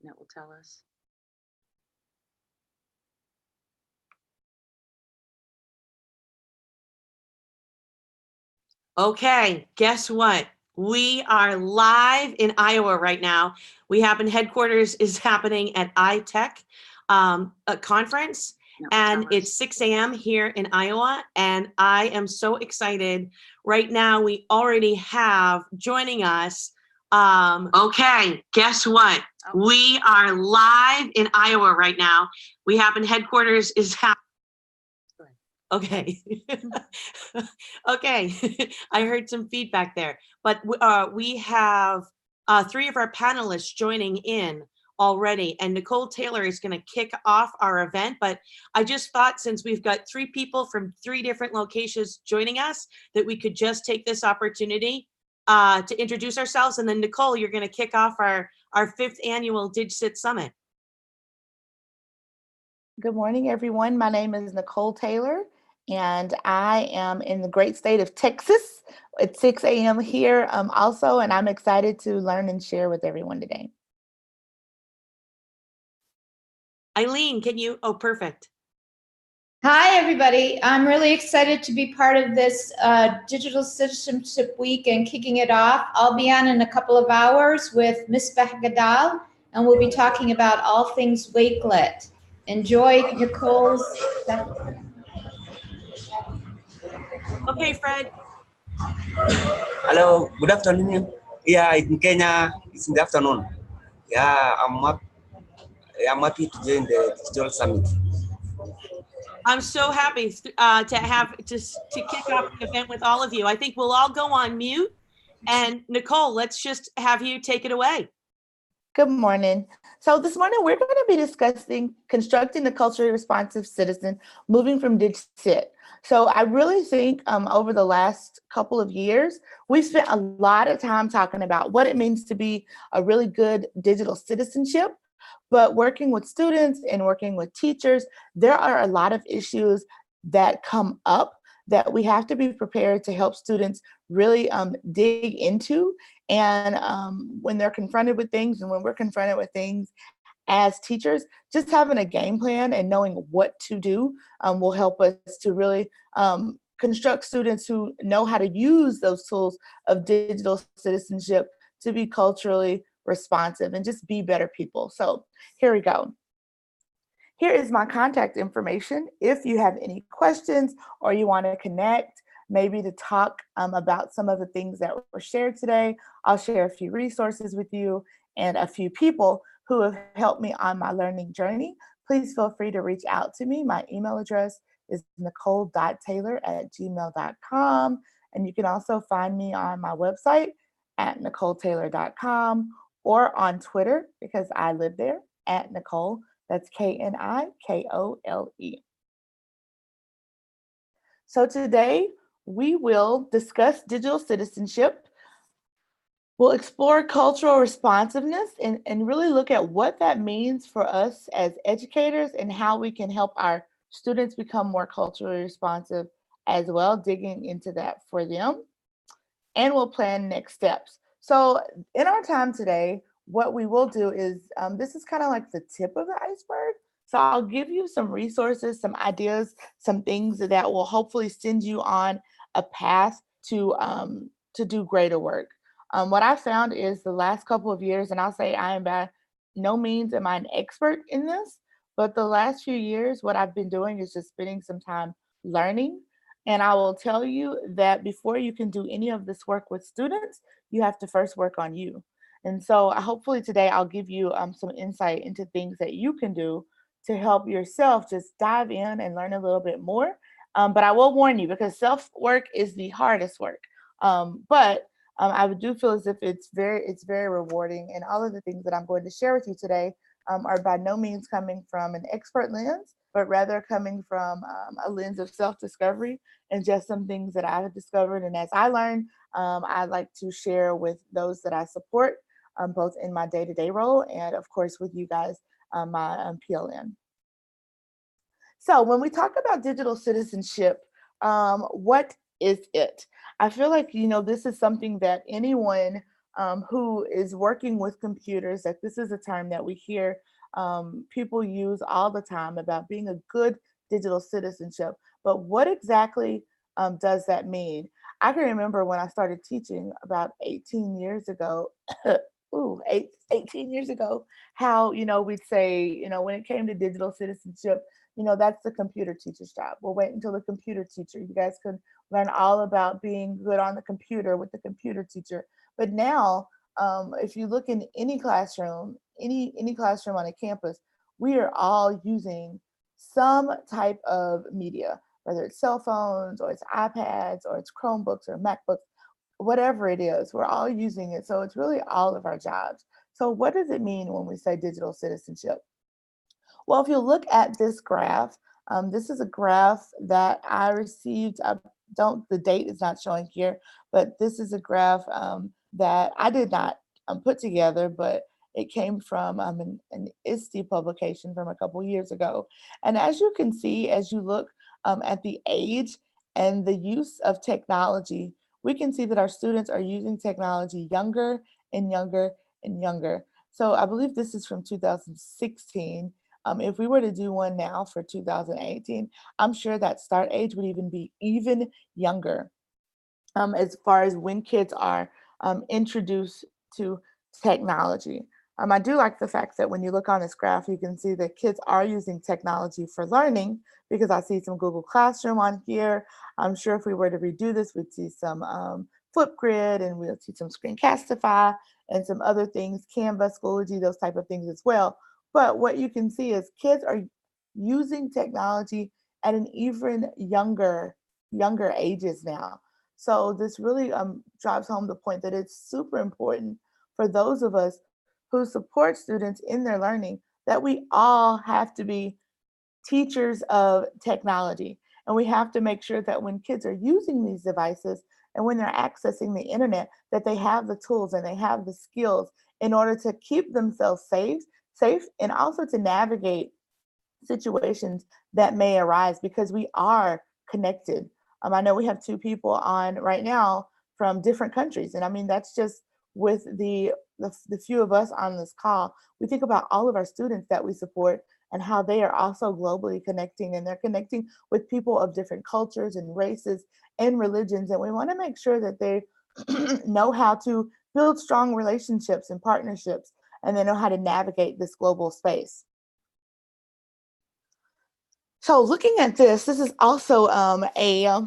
and it will tell us. Okay, guess what? We are live in Iowa right now. Headquarters is happening at iTech, a conference, and it's 6 a.m. here in Iowa, and I am so excited. Right now, we already have joining us. Okay, guess what? We are live in Iowa right now. Headquarters is happening. Okay. Okay. I heard some feedback there, but we have 3 of our panelists joining in already, and Nicole Taylor is going to kick off our event. But I just thought, since we've got 3 people from 3 different locations joining us, that we could just take this opportunity to introduce ourselves. And then Nicole, you're going to kick off our 5th annual DigCit Summit. Good morning, everyone. My name is Nicole Taylor, and I am in the great state of Texas. It's 6 a.m. here also, and I'm excited to learn and share with everyone today. Eileen, can you? Oh, perfect. Hi, everybody. I'm really excited to be part of this Digital Citizenship Week and kicking it off. I'll be on in a couple of hours with Miss bahy-uh, and we'll be talking about all things Wakelet. Enjoy Nicole's. Okay, Fred. Hello, good afternoon. Yeah, in Kenya, it's in the afternoon. Yeah, I'm happy to join the Digital Summit. I'm so happy to kick off the event with all of you. I think we'll all go on mute. And Nicole, let's just have you take it away. Good morning. So this morning, we're going to be discussing constructing the culturally responsive citizen, moving from DigCit. So I really think over the last couple of years, we've spent a lot of time talking about what it means to be a really good digital citizenship. But working with students and working with teachers, there are a lot of issues that come up that we have to be prepared to help students really dig into. And when they're confronted with things, and when we're confronted with things as teachers, just having a game plan and knowing what to do will help us to really construct students who know how to use those tools of digital citizenship to be culturally responsive and just be better people. So here we go. Here is my contact information. If you have any questions or you want to connect, maybe to talk about some of the things that were shared today, I'll share a few resources with you and a few people who have helped me on my learning journey. Please feel free to reach out to me. My email address is nicole.taylor@gmail.com. And you can also find me on my website at nicoletaylor.com or on Twitter, because I live there, at Nicole. That's KNIKOLE. So today we will discuss digital citizenship. We'll explore cultural responsiveness and really look at what that means for us as educators and how we can help our students become more culturally responsive as well, digging into that for them. And we'll plan next steps. So in our time today, what we will do is, this is kind of like the tip of the iceberg. So I'll give you some resources, some ideas, some things that will hopefully send you on a path to do greater work. What I found is the last couple of years, and I'll say I am by no means am I an expert in this, but the last few years, what I've been doing is just spending some time learning. And I will tell you that before you can do any of this work with students, you have to first work on you. And so hopefully today I'll give you some insight into things that you can do to help yourself just dive in and learn a little bit more. But I will warn you, because self-work is the hardest work. But I do feel as if it's very rewarding. And all of the things that I'm going to share with you today are by no means coming from an expert lens, but rather coming from a lens of self-discovery and just some things that I've discovered. And as I learn, I like to share with those that I support, both in my day-to-day role and of course with you guys, my PLN. So when we talk about digital citizenship, what is it? I feel like, this is something that anyone who is working with computers, that this is a term that we hear people use all the time about being a good digital citizenship. But what exactly does that mean? I can remember when I started teaching about 18 years ago, 18 years ago, how, we'd say, when it came to digital citizenship, that's the computer teacher's job. We'll wait until the computer teacher. You guys can learn all about being good on the computer with the computer teacher. But now, if you look in any classroom, any classroom on a campus, we are all using some type of media, whether it's cell phones or it's iPads or it's Chromebooks or MacBooks, whatever it is, we're all using it. So it's really all of our jobs. So what does it mean when we say digital citizenship? Well, if you look at this graph, this is a graph that I received. The date is not showing here, but this is a graph that I did not put together, but it came from an ISTE publication from a couple years ago. And as you can see, as you look at the age and the use of technology, we can see that our students are using technology younger and younger and younger. So I believe this is from 2016. If we were to do one now for 2018, I'm sure that start age would even be even younger as far as when kids are introduced to technology. I do like the fact that when you look on this graph, you can see that kids are using technology for learning, because I see some Google Classroom on here. I'm sure if we were to redo this, we'd see some Flipgrid, and we'll see some Screencastify and some other things, Canva, Schoology, those type of things as well. But what you can see is kids are using technology at an even younger ages now. So this really drives home the point that it's super important for those of us who support students in their learning that we all have to be teachers of technology. And we have to make sure that when kids are using these devices and when they're accessing the internet, that they have the tools and they have the skills in order to keep themselves safe, and also to navigate situations that may arise, because we are connected. I know we have two people on right now from different countries. And I mean, that's just with the few of us on this call. We think about all of our students that we support and how they are also globally connecting, and they're connecting with people of different cultures and races and religions. And we want to make sure that they know how to build strong relationships and partnerships, and they know how to navigate this global space. So looking at this is also a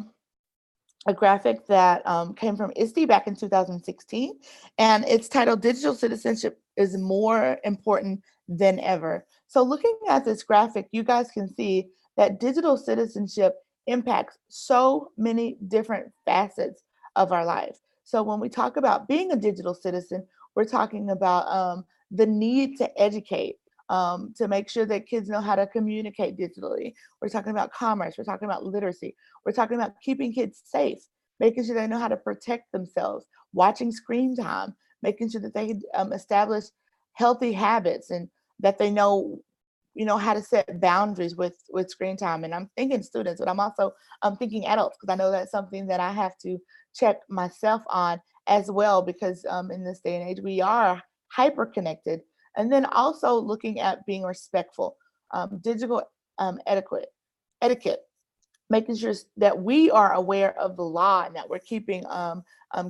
graphic that came from ISTE back in 2016, and it's titled "Digital Citizenship is More Important Than Ever." So looking at this graphic, you guys can see that digital citizenship impacts so many different facets of our life. So when we talk about being a digital citizen, we're talking about the need to educate, to make sure that kids know how to communicate digitally. We're talking about commerce, we're talking about literacy, we're talking about keeping kids safe, making sure they know how to protect themselves, watching screen time, making sure that they establish healthy habits, and that they know how to set boundaries with screen time. And I'm thinking students, but I'm thinking adults, because I know that's something that I have to check myself on as well, because in this day and age, we are hyper connected. And then also looking at being respectful, digital etiquette, making sure that we are aware of the law and that we're keeping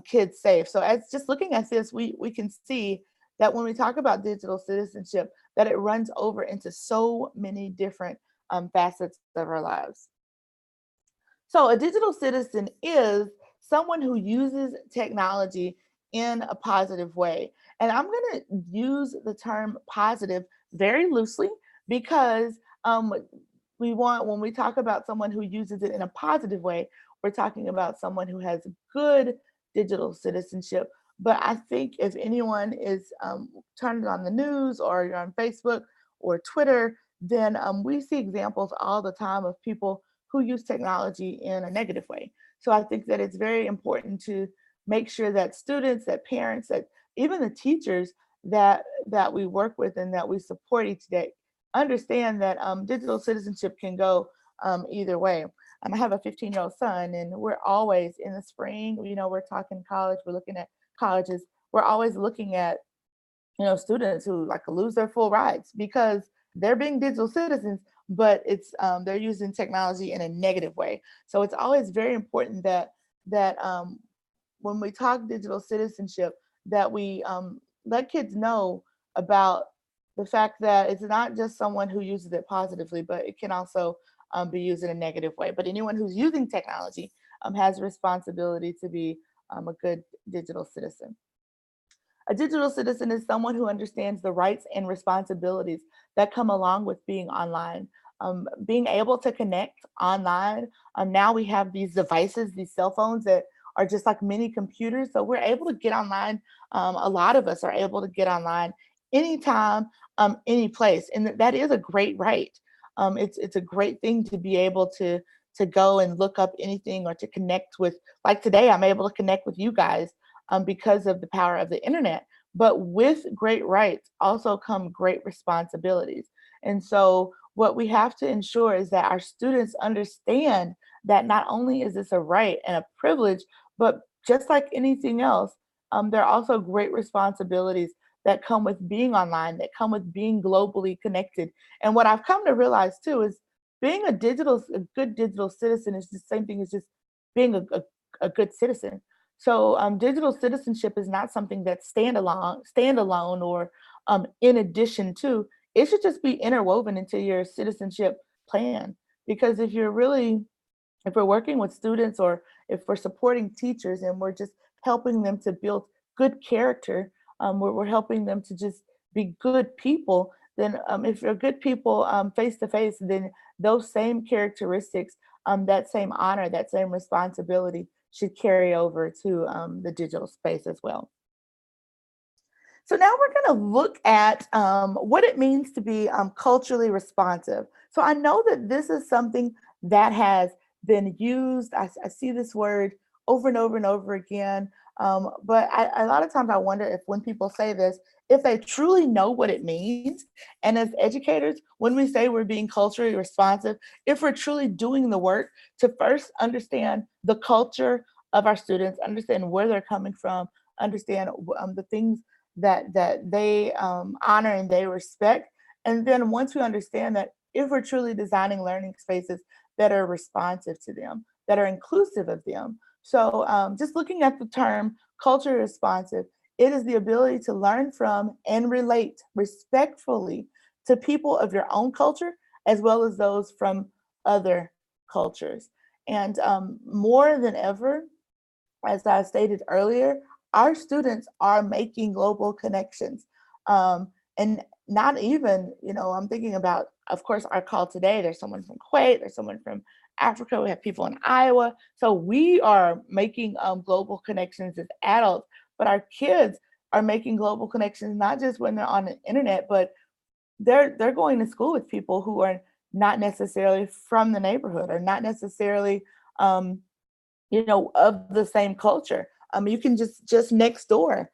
kids safe. So as just looking at this, we can see that when we talk about digital citizenship, that it runs over into so many different facets of our lives. So a digital citizen is someone who uses technology in a positive way. And I'm going to use the term positive very loosely, because when we talk about someone who uses it in a positive way, we're talking about someone who has good digital citizenship. But I think if anyone is turning on the news, or you're on Facebook or Twitter, then we see examples all the time of people who use technology in a negative way. So I think that it's very important to make sure that students, that parents, that even the teachers that we work with and that we support each day understand that digital citizenship can go either way. I have a 15-year-old son, and we're always in the spring, we're talking college, we're looking at colleges. we're always looking at, students who like lose their full rights because they're being digital citizens, but it's they're using technology in a negative way. So it's always very important that when we talk digital citizenship, that we let kids know about the fact that it's not just someone who uses it positively, but it can also be used in a negative way. But anyone who's using technology has a responsibility to be a good digital citizen. A digital citizen is someone who understands the rights and responsibilities that come along with being online. Being able to connect online. Now we have these devices, these cell phones that are just like mini computers. So we're able to get online. A lot of us are able to get online anytime, any place. And that is a great right. It's a great thing to be able to go and look up anything or to connect with, like today, I'm able to connect with you guys because of the power of the internet. But with great rights also come great responsibilities. And so what we have to ensure is that our students understand that not only is this a right and a privilege, but just like anything else, there are also great responsibilities that come with being online, that come with being globally connected. And what I've come to realize too is being a good digital citizen is the same thing as just being a good citizen. So digital citizenship is not something that's standalone or in addition to. It should just be interwoven into your citizenship plan. Because if we're working with students or if we're supporting teachers and we're just helping them to build good character, we're helping them to just be good people, then if you're good people face to face, then those same characteristics, that same honor, that same responsibility should carry over to the digital space as well. So now we're going to look at what it means to be culturally responsive. So I know that this is something that has been used. I see this word over and over and over again. But a lot of times I wonder if when people say this, if they truly know what it means. And as educators, when we say we're being culturally responsive, if we're truly doing the work to first understand the culture of our students, understand where they're coming from, understand the things that they honor and they respect. And then once we understand that, if we're truly designing learning spaces that are responsive to them, that are inclusive of them. So just looking at the term culturally responsive, it is the ability to learn from and relate respectfully to people of your own culture, as well as those from other cultures. And more than ever, as I stated earlier, our students are making global connections. And not even, I'm thinking about, of course, our call today, there's someone from Kuwait, there's someone from Africa, we have people in Iowa. So we are making global connections as adults, but our kids are making global connections, not just when they're on the internet, but they're going to school with people who are not necessarily from the neighborhood or not necessarily, of the same culture. You can just next door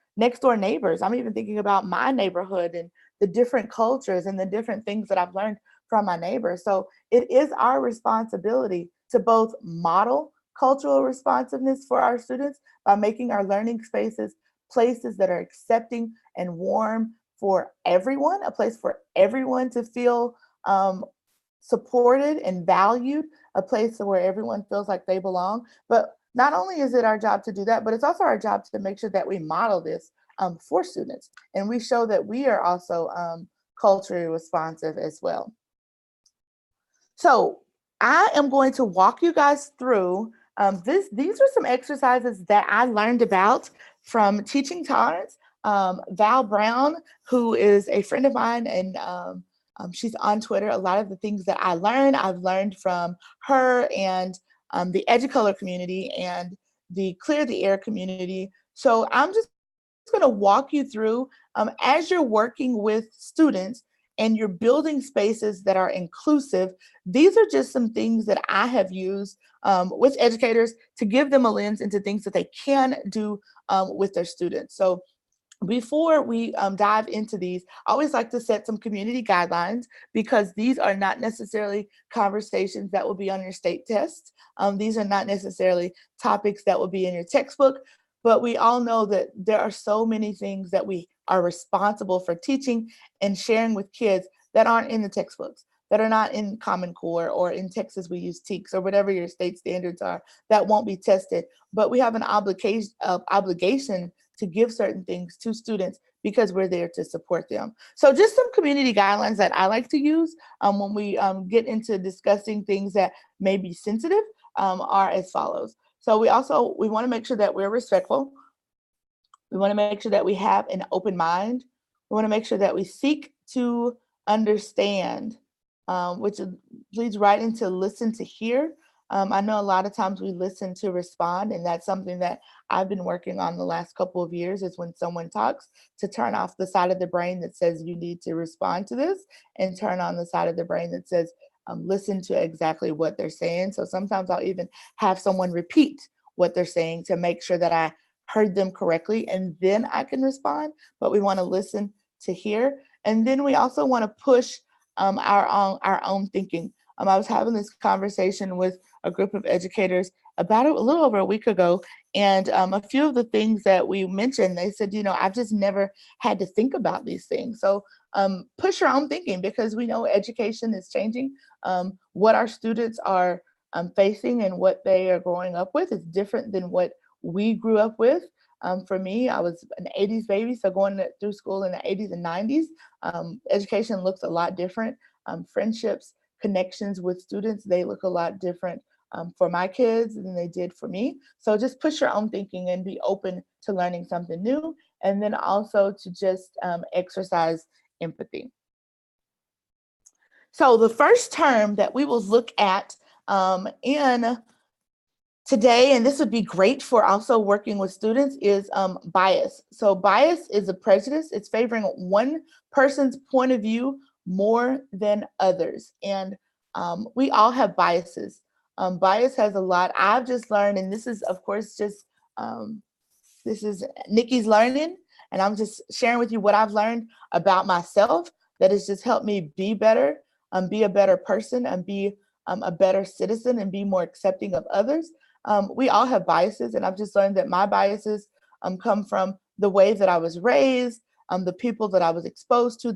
neighbors. I'm even thinking about my neighborhood and the different cultures and the different things that I've learned from my neighbors. So it is our responsibility to both model cultural responsiveness for our students by making our learning spaces places that are accepting and warm for everyone, a place for everyone to feel supported and valued, a place where everyone feels like they belong. But not only is it our job to do that, but it's also our job to make sure that we model this for students, and we show that we are also culturally responsive as well. So I am going to walk you guys through these are some exercises that I learned about from Teaching Tolerance. Val Brown, who is a friend of mine, and she's on Twitter. A lot of the things that I've learned from her and the EduColor community and the Clear the Air community. So I'm just going to walk you through as you're working with students and you're building spaces that are inclusive. These are just some things that I have used with educators to give them a lens into things that they can do with their students. So before we dive into these, I always like to set some community guidelines, because these are not necessarily conversations that will be on your state tests. These are not necessarily topics that will be in your textbook. but we all know that there are so many things that we are responsible for teaching and sharing with kids that aren't in the textbooks, that are not in Common Core, or in Texas we use TEKS or whatever your state standards are, that won't be tested. But we have an obligation to give certain things to students because we're there to support them. So just some community guidelines that I like to use when we get into discussing things that may be sensitive are as follows. So we want to make sure that we're respectful. We want to make sure that we have an open mind. We want to make sure that we seek to understand, which leads right into listen to hear. I know a lot of times we listen to respond, and that's something that I've been working on the last couple of years, is when someone talks, to turn off the side of the brain that says you need to respond to this, and turn on the side of the brain that says listen to exactly what they're saying. So sometimes I'll even have someone repeat what they're saying to make sure that I heard them correctly, and then I can respond. But we want to listen to hear. And then we also want to push our own thinking. I was having this conversation with a group of educators about a little over a week ago, and a few of the things that we mentioned, they said, I've just never had to think about these things. So push your own thinking, because we know education is changing. What our students are facing and what they are growing up with is different than what we grew up with. For me, I was an 80s baby, so going through school in the 80s and 90s, education looks a lot different. Friendships, connections with students, they look a lot different for my kids than they did for me. So just push your own thinking and be open to learning something new, and then also to just exercise empathy. So the first term that we will look at in today, and this would be great for also working with students, is bias. So bias is a prejudice. It's favoring one person's point of view more than others. And we all have biases. Bias has a lot. I've just learned, and this is, of course, just this is Nikki's learning, and I'm just sharing with you what I've learned about myself that has just helped me be better, be a better person, and be a better citizen, and be more accepting of others. We all have biases, and I've just learned that my biases come from the way that I was raised, the people that I was exposed to,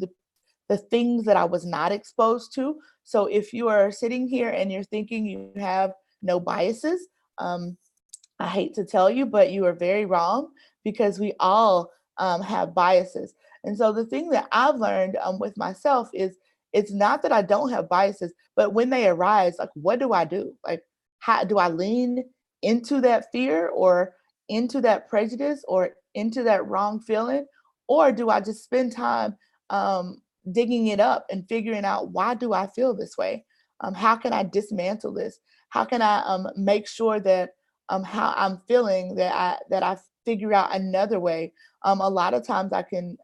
the things that I was not exposed to. So if you are sitting here and you're thinking you have no biases, I hate to tell you, but you are very wrong, because we all have biases. And so the thing that I've learned with myself is, it's not that I don't have biases, but when they arise, like, what do I do? Like, how do I lean into that fear, or into that prejudice, or into that wrong feeling? Or do I just spend time digging it up and figuring out, why do I feel this way? How can I dismantle this? How can I make sure that how I'm feeling, that I figure out another way? A lot of times I can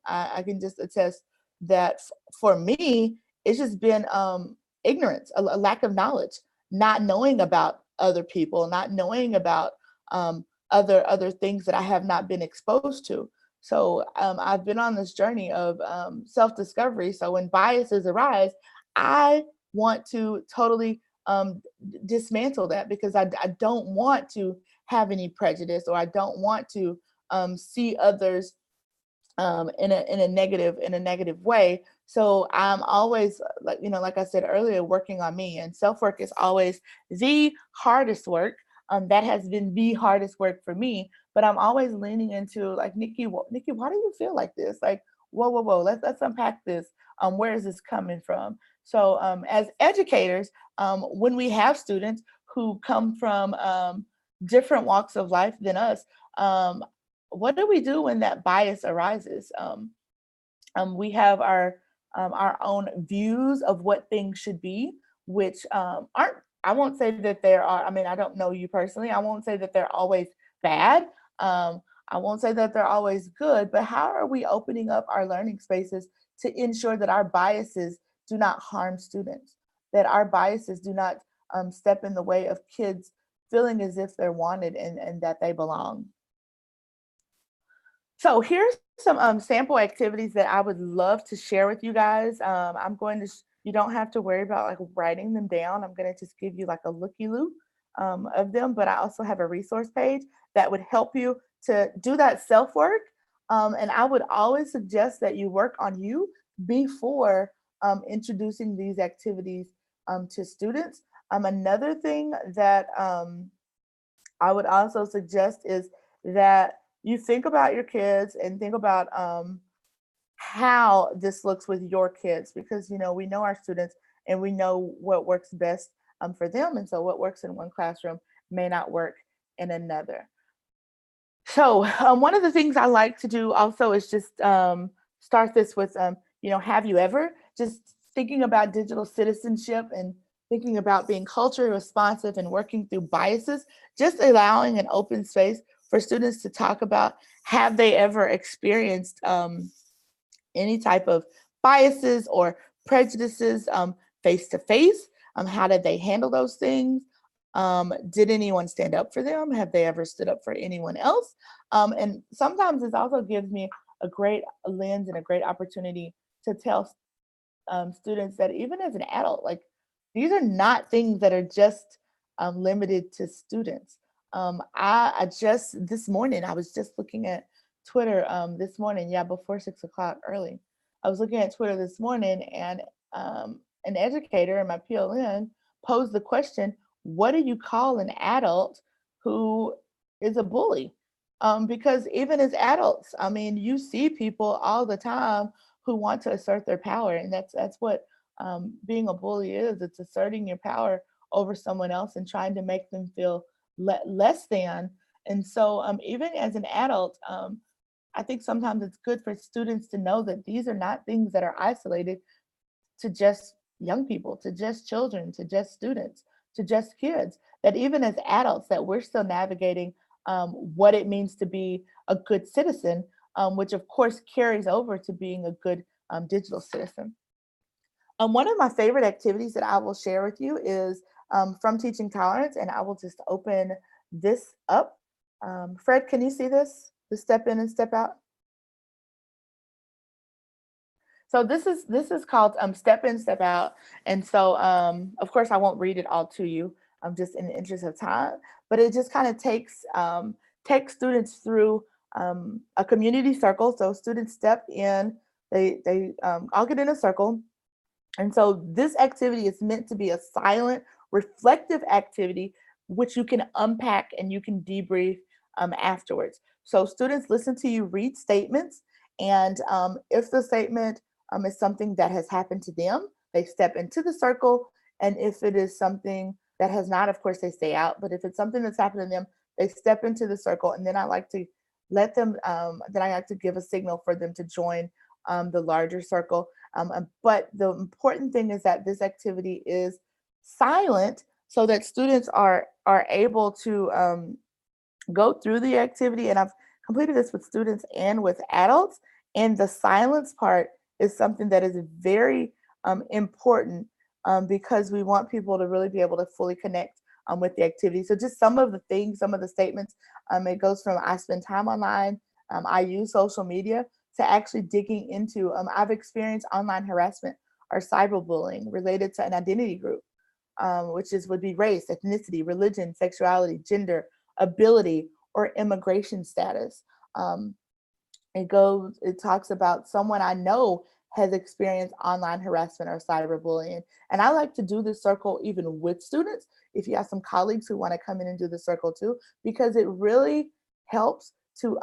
just attest that for me, it's just been ignorance, a lack of knowledge, not knowing about other people, not knowing about other things that I have not been exposed to. So I've been on this journey of self-discovery. So when biases arise, I want to totally dismantle that, because I don't want to have any prejudice, or I don't want to see others in a negative way. So I'm always, like I said earlier, working on me, and self-work is always the hardest work. That has been the hardest work for me, but I'm always leaning into, like, Nikki, why do you feel like this? Like, whoa, let's unpack this. Where is this coming from? So as educators, when we have students who come from different walks of life than us, what do we do when that bias arises? We have our own views of what things should be, which aren't, I won't say that there are, I mean, I don't know you personally. I won't say that they're always bad. I won't say that they're always good, but how are we opening up our learning spaces to ensure that our biases do not harm students, that our biases do not step in the way of kids feeling as if they're wanted and that they belong? So here's some sample activities that I would love to share with you guys. I'm going to, you don't have to worry about like writing them down. I'm going to just give you like a looky-loo of them, but I also have a resource page that would help you to do that self-work. And I would always suggest that you work on you before introducing these activities to students. Another thing that I would also suggest is that you think about your kids and think about how this looks with your kids, because we know our students and we know what works best for them, and so what works in one classroom may not work in another. So one of the things I like to do also is just start this with have you ever, just thinking about digital citizenship and thinking about being culturally responsive and working through biases, just allowing an open space for students to talk about, have they ever experienced any type of biases or prejudices face to face? How did they handle those things? Did anyone stand up for them? Have they ever stood up for anyone else? And sometimes this also gives me a great lens and a great opportunity to tell students that even as an adult, like, these are not things that are just limited to students. I just, this morning, I was just looking at Twitter this morning, before 6 o'clock early. I was looking at Twitter this morning, and an educator in my PLN posed the question, what do you call an adult who is a bully? Because even as adults, I mean, you see people all the time who want to assert their power, and that's what being a bully is. It's asserting your power over someone else and trying to make them feel less than. And so even as an adult, I think sometimes it's good for students to know that these are not things that are isolated to just young people, to just children, to just students, to just kids, that even as adults, that we're still navigating what it means to be a good citizen, which of course carries over to being a good digital citizen. One of my favorite activities that I will share with you is from Teaching Tolerance, and I will just open this up. Fred, can you see this? The step in and step out? So this is called step in, step out. And so of course I won't read it all to you, just in the interest of time, but it just kind of takes students through a community circle. So students step in, they all get in a circle. And so this activity is meant to be a silent, reflective activity, which you can unpack and you can debrief afterwards. So students listen to you read statements, and if the statement is something that has happened to them, they step into the circle. And if it is something that has not, of course, they stay out. But if it's something that's happened to them, they step into the circle. And then I like to let them, then I like to give a signal for them to join the larger circle. But the important thing is that this activity is silent, so that students are able to go through the activity. And I've completed this with students and with adults. And the silence part is something that is very important because we want people to really be able to fully connect with the activity. So just some of the things, some of the statements, it goes from I spend time online, I use social media, to actually digging into I've experienced online harassment or cyberbullying related to an identity group, which would be race, ethnicity, religion, sexuality, gender, ability, or immigration status. It talks about someone I know has experienced online harassment or cyberbullying. And I like to do this circle even with students, if you have some colleagues who want to come in and do the circle too, because it really helps to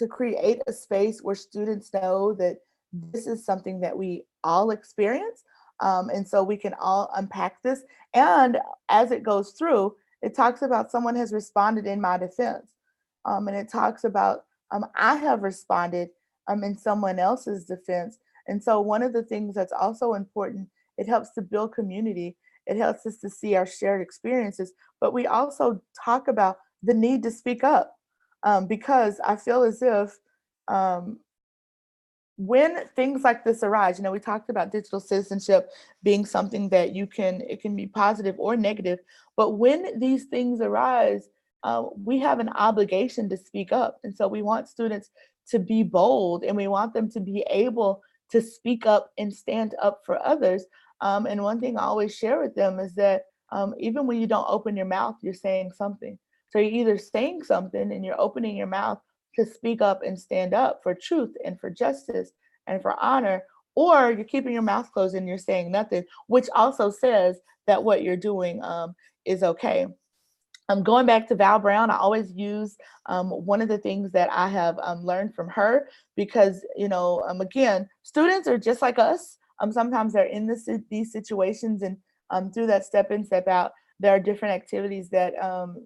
create a space where students know that this is something that we all experience. And so we can all unpack this. And as it goes through, it talks about someone has responded in my defense. And it talks about I have responded in someone else's defense. And so one of the things that's also important, it helps to build community. It helps us to see our shared experiences, but we also talk about the need to speak up because I feel as if when things like this arise, we talked about digital citizenship being something that it can be positive or negative, but when these things arise, we have an obligation to speak up. And so we want students to be bold, and we want them to be able to speak up and stand up for others. And one thing I always share with them is that even when you don't open your mouth, you're saying something. So you're either saying something and you're opening your mouth to speak up and stand up for truth and for justice and for honor, or you're keeping your mouth closed and you're saying nothing, which also says that what you're doing is okay. Going back to Val Brown, I always use one of the things that I have learned from her, because, you know, again, students are just like us. Sometimes they're in these situations, and through that step in, step out, there are different activities that,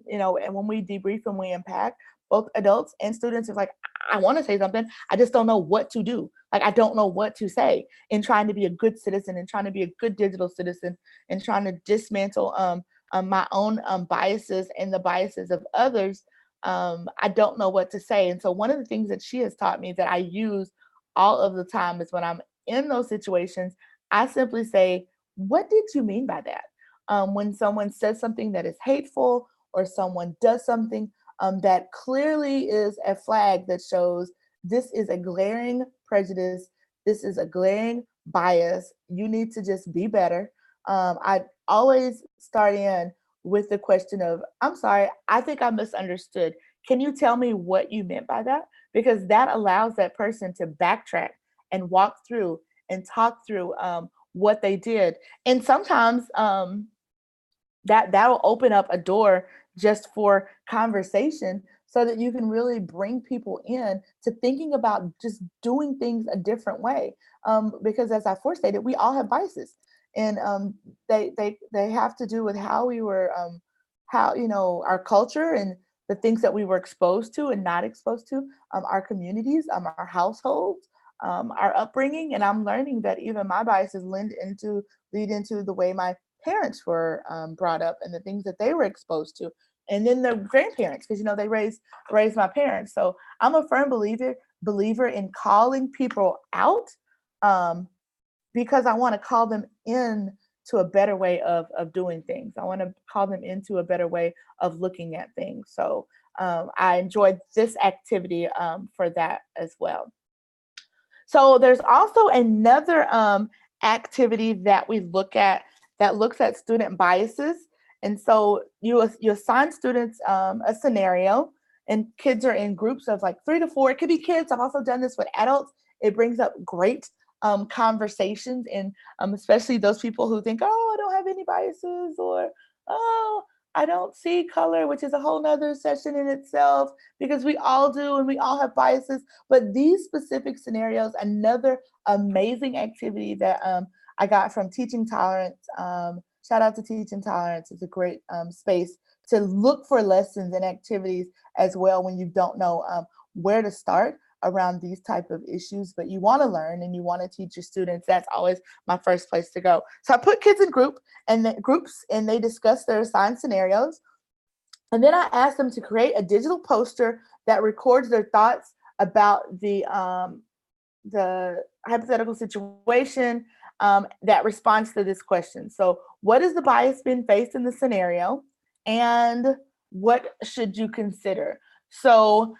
you know, and when we debrief and we impact, both adults and students, it's like, I want to say something, I just don't know what to do. Like, I don't know what to say in trying to be a good citizen and trying to be a good digital citizen and trying to dismantle my own biases and the biases of others. I don't know what to say. And so one of the things that she has taught me that I use all of the time is when I'm in those situations, I simply say, what did you mean by that? When someone says something that is hateful, or someone does something that clearly is a flag that shows this is a glaring prejudice, this is a glaring bias, you need to just be better. I always start in with the question of, I'm sorry, I think I misunderstood. Can you tell me what you meant by that? Because that allows that person to backtrack and walk through and talk through what they did. And sometimes that'll open up a door just for conversation, so that you can really bring people in to thinking about just doing things a different way. Because as I forestated, we all have biases, and they have to do with how we were, how, you know, our culture and the things that we were exposed to and not exposed to, our communities, our households, our upbringing. And I'm learning that even my biases lead into the way my parents were brought up and the things that they were exposed to, and then the grandparents, because, you know, they raised my parents. So I'm a firm believer in calling people out, because I want to call them in to a better way of doing things. I want to call them into a better way of looking at things. So I enjoyed this activity for that as well. So there's also another activity that we look at that looks at student biases. And so you assign students a scenario, and kids are in groups of like 3 to 4. It could be kids. I've also done this with adults. It brings up great conversations, and especially those people who think, oh, I don't have any biases, or, oh, I don't see color, which is a whole nother session in itself, because we all do and we all have biases. But these specific scenarios, another amazing activity that I got from Teaching Tolerance. Shout out to Teaching Tolerance. It's a great space to look for lessons and activities as well when you don't know where to start around these type of issues, but you want to learn and you want to teach your students. That's always my first place to go. So I put kids in groups, and they discuss their assigned scenarios. And then I asked them to create a digital poster that records their thoughts about the hypothetical situation that responds to this question. So what is the bias being faced in the scenario, and what should you consider? So,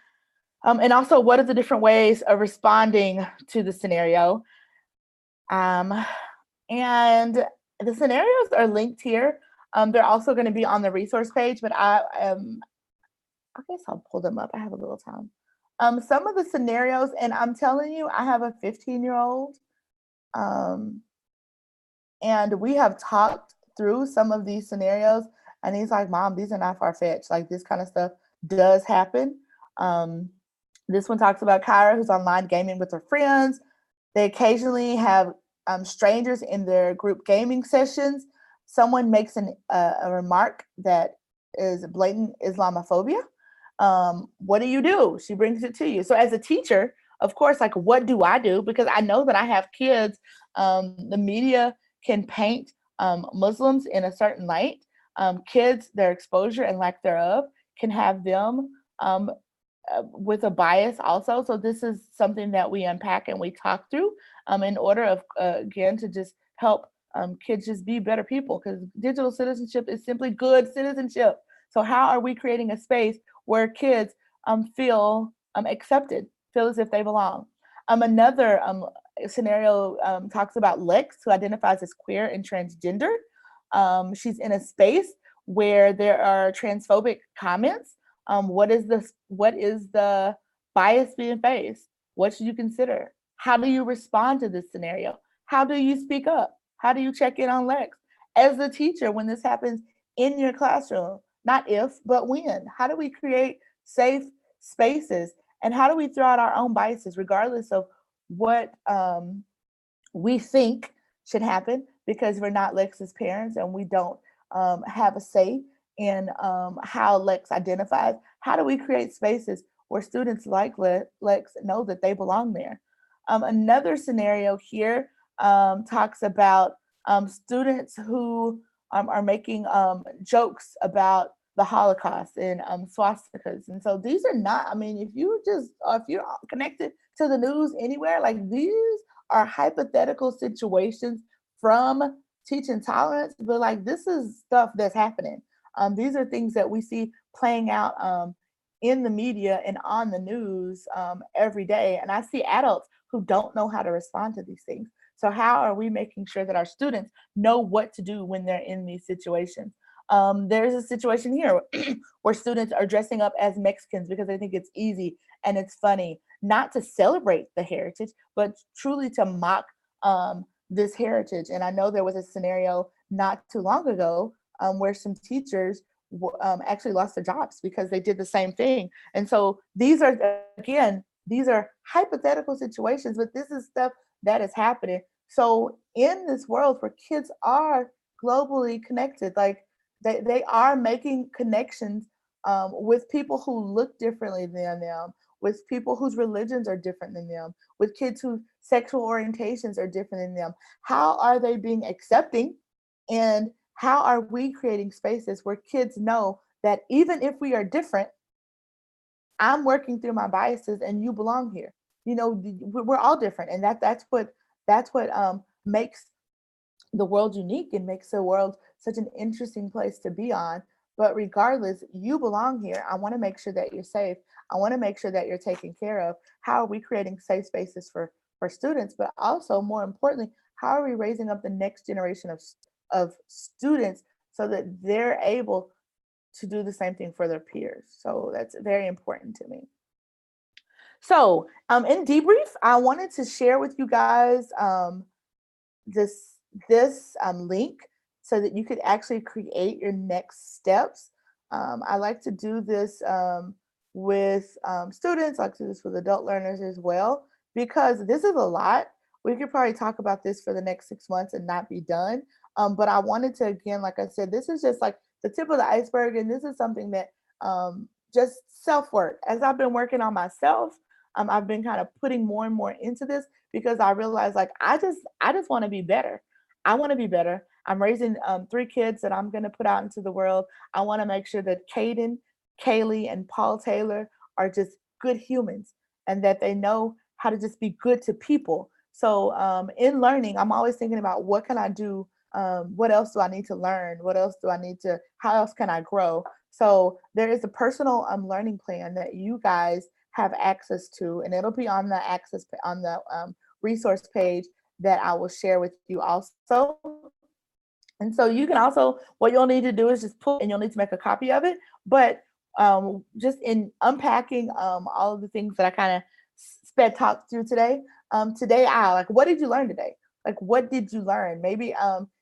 and also, what are the different ways of responding to the scenario? And the scenarios are linked here. They're also going to be on the resource page, but I guess I'll pull them up. I have a little time. Some of the scenarios, and I'm telling you, I have a 15-year-old, and we have talked through some of these scenarios, and he's like, Mom, these are not far-fetched. Like, this kind of stuff does happen. This one talks about Kyra, who's online gaming with her friends. They occasionally have strangers in their group gaming sessions. Someone makes a remark that is blatant Islamophobia. What do you do? She brings it to you. So as a teacher, of course, like, what do I do? Because I know that I have kids. The media can paint Muslims in a certain light. Kids, their exposure and lack thereof can have them with a bias also. So this is something that we unpack and we talk through in order of, again, to just help kids just be better people, because digital citizenship is simply good citizenship. So how are we creating a space where kids feel accepted, feel as if they belong? Another scenario talks about Lex, who identifies as queer and transgender. She's in a space where there are transphobic comments. What is the bias being faced? What should you consider? How do you respond to this scenario? How do you speak up? How do you check in on Lex? As a teacher, when this happens in your classroom, not if, but when, how do we create safe spaces? And how do we throw out our own biases, regardless of what we think should happen, because we're not Lex's parents and we don't have a say in how Lex identifies? How do we create spaces where students like Lex know that they belong there? Another scenario here talks about students who are making jokes about the Holocaust and swastikas. And so these are not, I mean, if you're connected to the news anywhere, like these are hypothetical situations from teaching tolerance, but like this is stuff that's happening. These are things that we see playing out in the media and on the news every day. And I see adults who don't know how to respond to these things. So how are we making sure that our students know what to do when they're in these situations? There's a situation here where students are dressing up as Mexicans because they think it's easy and it's funny, not to celebrate the heritage, but truly to mock this heritage. And I know there was a scenario not too long ago where some teachers actually lost their jobs because they did the same thing. And so these are, again, these are hypothetical situations, but this is stuff that is happening. So in this world where kids are globally connected, like they are making connections with people who look differently than them, with people whose religions are different than them, with kids whose sexual orientations are different than them. How are they being accepting? And how are we creating spaces where kids know that even if we are different, I'm working through my biases and you belong here. You know, we're all different, and that's what makes the world unique and makes the world such an interesting place to be on. But regardless, you belong here. I want to make sure that you're safe. I want to make sure that you're taken care of. How are we creating safe spaces for students? But also, more importantly, how are we raising up the next generation of students so that they're able to do the same thing for their peers? So that's very important to me. So in debrief, I wanted to share with you guys this link so that you could actually create your next steps. I like to do this with students, I like to do this with adult learners as well, because this is a lot. We could probably talk about this for the next 6 months and not be done. But I wanted to, again, like I said, this is just like the tip of the iceberg. And this is something that just self-work. As I've been working on myself, I've been kind of putting more and more into this because I realized like, I just want to be better. I want to be better. I'm raising 3 kids that I'm going to put out into the world. I want to make sure that Caden, Kaylee, and Paul Taylor are just good humans and that they know how to just be good to people. So in learning, I'm always thinking about what can I do? What else do I need to learn? What else do I need to, how else can I grow? So there is a personal learning plan that you guys have access to, and it'll be on the resource page that I will share with you also. And so you can also, what you'll need to do is just and you'll need to make a copy of it. But just in unpacking all of the things that I kind of talked through today, like, what did you learn today? Like, what did you learn? Maybe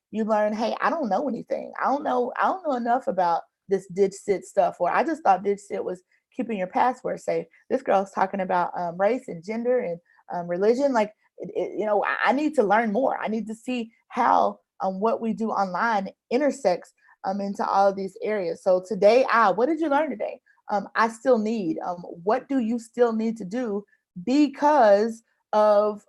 you learned, hey, I don't know anything. I don't know enough about this DigCit stuff, or I just thought DigCit was keeping your password safe. This girl's talking about race and gender and religion. Like, you know, I need to learn more. I need to see how what we do online intersects into all of these areas. So today, what did you learn today? I still need, what do you still need to do because of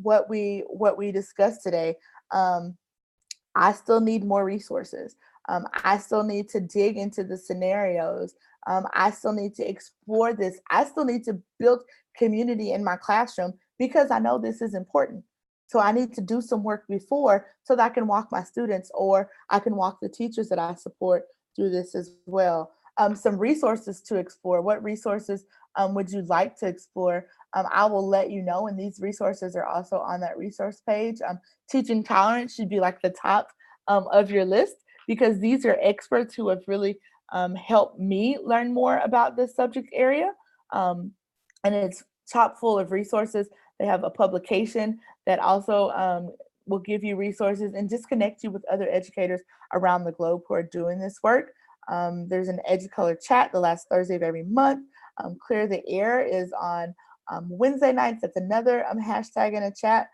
what we discussed today? I still need more resources. I still need to dig into the scenarios. I still need to explore this. I still need to build community in my classroom because I know this is important. So I need to do some work before so that I can walk my students, or I can walk the teachers that I support through this as well. Some resources to explore. What resources would you like to explore? I will let you know, and these resources are also on that resource page. Teaching tolerance should be like the top of your list, because these are experts who have really helped me learn more about this subject area. And it's chock full of resources. They have a publication that also will give you resources and just connect you with other educators around the globe who are doing this work. There's an EduColor chat the last Thursday of every month. Clear the Air is on Wednesday nights. That's another hashtag in a chat.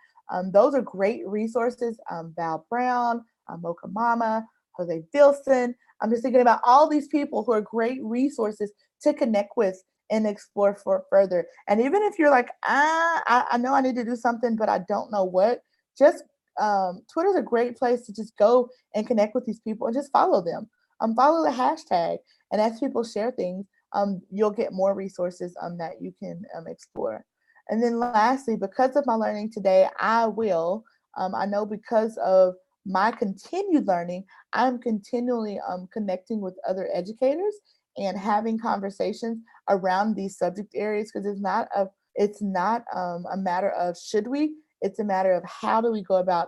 Those are great resources. Val Brown, Mocha Mama, Jose Vilson. I'm just thinking about all these people who are great resources to connect with and explore for further. And even if you're like, I know I need to do something, but I don't know what, just Twitter's a great place to just go and connect with these people and just follow them. Follow the hashtag, and as people share things, you'll get more resources that you can explore. And then lastly, because of my learning today, I know because of my continued learning, I'm continually connecting with other educators and having conversations around these subject areas, because it's not a matter of should we, it's a matter of how do we go about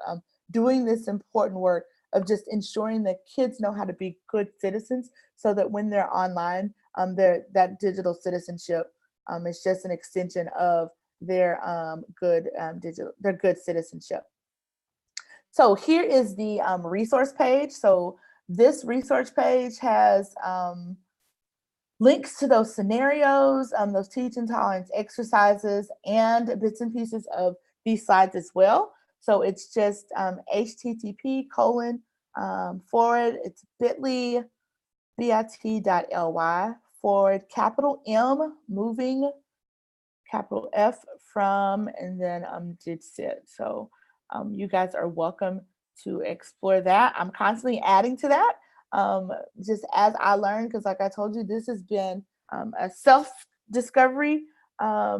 doing this important work of just ensuring that kids know how to be good citizens, so that when they're online, that digital citizenship is just an extension of their good citizenship. So here is the resource page. So this resource page has links to those scenarios, those teaching tolerance exercises, and bits and pieces of these slides as well. So it's just http:// it's bit.ly/capital M moving capital F from, and then DigCit. So you guys are welcome to explore that. I'm constantly adding to that just as I learn, because like I told you, this has been a self-discovery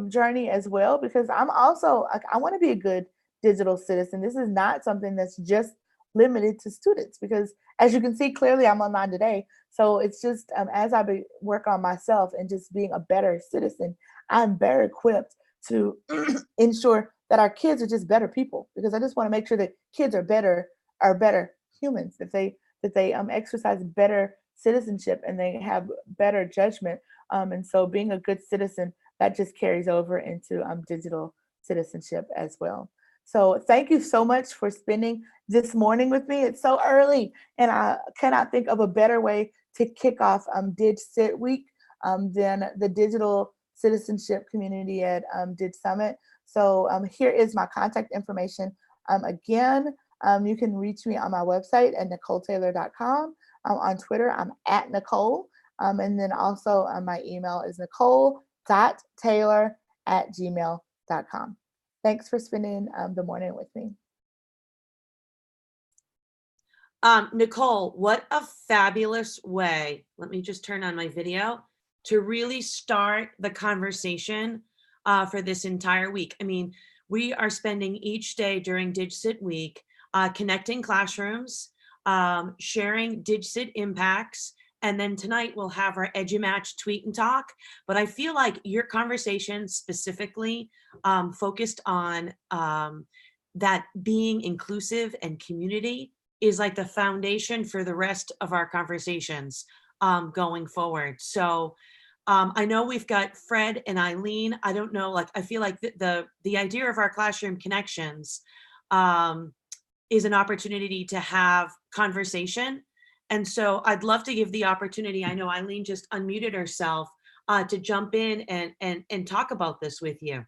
journey as well, because I'm also, I want to be a good digital citizen. This is not something that's just limited to students, because as you can see clearly, I'm online today. So it's just as I work on myself and just being a better citizen, I'm better equipped to ensure that our kids are just better people, because I just want to make sure that kids are better humans, that they exercise better citizenship and they have better judgment. And so being a good citizen, that just carries over into digital citizenship as well. So thank you so much for spending this morning with me. It's so early, and I cannot think of a better way to kick off DigCit Week than the digital citizenship community at Dig Summit. So here is my contact information. Again, you can reach me on my website at NicoleTaylor.com. On Twitter, I'm at Nicole. And then also my email is nicole.taylor@gmail.com. Thanks for spending the morning with me. Nicole, what a fabulous way, let me just turn on my video, to really start the conversation for this entire week. I mean, we are spending each day during DigCit Week connecting classrooms, sharing DigCit impacts, and then tonight we'll have our EduMatch tweet and talk. But I feel like your conversation specifically focused on that being inclusive and community is like the foundation for the rest of our conversations going forward. So I know we've got Fred and Eileen. I don't know, like, I feel like the idea of our classroom connections is an opportunity to have conversation. And so I'd love to give the opportunity, I know Eileen just unmuted herself, to jump in and talk about this with you.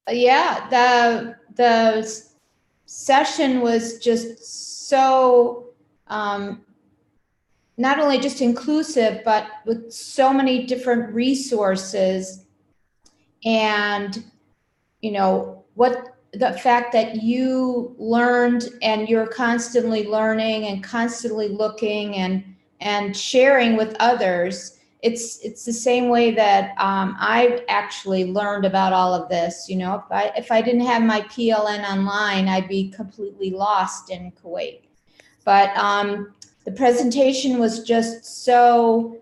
Yeah, the session was just so not only just inclusive, but with so many different resources, and what the fact that you learned and you're constantly learning and constantly looking and sharing with others. It's the same way that I've actually learned about all of this. If I didn't have my PLN online, I'd be completely lost in Kuwait. But the presentation was just so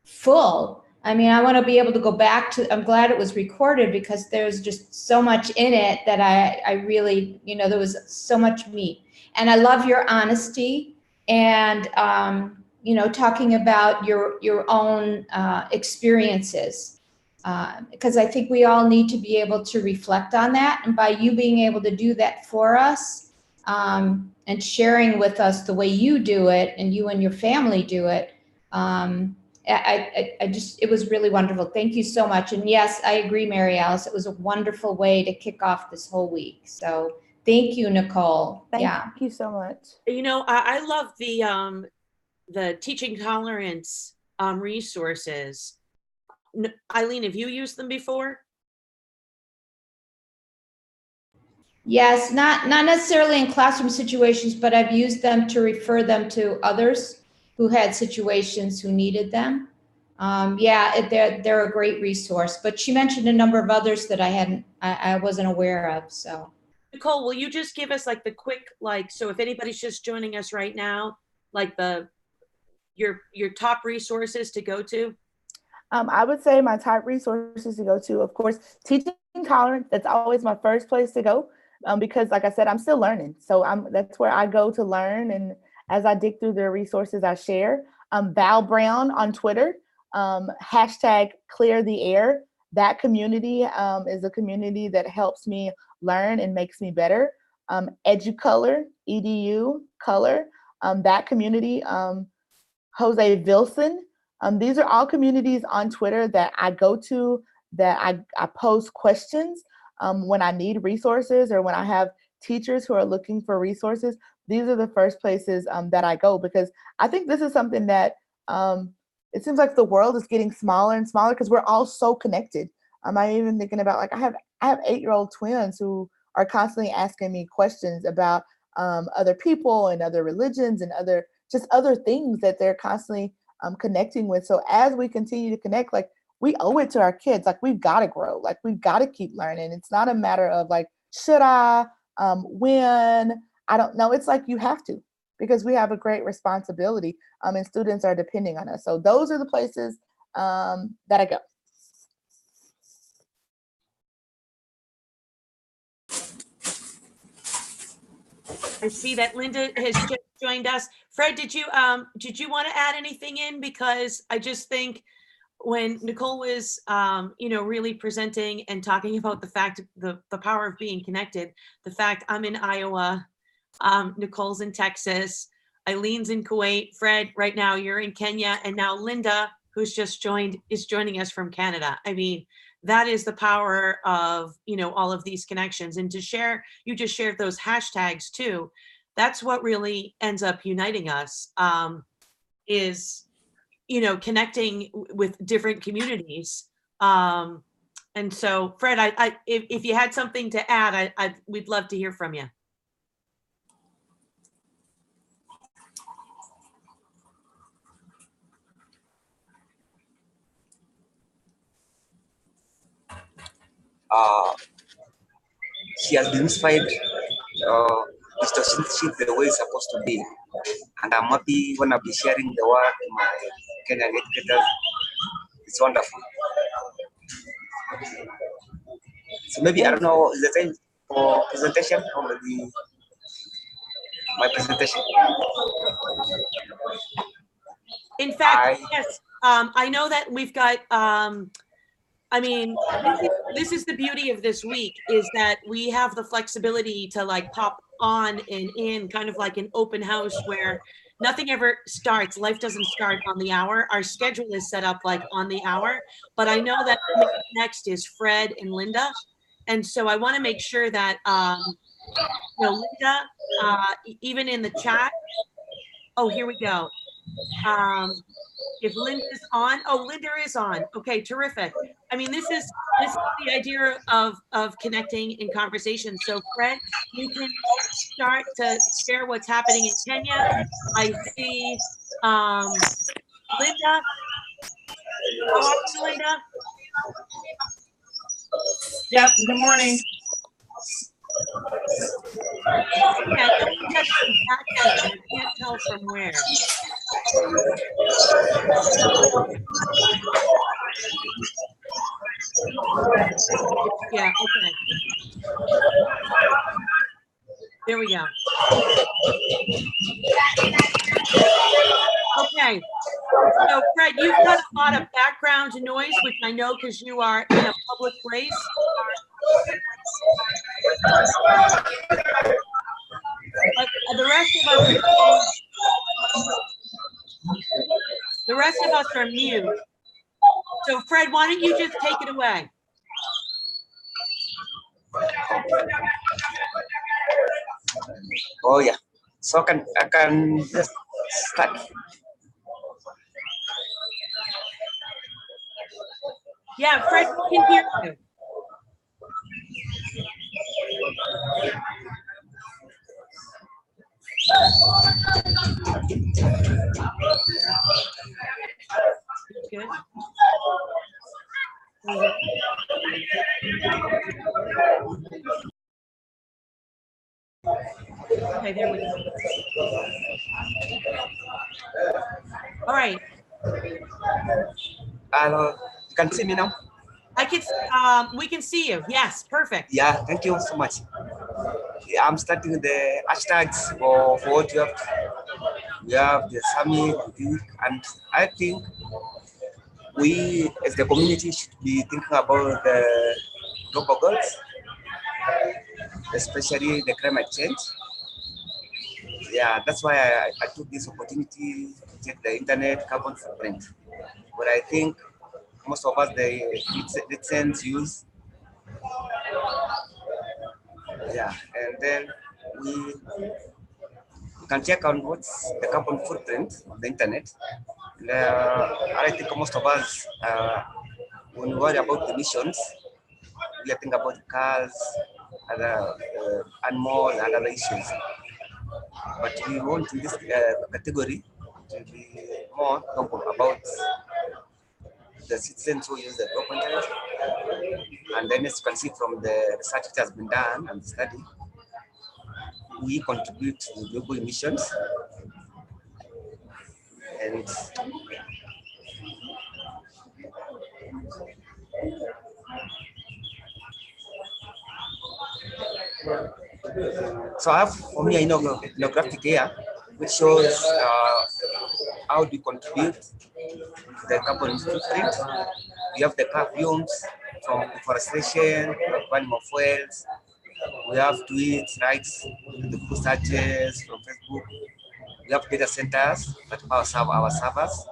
full I mean, I want to be able to go back to, I'm glad it was recorded because there's just so much in it that I really, you know, there was so much meat. And I love your honesty and, you know, talking about your own experiences. Because I think we all need to be able to reflect on that. And by you being able to do that for us and sharing with us the way you do it and you and your family do it, I just, it was really wonderful. Thank you so much. And yes, I agree, Mary Alice. It was a wonderful way to kick off this whole week. So thank you, Nicole. Thank you so much. You know, I love the teaching tolerance resources. Eileen, have you used them before? Yes, not necessarily in classroom situations, but I've used them to refer them to others who had situations who needed them. Yeah, they're a great resource, but she mentioned a number of others that I wasn't aware of, so. Nicole, will you just give us like the quick, like, so if anybody's just joining us right now, like your top resources to go to? I would say my top resources to go to, of course, teaching tolerance. That's always my first place to go because, like I said, I'm still learning. So that's where I go to learn. And as I dig through the resources I share, Val Brown on Twitter, hashtag clear the air. That community is a community that helps me learn and makes me better. EduColor, EDU color, that community. Jose Vilson. These are all communities on Twitter that I go to, that I pose questions when I need resources or when I have teachers who are looking for resources. These are the first places that I go because I think this is something that it seems like the world is getting smaller and smaller because we're all so connected. I'm even thinking about, like, I have 8-year-old twins who are constantly asking me questions about other people and other religions and other things that they're constantly connecting with. So as we continue to connect, like, we owe it to our kids. Like, we've got to grow. Like, we've got to keep learning. It's not a matter of like, should I, when, I don't know. It's like, you have to, because we have a great responsibility and students are depending on us. So those are the places that I go. I see that Linda has just joined us. Fred, did you want to add anything in? Because I just think when Nicole was, you know, really presenting and talking about the fact, the power of being connected, the fact I'm in Iowa, Nicole's in Texas, Eileen's in Kuwait, Fred, right now you're in Kenya, and now Linda, who's just joined, is joining us from Canada. I mean, that is the power of, you know, all of these connections. And to share, you just shared those hashtags too. That's what really ends up uniting us, is, you know, connecting with different communities. And so, Fred, if you had something to add, we'd love to hear from you. She has demystified this relationship the way it's supposed to be. And I'm happy when I'll be sharing the work to my Kenyan educators. It's wonderful. So maybe, I don't know, is the time for presentation or maybe my presentation? In fact, yes, I know that we've got, I mean, this is the beauty of this week, is that we have the flexibility to like pop on and in, kind of like an open house where nothing ever starts. Life doesn't start on the hour. Our schedule is set up like on the hour, but I know that next is Fred and Linda. And so I want to make sure that, you know, Linda, even in the chat, oh, here we go. If Linda's on, oh, Linda is on. Okay, terrific. I mean, this is the idea of connecting in conversation. So Fred, you can start to share what's happening in Kenya. I see Linda. How are you, Linda? Yep, good morning. Yeah, someone has some background. I can't tell from where. Yeah, okay. There we go. Okay. So Fred, you've got a lot of background noise, which I know because you are in a public place. But the rest of us are mute. So Fred, why don't you just take it away? Oh yeah. So I can just start. Yeah, Fred, we can hear you. Good. Okay, there we go. All right. Hello, you can see me now? We can see you. Yes, perfect. Yeah, thank you so much. Yeah, I'm starting the hashtags for what you have. We have the summit, and I think we as the community should be thinking about the global goals, especially the climate change. Yeah, that's why I took this opportunity to check the internet carbon footprint. But I think most of us, the sense use. Yeah, and then we can check on what's the carbon footprint of the internet. And, I think most of us, when we worry about emissions, we think about cars, other animals, and other issues. But we want in this category to be more about the citizens who use the global internet. And then as you can see from the research which has been done and the study, we contribute to global emissions. And so I have for me an infographic here which shows how do you contribute to the carbon footprint. We have the carbons from deforestation, animal fuels. We have tweets, rights, the food searches from Facebook. We have data centers that power our servers,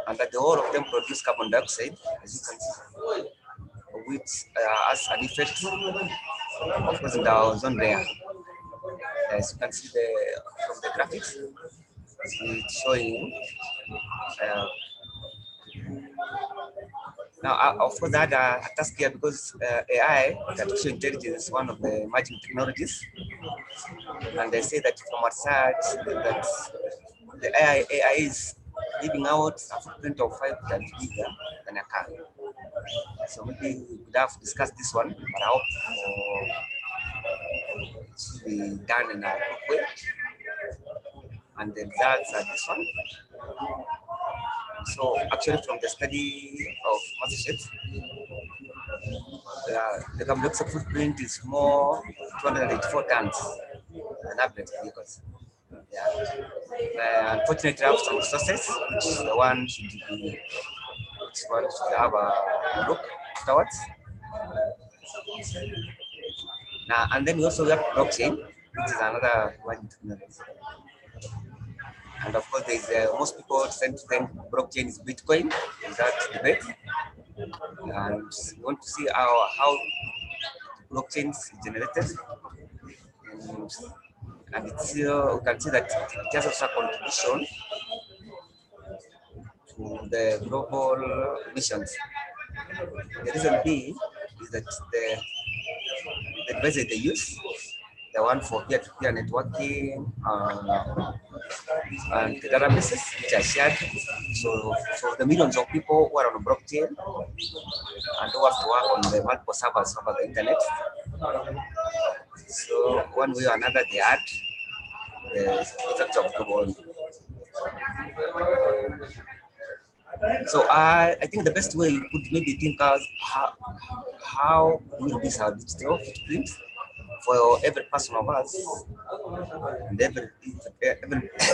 and that the whole of them produce carbon dioxide, as you can see, which has an effect, of course, in the ozone layer. As you can see from the graphics, it's showing. Now, of course, I had a task here because AI, artificial intelligence, is one of the emerging technologies. And they say that from our side, that the AI is leaving out a footprint of 5 times bigger than a car. So maybe we could have discussed this one, but I hope it should be done in a good way. And the results are this one. So actually from the study of Massachusetts, the carbon dioxide footprint is more 284 tons than average vehicles. Yeah. Unfortunately, I have some resources, which is the one should have a look afterwards. Now, and then we also have blockchain, which is another one technology. And of course, there's most people tend to think blockchain is Bitcoin. Without debate. And we want to see how blockchain is generated. And it's we can see that it has also a contribution to the global emissions. The reason being is that the devices they use, the one for peer-to-peer networking, and the databases which are shared. So the millions of people who are on the blockchain and who have to work on the multiple servers over the internet. So one way or another, they add the effect of global. So I think the best way you could maybe think of how we reduce our digital footprint for every person of us, and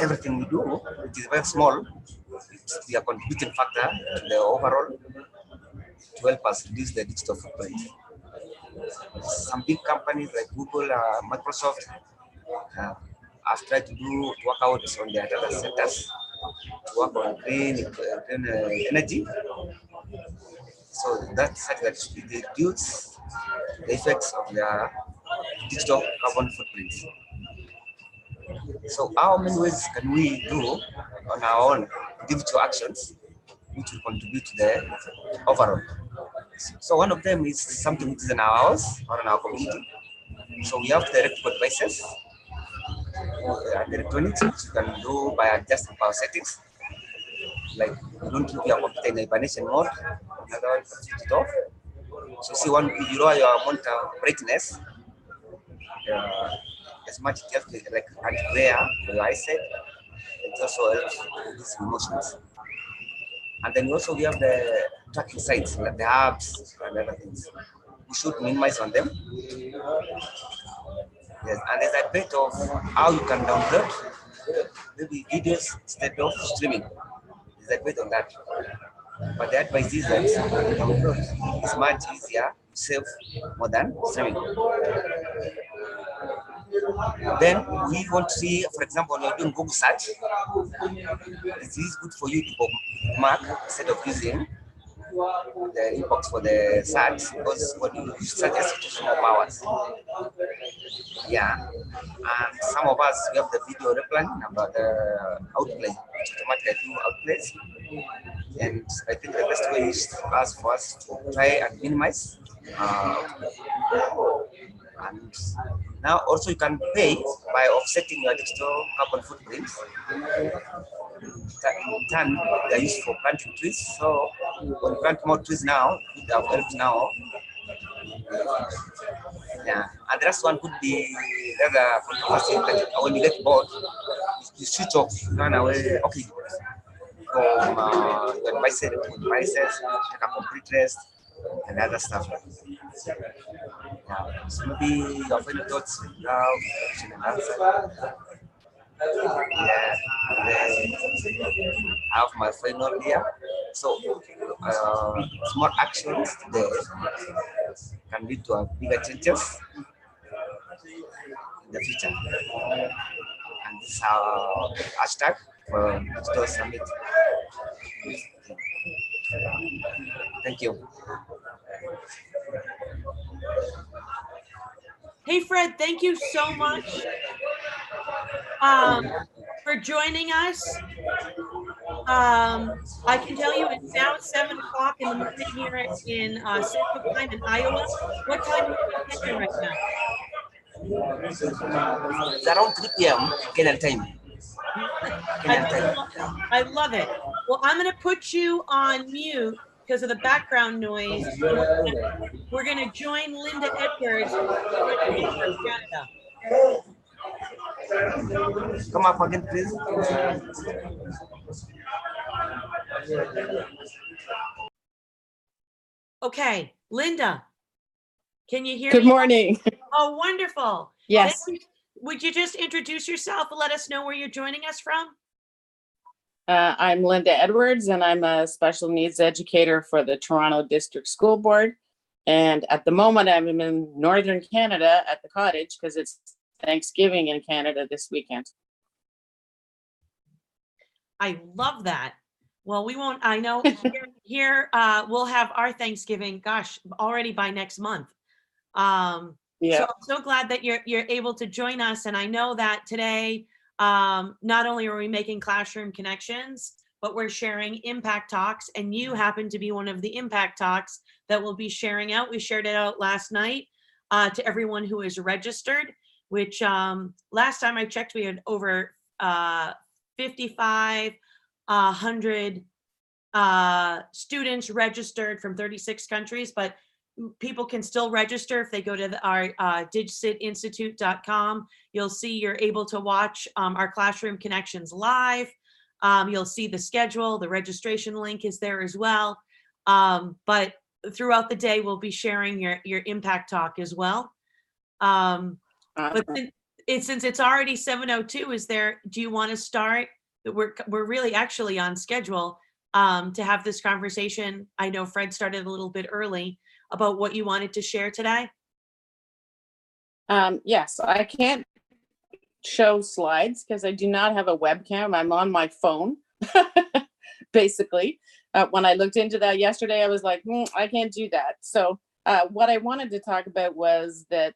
everything we do, which is very small, it's the contributing factor to the overall to help us reduce the digital footprint. Some big companies like Google, Microsoft, have tried to work out on their data centers to work on green energy. So that's such that it reduces the effects of their digital carbon footprints. So how many ways can we do on our own digital actions which will contribute to the overall? So one of them is something which is in our house or in our community. So we have the electrical devices, the electronics, which you can do by adjusting power settings. Like you don't keep your computer in hibernation mode, another one you switch it off. So see, one if you lower your monitor brightness, as much just like anti-glare for your eyesight, it also helps reduce emotions. And then also we have the tracking sites like the apps and other things. We should minimize on them. Yes, and there's a bit of how you can download maybe videos instead of streaming. There's a bit on that. But the advice is that download is much easier to save more than streaming. Then we want to see, for example, when you're doing Google search, it is good for you to bookmark instead of using the inbox for the search, because when you search a situation of hours. Yeah. And some of us, we have the video replan about the outplay, which automatically do outplays. And I think the best way is for us to try and minimize. And now also you can pay by offsetting your digital carbon footprint. In turn, they are used for planting trees. So when you plant more trees now, it have helped now. Yeah, and the last one could be the other controversy that when you get bored, you switch off, run away, okay, from your devices, take a complete rest, and other stuff. Yeah. So maybe your final thoughts now, question and answer. Yeah, and then I have my final here. So, small actions today can lead to a bigger changes in the future. And this is our hashtag for Digital Summit. Thank you. Hey, Fred, thank you so much for joining us. I can tell you it's now 7 o'clock in the morning here in Central Time in Iowa. What time are you in Kenya right now? It's around 3 p.m. Kenyan time. I love it. Well, I'm going to put you on mute because of the background noise. We're going to join Linda Edwards from Canada. Come up again, please. Okay, Linda, can you hear me? Good morning. Oh, wonderful. Yes. Would you just introduce yourself and let us know where you're joining us from? I'm Linda Edwards, and I'm a special needs educator for the Toronto District School Board. And at the moment, I'm in Northern Canada at the cottage because it's Thanksgiving in Canada this weekend. I love that. Well, we won't, I know here we'll have our Thanksgiving, gosh, already by next month. Yeah. So I'm so glad that you're able to join us. And I know that today, not only are we making classroom connections, but we're sharing impact talks, and you happen to be one of the impact talks that we'll be sharing out. We shared it out last night to everyone who is registered, which last time I checked, we had over 5,500 students registered from 36 countries, but people can still register if they go to our digcitinstitute.com. You'll see you're able to watch our classroom connections live. You'll see the schedule, the registration link is there as well. But throughout the day, we'll be sharing your impact talk as well. But since it's already 7:02, do you want to start? We're really actually on schedule to have this conversation. I know Fred started a little bit early about what you wanted to share today. Yes, I can't show slides because I do not have a webcam. I'm on my phone, basically. When I looked into that yesterday, I was like, I can't do that. So what I wanted to talk about was that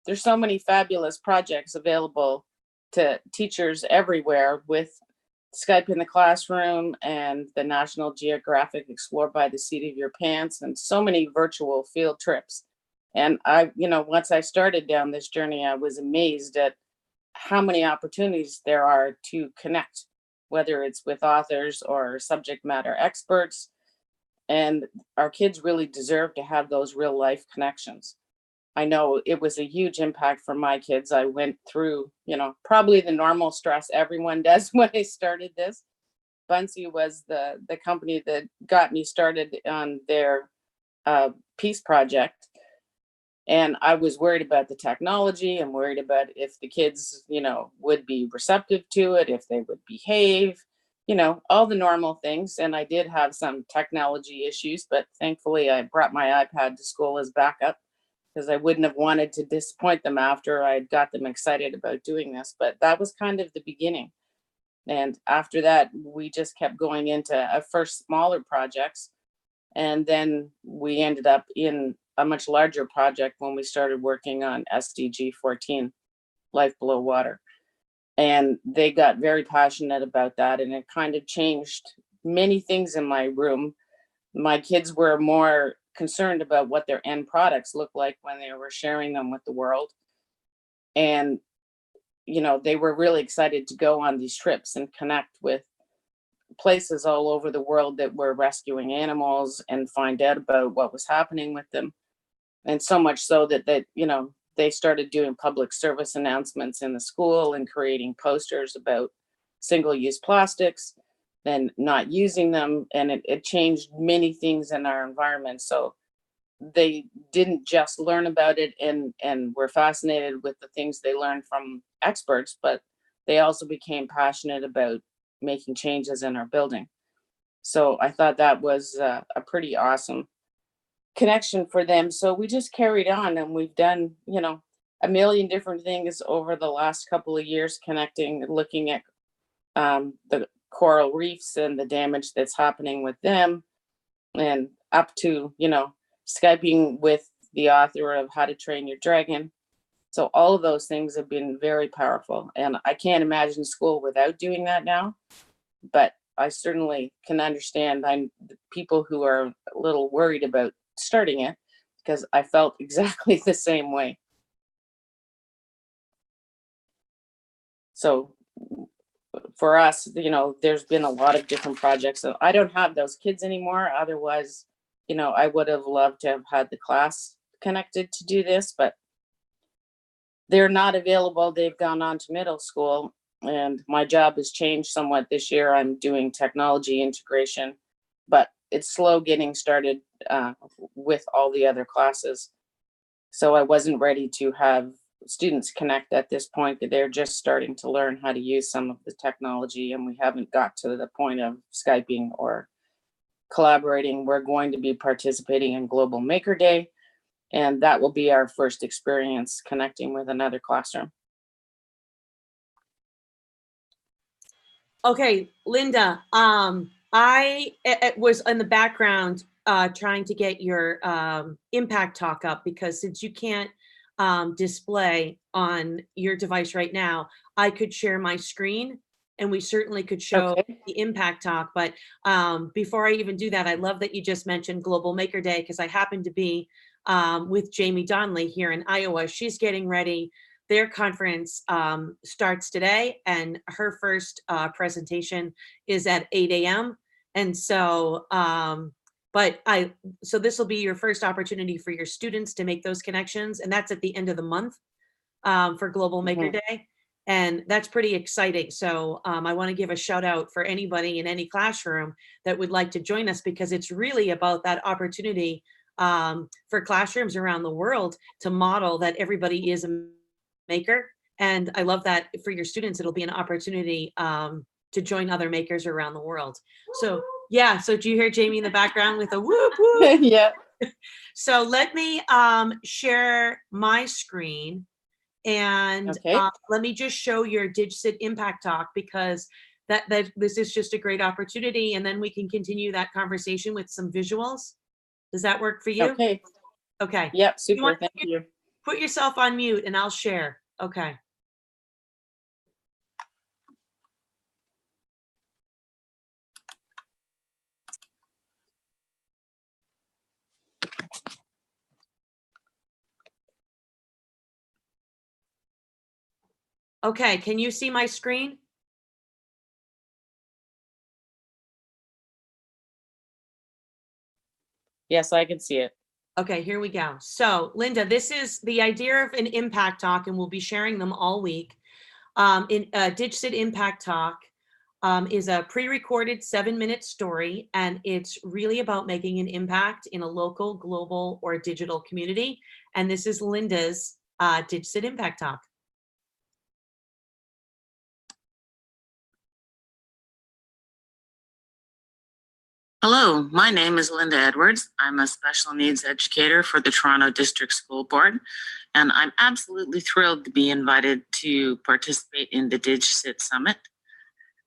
there's so many fabulous projects available to teachers everywhere with Skype in the Classroom and the National Geographic Explore by the Seat of Your Pants and so many virtual field trips. And once I started down this journey, I was amazed at how many opportunities there are to connect, whether it's with authors or subject matter experts. And our kids really deserve to have those real life connections. I know it was a huge impact for my kids. I went through, probably the normal stress everyone does when I started this. Buncee was the company that got me started on their peace project. And I was worried about the technology. I'm worried about if the kids, would be receptive to it, if they would behave, all the normal things. And I did have some technology issues, but thankfully I brought my iPad to school as backup because I wouldn't have wanted to disappoint them after I got them excited about doing this. But that was kind of the beginning. And after that, we just kept going into first smaller projects. And then we ended up in a much larger project when we started working on SDG 14, Life Below Water. And they got very passionate about that. And it kind of changed many things in my room. My kids were more concerned about what their end products looked like when they were sharing them with the world. And, they were really excited to go on these trips and connect with places all over the world that were rescuing animals and find out about what was happening with them. And so much so that they started doing public service announcements in the school and creating posters about single-use plastics and not using them. And it changed many things in our environment. So they didn't just learn about it and were fascinated with the things they learned from experts, but they also became passionate about making changes in our building. So I thought that was a pretty awesome connection for them. So we just carried on and we've done, a million different things over the last couple of years, connecting, looking at the coral reefs and the damage that's happening with them, and up to, Skyping with the author of How to Train Your Dragon. So all of those things have been very powerful. And I can't imagine school without doing that now, but I certainly can understand the people who are a little worried about starting it, because I felt exactly the same way. So for us, there's been a lot of different projects. So I don't have those kids anymore. Otherwise, I would have loved to have had the class connected to do this, but they're not available. They've gone on to middle school, and my job has changed somewhat this year. I'm doing technology integration, but it's slow getting started with all the other classes. So I wasn't ready to have students connect at this point. They're just starting to learn how to use some of the technology, and we haven't got to the point of Skyping or collaborating. We're going to be participating in Global Maker Day, and that will be our first experience connecting with another classroom. Okay, Linda, I was in the background trying to get your impact talk up, because since you can't display on your device right now, I could share my screen and we certainly could show the impact talk. But before I even do that, I love that you just mentioned Global Maker Day, because I happen to be with Jamie Donnelly here in Iowa. She's getting ready. Their conference starts today, and her first presentation is at 8 a.m. And so, so this will be your first opportunity for your students to make those connections, and that's at the end of the month for Global Maker Day. And that's pretty exciting. So I want to give a shout out for anybody in any classroom that would like to join us, because it's really about that opportunity for classrooms around the world to model that everybody is a maker. And I love that for your students, it'll be an opportunity to join other makers around the world. So yeah, so do you hear Jamie in the background with a whoop whoop? Yeah. So let me share my screen. And Okay. let me just show your DigCit Impact Talk, because this is just a great opportunity. And then we can continue that conversation with some visuals. Does that work for you? Okay. Okay. Yep. Super. want- Thank you. Put yourself on mute and I'll share. Okay. Okay, can you see my screen? Yes, I can see it. Okay, here we go. So Linda, this is the idea of an impact talk, and we'll be sharing them all week. DigCit Impact Talk is a pre-recorded 7-minute story, and it's really about making an impact in a local, global, or digital community. And this is Linda's DigCit Impact Talk. Hello, my name is Linda Edwards. I'm a special needs educator for the Toronto District School Board, and I'm absolutely thrilled to be invited to participate in the DigCit Summit.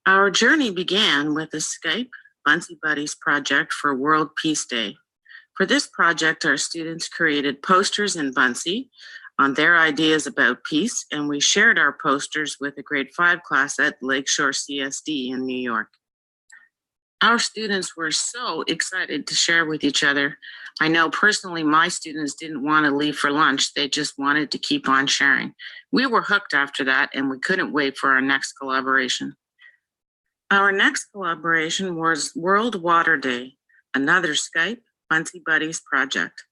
Our journey began with a Skype Buncee Buddies project for World Peace Day. For this project, our students created posters in Buncee on their ideas about peace, and we shared our posters with a grade 5 class at Lakeshore CSD in New York. Our students were so excited to share with each other. I know personally my students didn't want to leave for lunch. They just wanted to keep on sharing. We were hooked after that, and we couldn't wait for our next collaboration. Our next collaboration was World Water Day, another Skype Buncee Buddies project.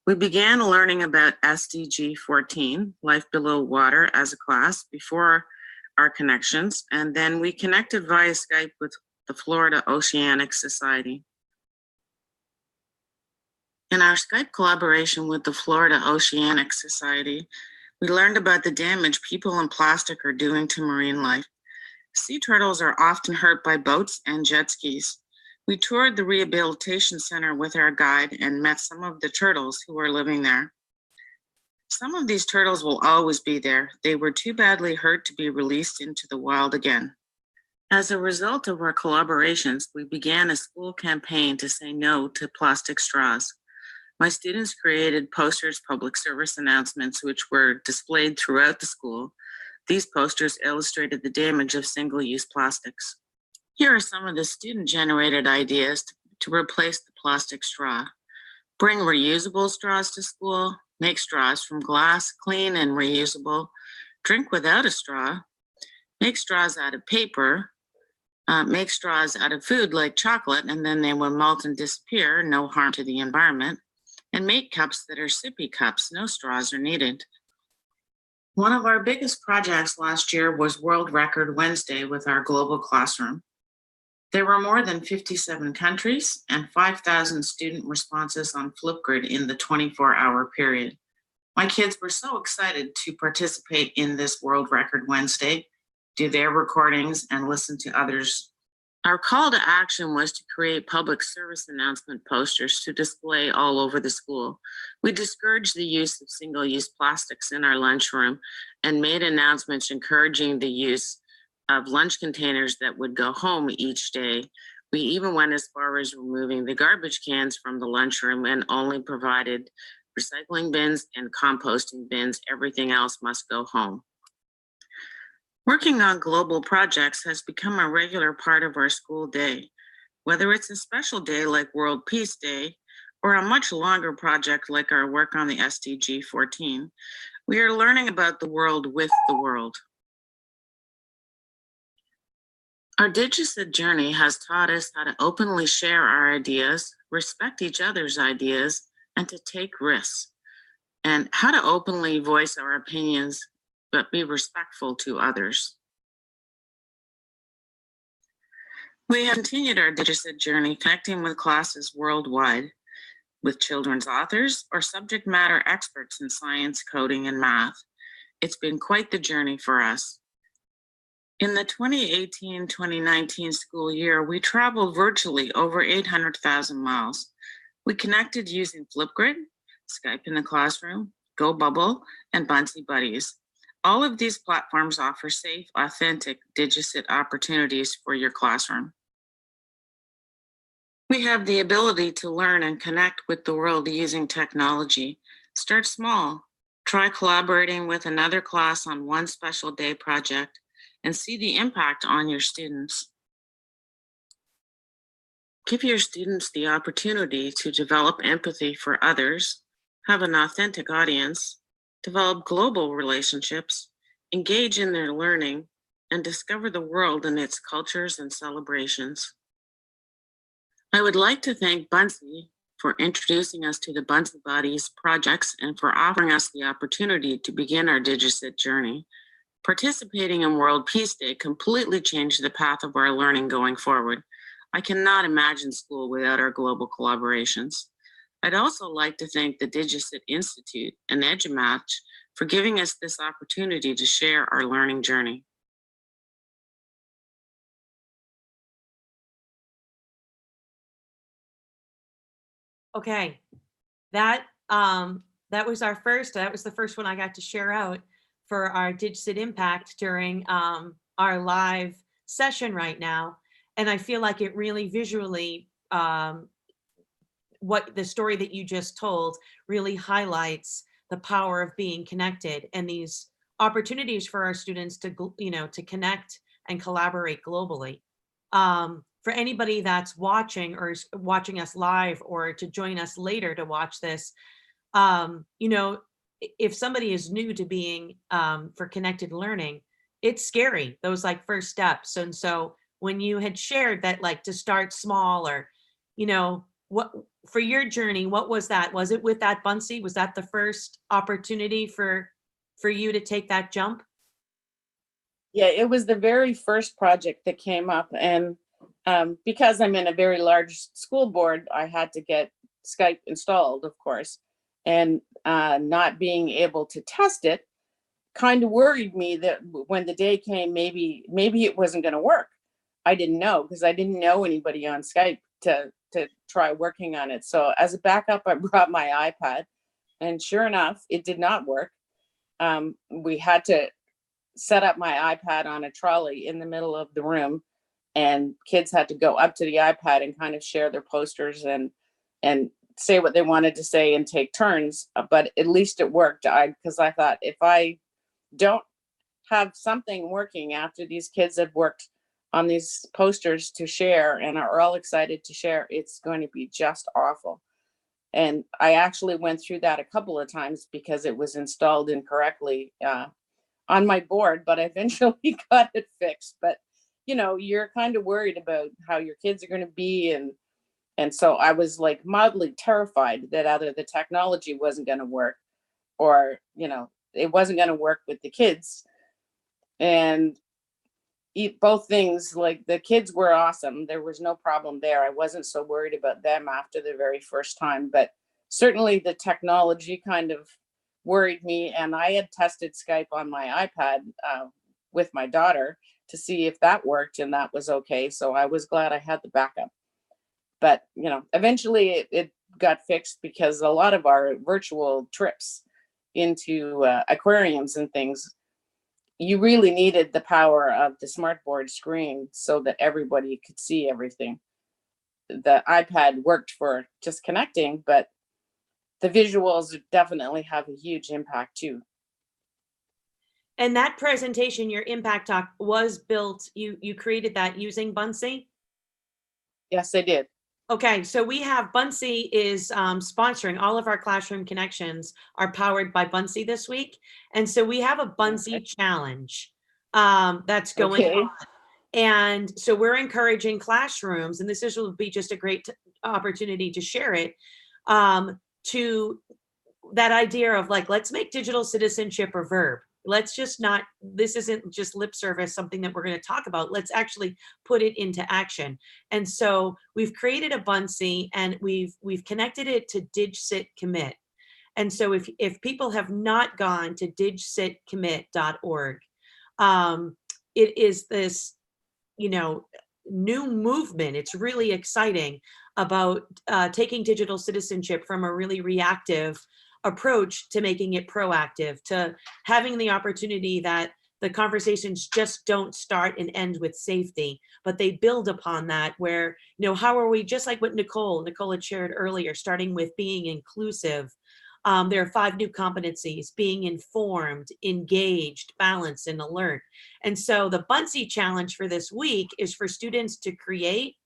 We began learning about SDG 14, Life Below Water, as a class before our connections, and then we connected via Skype with the Florida Oceanic Society. In our Skype collaboration with the Florida Oceanic Society, we learned about the damage people and plastic are doing to marine life. Sea turtles are often hurt by boats and jet skis. We toured the rehabilitation center with our guide and met some of the turtles who are living there. Some of these turtles will always be there. They were too badly hurt to be released into the wild again. As a result of our collaborations, we began a school campaign to say no to plastic straws. My students created posters, public service announcements, which were displayed throughout the school. These posters illustrated the damage of single-use plastics. Here are some of the student-generated ideas to replace the plastic straw. Bring reusable straws to school, make straws from glass, clean and reusable, drink without a straw, make straws out of paper, make straws out of food like chocolate, and then they will melt and disappear, no harm to the environment, and make cups that are sippy cups, no straws are needed. One of our biggest projects last year was World Record Wednesday with our global classroom. There were more than 57 countries and 5,000 student responses on Flipgrid in the 24-hour period. My kids were so excited to participate in this World Record Wednesday, do their recordings, and listen to others. Our call to action was to create public service announcement posters to display all over the school. We discouraged the use of single-use plastics in our lunchroom and made announcements encouraging the use of lunch containers that would go home each day. We even went as far as removing the garbage cans from the lunchroom and only provided recycling bins and composting bins. Everything else must go home. Working on global projects has become a regular part of our school day. Whether it's a special day like World Peace Day or a much longer project like our work on the SDG 14, we are learning about the world with the world. Our DigCit journey has taught us how to openly share our ideas, respect each other's ideas, and to take risks, and how to openly voice our opinions but be respectful to others. We have continued our DigCit journey, connecting with classes worldwide with children's authors or subject matter experts in science, coding, and math. It's been quite the journey for us. In the 2018-2019 school year, we traveled virtually over 800,000 miles. We connected using Flipgrid, Skype in the Classroom, GoBubble, and Buncee Buddies. All of these platforms offer safe, authentic DigCit opportunities for your classroom. We have the ability to learn and connect with the world using technology. Start small. Try collaborating with another class on one special day project and see the impact on your students. Give your students the opportunity to develop empathy for others, have an authentic audience, develop global relationships, engage in their learning, and discover the world and its cultures and celebrations. I would like to thank Buncee for introducing us to the Buncee Buddies projects and for offering us the opportunity to begin our DigCit journey. Participating in World Peace Day completely changed the path of our learning going forward. I cannot imagine school without our global collaborations. I'd also like to thank the DigCit Institute and EduMatch for giving us this opportunity to share our learning journey. Okay, that was the first one I got to share out for our DigCit impact during our live session right now. And I feel like it really visually, what the story that you just told really highlights the power of being connected and these opportunities for our students to, to connect and collaborate globally. For anybody that's watching or is watching us live or to join us later to watch this, if somebody is new to being for connected learning, it's scary, those like first steps. And so when you had shared that, like to start small or, what for your journey, what was that? Was it with that Buncee? Was that the first opportunity for you to take that jump? Yeah, it was the very first project that came up. And because I'm in a very large school board, I had to get Skype installed, of course, and not being able to test it kind of worried me that when the day came, maybe it wasn't going to work. I didn't know because I didn't know anybody on Skype to try working on it. So as a backup, I brought my iPad, and sure enough, it did not work. We had to set up my iPad on a trolley in the middle of the room, and kids had to go up to the iPad and kind of share their posters and say what they wanted to say and take turns. But at least it worked. Because I thought, if I don't have something working after these kids have worked on these posters to share and are all excited to share, it's going to be just awful. And I actually went through that a couple of times because it was installed incorrectly on my board, but I eventually got it fixed. But you're kind of worried about how your kids are going to be, and so I was like mildly terrified that either the technology wasn't going to work, or it wasn't going to work with the kids. And both things, like the kids were awesome. There was no problem there. I wasn't so worried about them after the very first time, but certainly the technology kind of worried me. And I had tested Skype on my iPad with my daughter to see if that worked, and that was okay. So I was glad I had the backup. But eventually it got fixed, because a lot of our virtual trips into aquariums and things, you really needed the power of the smartboard screen so that everybody could see everything. The iPad worked for just connecting, but the visuals definitely have a huge impact too. And that presentation, your impact talk, was built, you created that using Buncee? Yes, I did. Okay, so we have Buncee is sponsoring all of our classroom connections are powered by Buncee this week. And so we have a Buncee challenge that's going on. And so we're encouraging classrooms, and this will be just a great opportunity to share it, to that idea of like, let's make digital citizenship a verb. let's just not, this isn't just lip service, something that we're going to talk about. Let's actually put it into action. And so we've created a Buncee, and we've connected it to DigCit commit. And so if people have not gone to digcitcommit.org, it is this, you know, new movement. It's really exciting about taking digital citizenship from a really reactive approach to making it proactive, to having the opportunity that the conversations just don't start and end with safety, but they build upon that, where, you know, how are we, just like what Nicole had shared earlier, starting with being inclusive. There are 5 new competencies: being informed, engaged, balanced, and alert. And so the Buncee challenge for this week is for students to create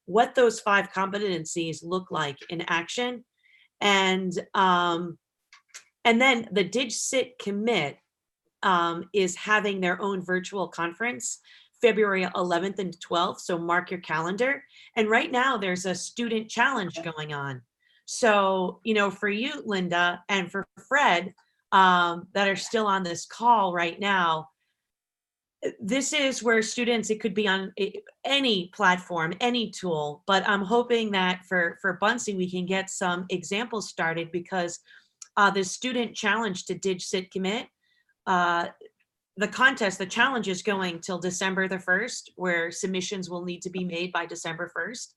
what those 5 competencies look like in action. And then the DigCit commit is having their own virtual conference February 11th and 12th. So mark your calendar. And right now there's a student challenge going on. So, you know, for you, Linda, and for Fred, that are still on this call right now, this is where students, it could be on any platform, any tool, but I'm hoping that for Buncee, we can get some examples started, because the student challenge to DigCit commit, the contest, the challenge is going till December the 1st, where submissions will need to be made by December 1st.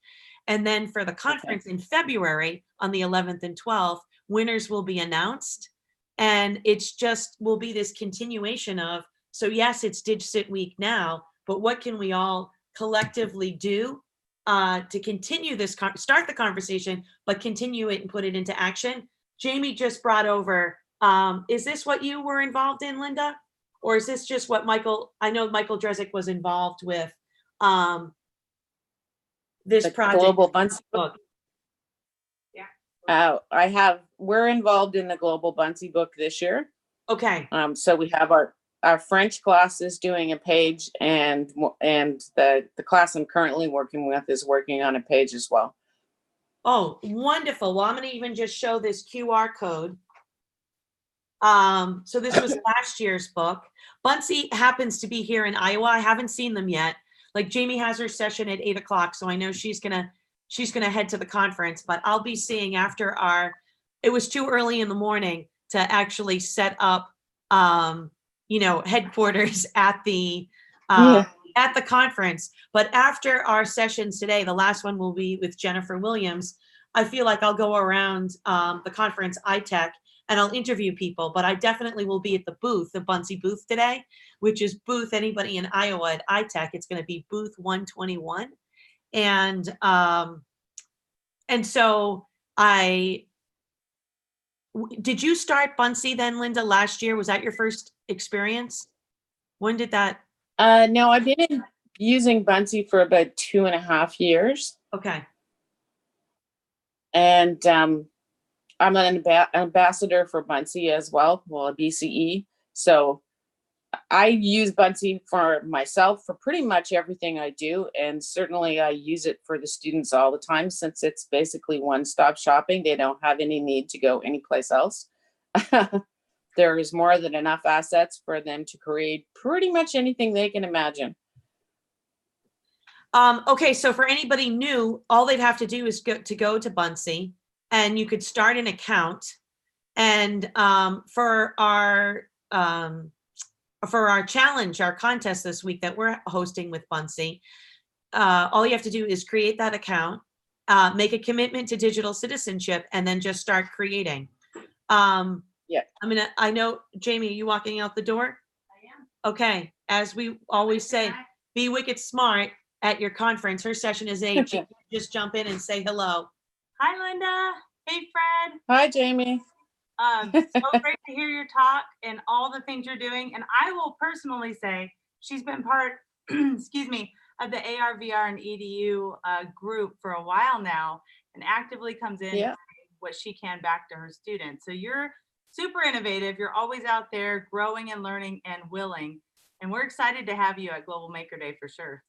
And then for the conference in February on the 11th and 12th, winners will be announced. And it's just, will be this continuation of, so yes, it's DigCit week now, but what can we all collectively do to continue this, start the conversation, but continue it and put it into action? Jamie just brought over, is this what you were involved in, Linda? Or is this just what Michael, I know Michael Drezick was involved with this The project. Global Buncee book. We're involved in the Global Buncee book this year. Okay. So we have our French class is doing a page, and the class I'm currently working with is working on a page as well. Oh, wonderful. Well, I'm going to even just show this QR code. So this was last year's book. Buncee happens to be here in Iowa. I haven't seen them yet. Like, Jamie has her session at 8 o'clock, so I know she's gonna head to the conference, but I'll be seeing after it was too early in the morning to actually set up, you know, headquarters at the conference. But after our sessions today, the last one will be with Jennifer Williams. I feel like I'll go around the conference iTech, and I'll interview people, but I definitely will be at the booth, the Buncee booth today, which is booth, anybody in Iowa at iTech, it's going to be booth 121. And so did you start Buncee then, Linda, last year? Was that your first experience? When did that? No, I've been using Buncee for about 2.5 years. Okay. And I'm an ambassador for Buncee as well, a BCE. So I use Buncee for myself for pretty much everything I do. And certainly I use it for the students all the time, since it's basically one-stop shopping. They don't have any need to go anyplace else. There is more than enough assets for them to create pretty much anything they can imagine. Okay, so for anybody new, all they'd have to do is go to Buncee, and you could start an account. And for our challenge, our contest this week that we're hosting with Buncee, all you have to do is create that account, make a commitment to digital citizenship, and then just start creating. Yeah. I know, Jamie, are you walking out the door? I am. Okay, as we always say, be wicked smart at your conference. Her session is 8. She can just jump in and say hello. Hi, Linda. Hey, Fred. Hi, Jamie. So great to hear your talk and all the things you're doing. And I will personally say she's been part, excuse me, of the AR, VR, and EDU group for a while now, and actively comes in what she can back to her students. So you're super innovative. You're always out there growing and learning and willing. And we're excited to have you at Global Maker Day for sure.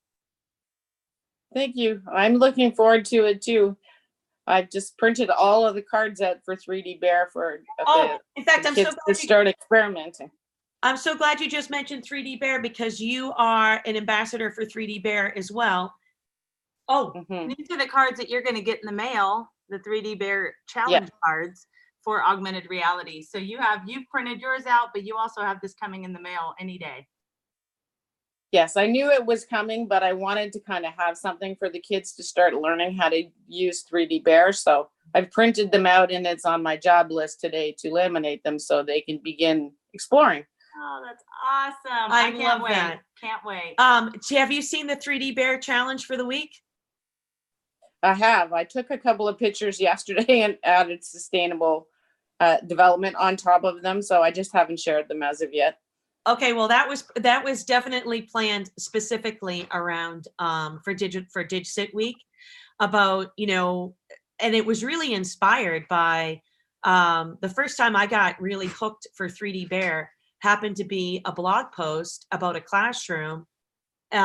Thank you. I'm looking forward to it too. I've just printed all of the cards out for 3D Bear for In fact, I'm so kids glad to start experimenting. I'm so glad you just mentioned 3D Bear because you are an ambassador for 3D Bear as well. Oh, Mhm. These are the cards that you're going to get in the mail, the 3D Bear challenge cards for augmented reality. So you've printed yours out, but you also have this coming in the mail any day. Yes, I knew it was coming, but I wanted to kind of have something for the kids to start learning how to use 3D Bear. So I've printed them out and it's on my job list today to laminate them so they can begin exploring. Oh, that's awesome. I can't love wait. that. Can't wait. Have you seen the 3D Bear challenge for the week? I have. I took a couple of pictures yesterday and added sustainable development on top of them. So I just haven't shared them as of yet. Okay, well, that was definitely planned specifically around for DigCit week about, and it was really inspired by the first time I got really hooked for 3D Bear happened to be a blog post about a classroom. Just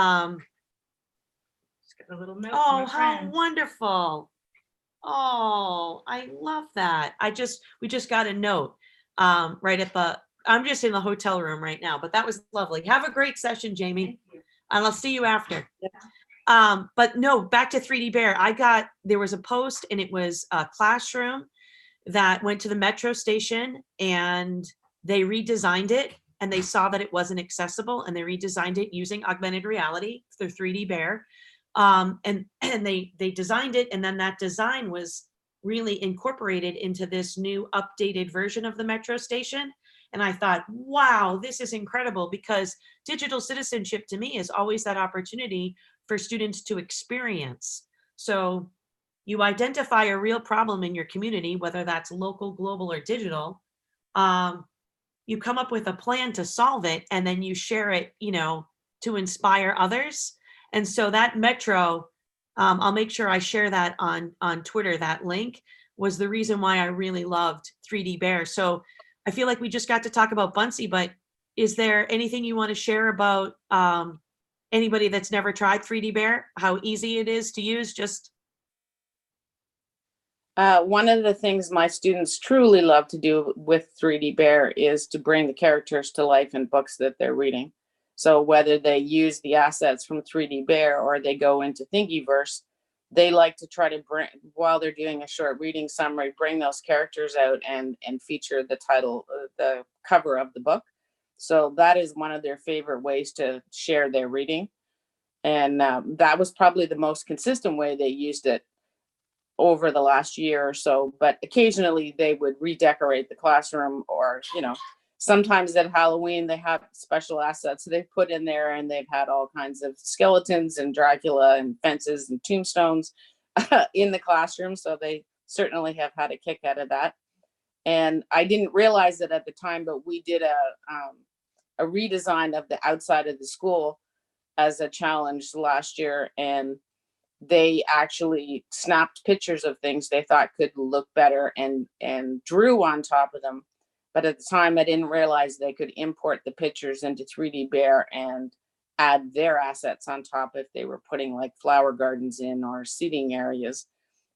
got a little note from Oh, a how friend. wonderful. Oh, I love that. We just got a note right at I'm just in the hotel room right now, but that was lovely. Have a great session, Jamie. Thank you. And I'll see you after. But no, back to 3D Bear. There was a post and it was a classroom that went to the metro station and they redesigned it and they saw that it wasn't accessible and they redesigned it using augmented reality through 3D Bear. And they designed it, and then that design was really incorporated into this new updated version of the metro station. And I thought, wow, this is incredible, because digital citizenship to me is always that opportunity for students to experience. So you identify a real problem in your community, whether that's local, global, or digital. You come up with a plan to solve it, and then you share it, to inspire others. And so that metro, I'll make sure I share that on Twitter. That link was the reason why I really loved 3D Bear. So I feel like we just got to talk about Buncee, but is there anything you want to share about anybody that's never tried 3D Bear, how easy it is to use? Just one of the things my students truly love to do with 3D Bear is to bring the characters to life in books that they're reading. So whether they use the assets from 3D Bear or they go into Thingiverse, they like to try to bring, while they're doing a short reading summary, bring those characters out and feature the title, the cover of the book. So that is one of their favorite ways to share their reading. And that was probably the most consistent way they used it over the last year or so. But occasionally they would redecorate the classroom, or, sometimes at Halloween, they have special assets they put in there, and they've had all kinds of skeletons and Dracula and fences and tombstones in the classroom. So they certainly have had a kick out of that. And I didn't realize it at the time, but we did a redesign of the outside of the school as a challenge last year. And they actually snapped pictures of things they thought could look better and drew on top of them. But at the time, I didn't realize they could import the pictures into 3D Bear and add their assets on top if they were putting like flower gardens in or seating areas.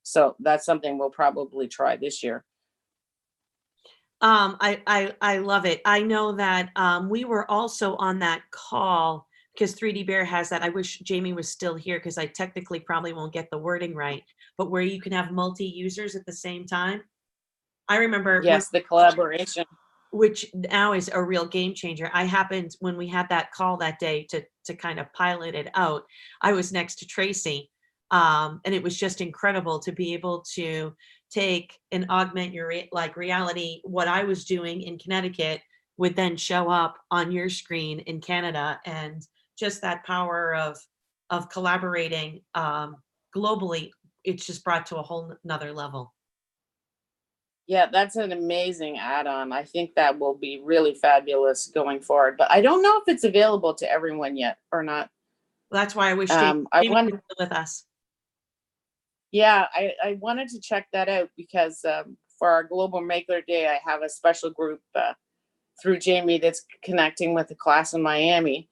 So that's something we'll probably try this year. I love it. I know that we were also on that call because 3D Bear has that. I wish Jamie was still here because I technically probably won't get the wording right, but where you can have multi-users at the same time. I remember. Yes, the collaboration. Which now is a real game changer. I happened, when we had that call that day to kind of pilot it out, I was next to Tracy. And it was just incredible to be able to take and augment your reality. What I was doing in Connecticut would then show up on your screen in Canada, and just that power of collaborating globally, it's just brought to a whole nother level. Yeah, that's an amazing add-on. I think that will be really fabulous going forward, but I don't know if it's available to everyone yet or not. Well, that's why I wish Jamie was with us. Yeah, I wanted to check that out because for our Global Maker Day, I have a special group through Jamie that's connecting with a class in Miami.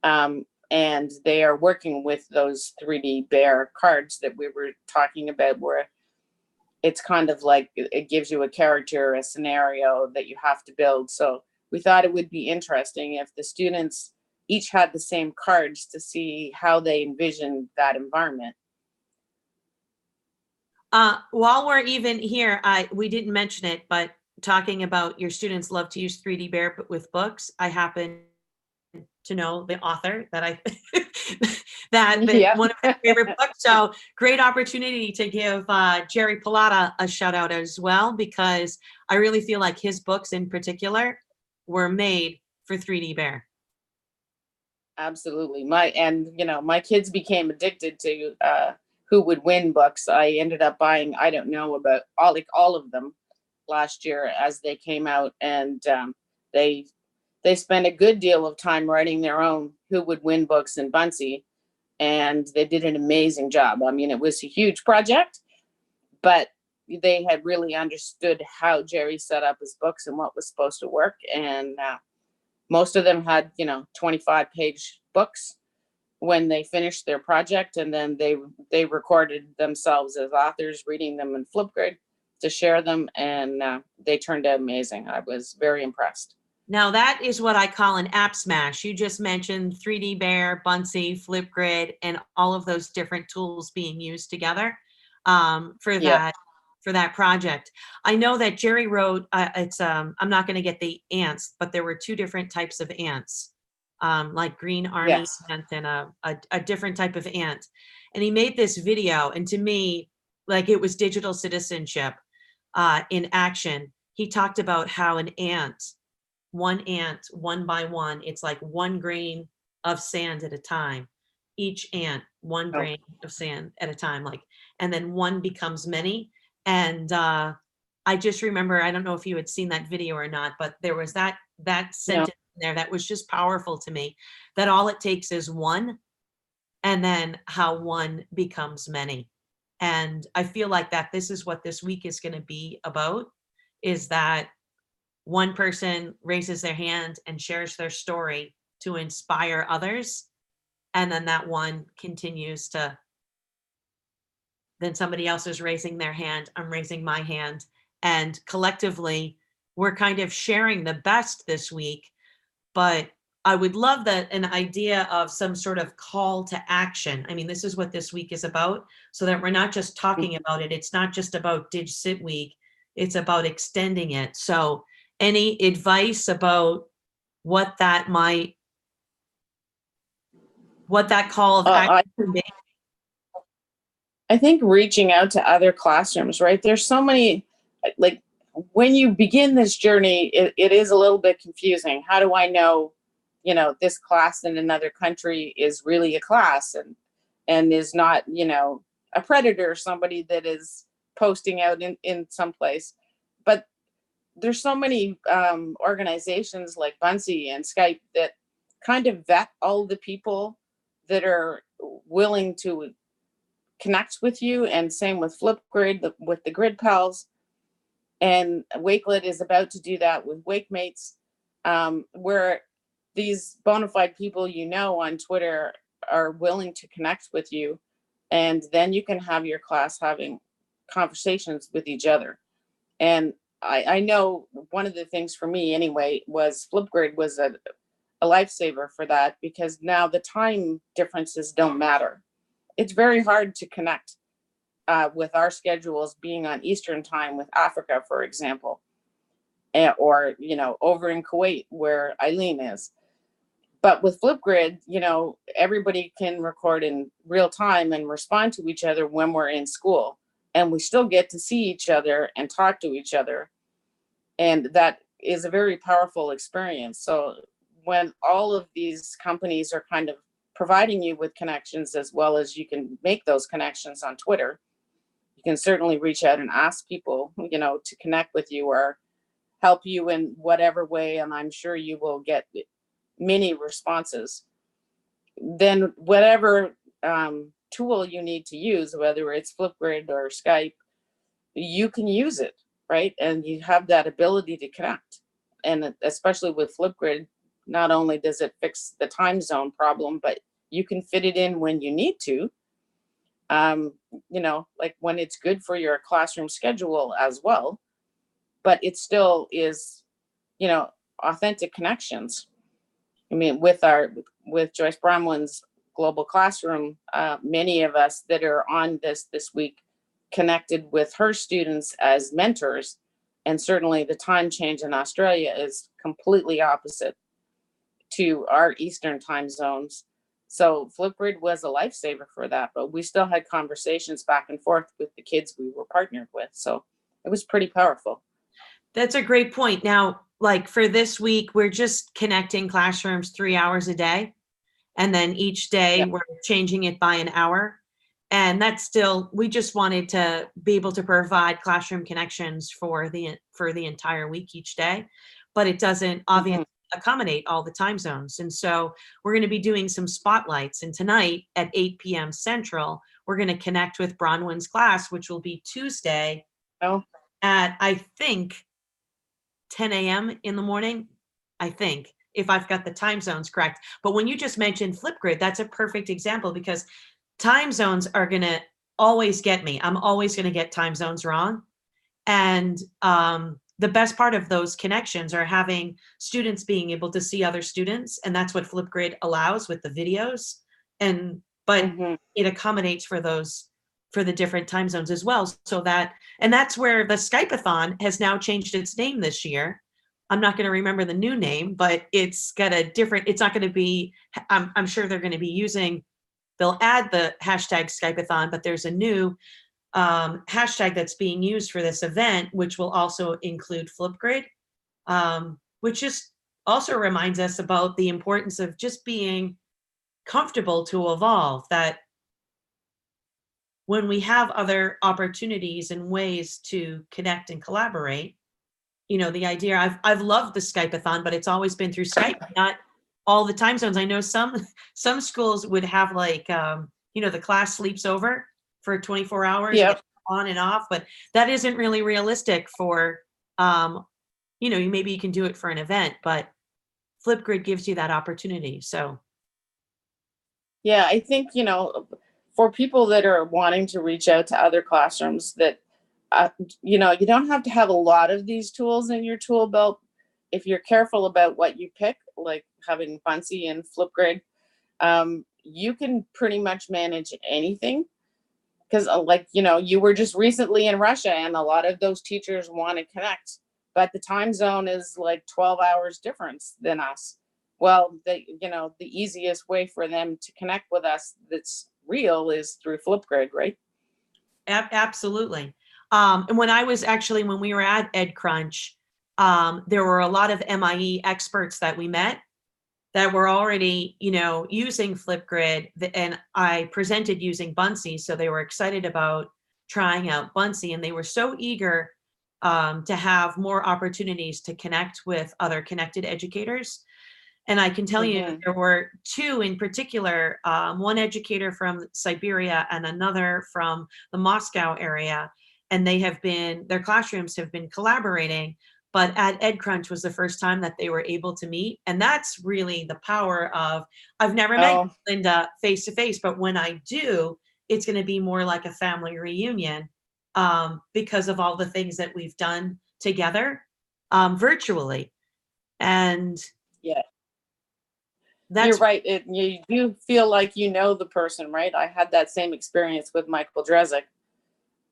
And they are working with those 3D Bear cards that we were talking about, where it's kind of like it gives you a character, a scenario that you have to build. So we thought it would be interesting if the students each had the same cards to see how they envisioned that environment. While we're even here, we didn't mention it, but talking about your students love to use 3D Bear with books, I happen to know the author that Yeah. one of my favorite books. So great opportunity to give Jerry Pilata a shout out as well, because I really feel like his books in particular were made for 3D Bear. Absolutely. My kids became addicted to Who Would Win books. I ended up buying, I don't know, about all of them last year as they came out, and they spent a good deal of time writing their own Who Would Win books in Buncee, and they did an amazing job. I mean, it was a huge project, but they had really understood how Jerry set up his books and what was supposed to work. And most of them had, 25-page books when they finished their project, and then they recorded themselves as authors reading them in Flipgrid to share them, and they turned out amazing. I was very impressed. Now that is what I call an app smash. You just mentioned 3D Bear, Buncee, Flipgrid, and all of those different tools being used together for that project. I know that Jerry wrote, I'm not going to get the ants, but there were 2 different types of ants, like green army ant and a different type of ant. And he made this video, and to me, like, it was digital citizenship in action. He talked about how one ant, one by one, it's like 1 grain of sand at a time. Each ant, 1 grain of sand at a time, and then one becomes many. And I just remember, I don't know if you had seen that video or not, but there was that sentence in there that was just powerful to me, that all it takes is one, and then how one becomes many. And I feel like that this is what this week is going to be about, is that one person raises their hand and shares their story to inspire others. And then that one continues to, then somebody else is raising their hand, I'm raising my hand. And collectively, we're kind of sharing the best this week. But I would love an idea of some sort of call to action. I mean, this is what this week is about, so that we're not just talking about it. It's not just about DigCit week. It's about extending it. So any advice about what that call of action would be? I think reaching out to other classrooms, right? There's so many, like, when you begin this journey, it is a little bit confusing. How do I know, this class in another country is really a class and is not, a predator, somebody that is posting out in some place. But there's so many organizations like Buncee and Skype that kind of vet all the people that are willing to connect with you, and same with Flipgrid, with the Grid Pals. And Wakelet is about to do that with WakeMates, where these bona fide people on Twitter are willing to connect with you, and then you can have your class having conversations with each other. And I know one of the things for me anyway was Flipgrid was a lifesaver for that, because now the time differences don't matter. It's very hard to connect with our schedules being on Eastern time with Africa, for example, or, over in Kuwait where Eileen is. But with Flipgrid, everybody can record in real time and respond to each other when we're in school, and we still get to see each other and talk to each other. And that is a very powerful experience. So when all of these companies are kind of providing you with connections, as well as you can make those connections on Twitter, you can certainly reach out and ask people, to connect with you or help you in whatever way. And I'm sure you will get many responses. Then whatever tool you need to use, whether it's Flipgrid or Skype, you can use it, right? And you have that ability to connect. And especially with Flipgrid, not only does it fix the time zone problem, but you can fit it in when you need to, like when it's good for your classroom schedule as well. But it still is, authentic connections. I mean, with Joyce Bronwyn's global classroom, many of us that are on this week connected with her students as mentors. And certainly the time change in Australia is completely opposite to our Eastern time zones. So Flipgrid was a lifesaver for that, but we still had conversations back and forth with the kids we were partnered with. So it was pretty powerful. That's a great point. Now, like for this week, we're just connecting classrooms 3 hours a day. And then each day we're changing it by an hour. And that's still, we just wanted to be able to provide classroom connections for the entire week each day, but it doesn't obviously accommodate all the time zones. And so we're going to be doing some spotlights. And tonight at 8 p.m. Central, we're going to connect with Bronwyn's class, which will be Tuesday at, I think, 10 a.m. in the morning, I think, if I've got the time zones correct. But when you just mentioned Flipgrid, that's a perfect example because time zones are going to always get me. I'm always going to get time zones wrong. And the best part of those connections are having students being able to see other students. And that's what Flipgrid allows with the videos. But it accommodates for the different time zones as well. So and that's where the Skype-a-thon has now changed its name this year. I'm not going to remember the new name, but it's got a different, it's not going to be, I'm sure they're going to be they'll add the hashtag Skype-a-thon, but there's a new hashtag that's being used for this event, which will also include Flipgrid, which just also reminds us about the importance of just being comfortable to evolve, that when we have other opportunities and ways to connect and collaborate, the idea, I've loved the Skype-a-thon, but it's always been through Skype, not all the time zones. I know some schools would have like, the class sleeps over for 24 hours on and off, but that isn't really realistic for, maybe you can do it for an event, but Flipgrid gives you that opportunity. So. Yeah, I think, for people that are wanting to reach out to other classrooms that, you don't have to have a lot of these tools in your tool belt. If you're careful about what you pick, like having Buncee and Flipgrid, you can pretty much manage anything. Because you were just recently in Russia and a lot of those teachers want to connect, but the time zone is like 12 hours difference than us. Well, the easiest way for them to connect with us that's real is through Flipgrid, right? Absolutely. And when we were at EdCrunch, there were a lot of MIE experts that we met that were already, using Flipgrid, and I presented using Buncee, so they were excited about trying out Buncee, and they were so eager to have more opportunities to connect with other connected educators. And I can tell you there were two in particular, one educator from Siberia and another from the Moscow area, and their classrooms have been collaborating. But at EdCrunch was the first time that they were able to meet. And that's really the power of, I've never met Linda face to face, but when I do, it's going to be more like a family reunion because of all the things that we've done together virtually. And you're right. You feel like the person, right? I had that same experience with Michael Drezick.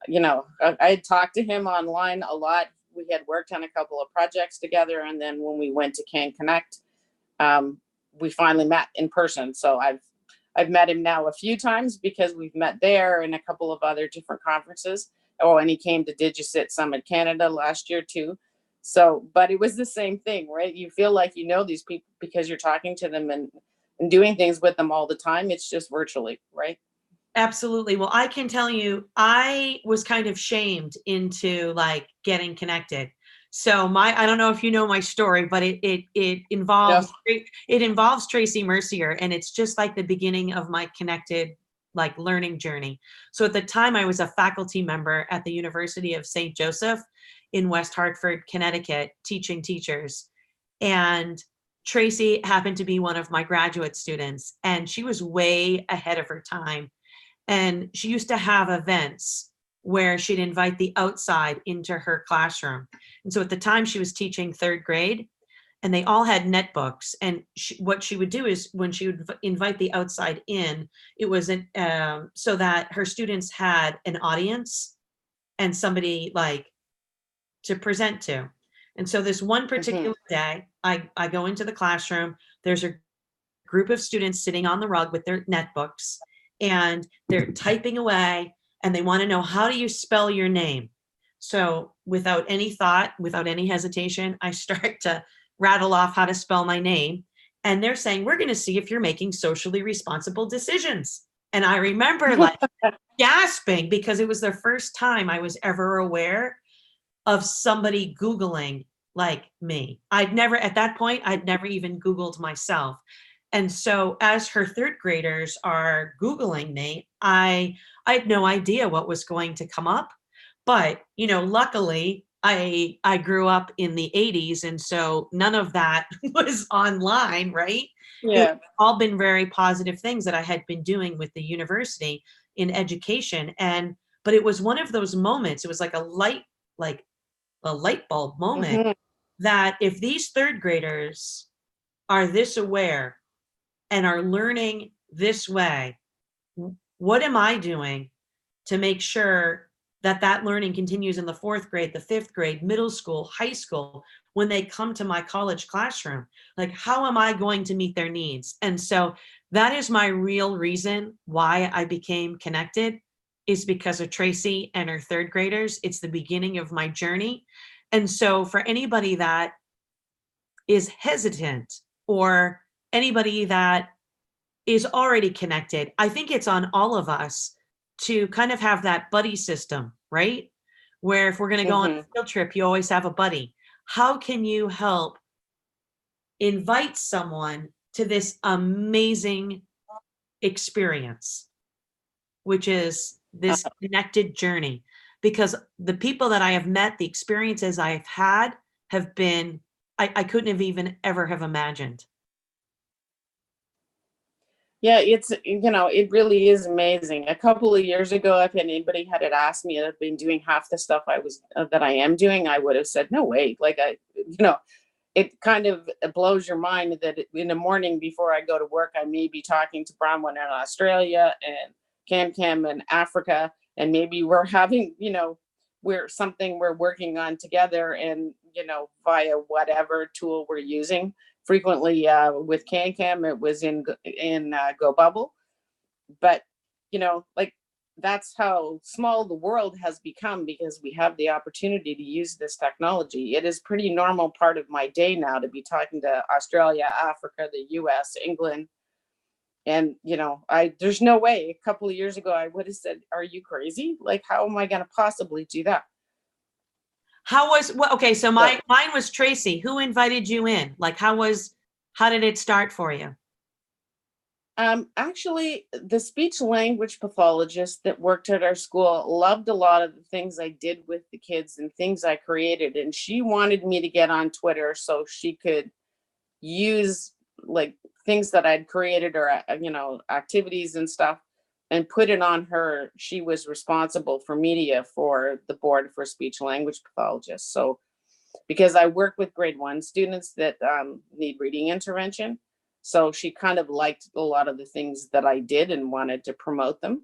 I had talked to him online a lot. We had worked on a couple of projects together, and then when we went to CanConnect, we finally met in person. So I've met him now a few times because we've met there and a couple of other different conferences. Oh, and he came to DigCit Summit Canada last year too. So, but it was the same thing, right? You feel like these people because you're talking to them and doing things with them all the time. It's just virtually, right? Absolutely. Well, I can tell you, I was kind of shamed into like getting connected. So I don't know if you know my story, but it involves Tracy Mercier, and it's just like the beginning of my connected like learning journey. So at the time I was a faculty member at the University of St. Joseph in West Hartford, Connecticut, teaching teachers. And Tracy happened to be one of my graduate students, and she was way ahead of her time. And she used to have events where she'd invite the outside into her classroom. And so at the time she was teaching third grade. and they all had netbooks. And what she would do is when she would invite the outside in, it was so that her students had an audience and somebody like to present to. And so this one particular day, I go into the classroom, there's a group of students sitting on the rug with their netbooks, and they're typing away, and they want to know, how do you spell your name? So without any thought, without any hesitation, I start to rattle off how to spell my name. And they're saying, we're going to see if you're making socially responsible decisions. And I remember like gasping, because it was the first time I was ever aware of somebody Googling like me. At that point, I'd never even Googled myself. And so as her third graders are Googling me, I had no idea what was going to come up. But, luckily, I grew up in the 80s, and so none of that was online, right? Yeah. It's all been very positive things that I had been doing with the university in education. But it was one of those moments, it was like a light bulb moment, that if these third graders are this aware and are learning this way, what am I doing to make sure that learning continues in the fourth grade, the fifth grade, middle school, high school, when they come to my college classroom? Like, how am I going to meet their needs? And so that is my real reason why I became connected, is because of Tracy and her third graders. It's the beginning of my journey. And so for anybody that is hesitant, or anybody that is already connected, I think it's on all of us to kind of have that buddy system, right? Where if we're going to go on a field trip, you always have a buddy. How can you help invite someone to this amazing experience, which is this connected journey? Because the people that I have met, the experiences I've had have been, I couldn't have even ever have imagined. Yeah, it really is amazing. A couple of years ago, if anybody had asked me if I've been doing half the stuff that I am doing, I would have said, no way. Like, it kind of blows your mind that in the morning before I go to work, I may be talking to Bronwyn in Australia and Cam in Africa, and maybe we're having, we're working on together, and, via whatever tool we're using. Frequently with Cam, it was in Go Bubble. But, like, that's how small the world has become, because we have the opportunity to use this technology. It is pretty normal part of my day now to be talking to Australia, Africa, the US, England. And, there's no way. A couple of years ago, I would have said, are you crazy? Like, how am I going to possibly do that? Okay, so mine was Tracy. Who invited you in? Like, how did it start for you? Actually, the speech language pathologist that worked at our school loved a lot of the things I did with the kids and things I created. And she wanted me to get on Twitter so she could use like things that I'd created, or, activities and stuff, and put it on her. She was responsible for media for the board for speech language pathologists. So because I work with grade 1 students that need reading intervention, so she kind of liked a lot of the things that I did and wanted to promote them.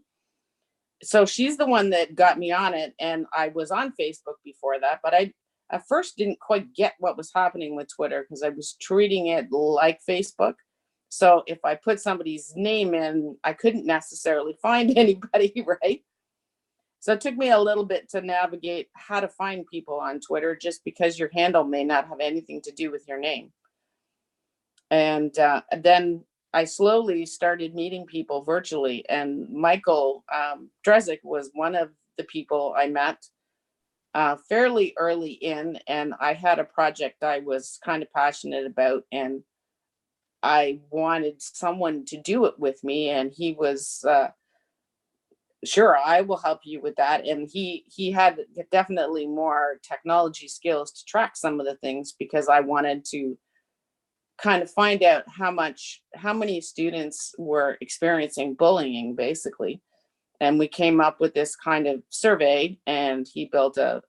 So she's the one that got me on it. And I was on Facebook before that, but I at first didn't quite get what was happening with Twitter, because I was treating it like Facebook. So if I put somebody's name in, I couldn't necessarily find anybody, right? So it took me a little bit to navigate how to find people on Twitter, just because your handle may not have anything to do with your name. And then I slowly started meeting people virtually. And Michael Drezick was one of the people I met fairly early in. And I had a project I was kind of passionate about, and I wanted someone to do it with me. And he was, sure, I will help you with that. And he had definitely more technology skills to track some of the things, because I wanted to kind of find out how many students were experiencing bullying, basically. And we came up with this kind of survey, and he built a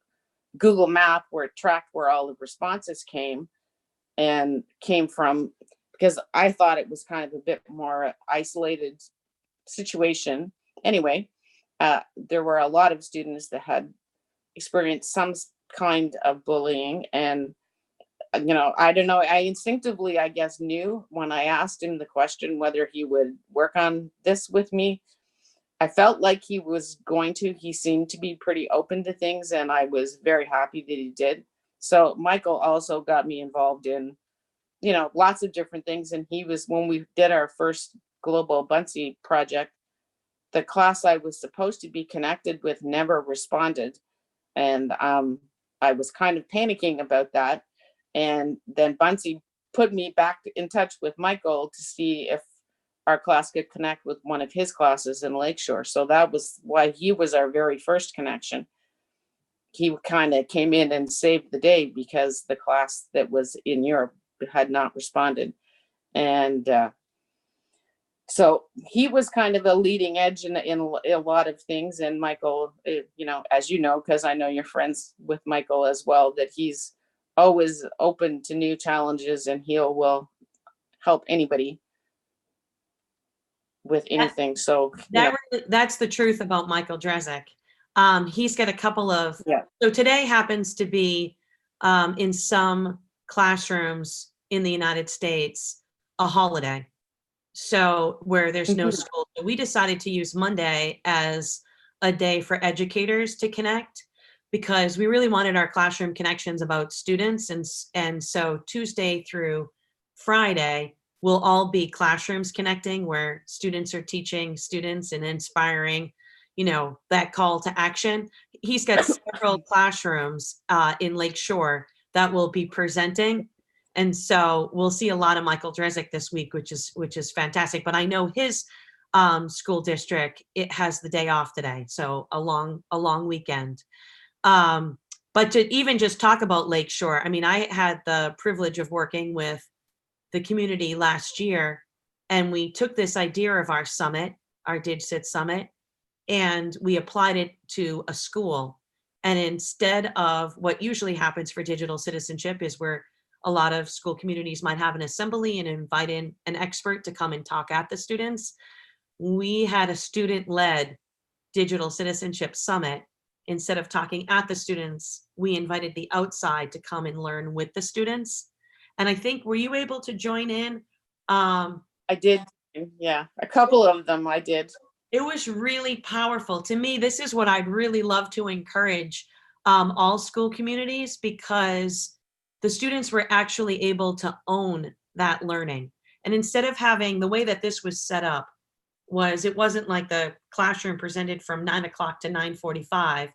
Google map where it tracked where all the responses came. and came from, because I thought it was kind of a bit more isolated situation. Anyway, there were a lot of students that had experienced some kind of bullying, and I don't know, I instinctively, I guess, knew when I asked him the question whether he would work on this with me. I felt like he was going to. He seemed to be pretty open to things, and I was very happy that he did. So Michael also got me involved in, lots of different things. And he was, when we did our first global Buncee project, the class I was supposed to be connected with never responded. And I was kind of panicking about that. And then Buncee put me back in touch with Michael to see if our class could connect with one of his classes in Lakeshore. So that was why he was our very first connection. He kind of came in and saved the day because the class that was in Europe had not responded. And so he was kind of a leading edge in a lot of things. And Michael, as you know, because I know you're friends with Michael as well, that he's always open to new challenges, and will help anybody with anything. So that's the truth about Michael Drezek. He's got a couple of, Yeah. So today happens to be in some classrooms in the United States, a holiday. So where there's no school. So we decided to use Monday as a day for educators to connect, because we really wanted our classroom connections about students. And so Tuesday through Friday will all be classrooms connecting, where students are teaching students and inspiring, that call to action. He's got several classrooms in Lakeshore that will be presenting. And so we'll see a lot of Michael Drezek this week, which is fantastic. But I know his school district, it has the day off today. So a long weekend. But to even just talk about Lakeshore, I mean, I had the privilege of working with the community last year, and we took this idea of our summit, our DigCit summit, and we applied it to a school. And instead of what usually happens for digital citizenship, is where a lot of school communities might have an assembly and invite in an expert to come and talk at the students, we had a student-led digital citizenship summit. Instead of talking at the students, we invited the outside to come and learn with the students. And I think, were you able to join in? I did. Yeah, a couple of them I did. It was really powerful. To me, this is what I'd really love to encourage all school communities, because the students were actually able to own that learning. And instead of having, the way that this was set up was, it wasn't like the classroom presented from 9 o'clock to 9:45.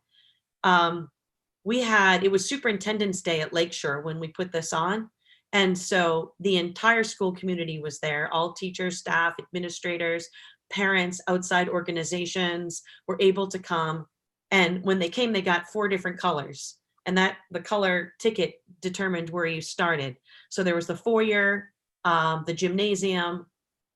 It was Superintendent's Day at Lakeshore when we put this on. And so the entire school community was there, all teachers, staff, administrators, parents, outside organizations were able to come. And when they came, they got 4 different colors. And the color ticket determined where you started. So there was the foyer, the gymnasium,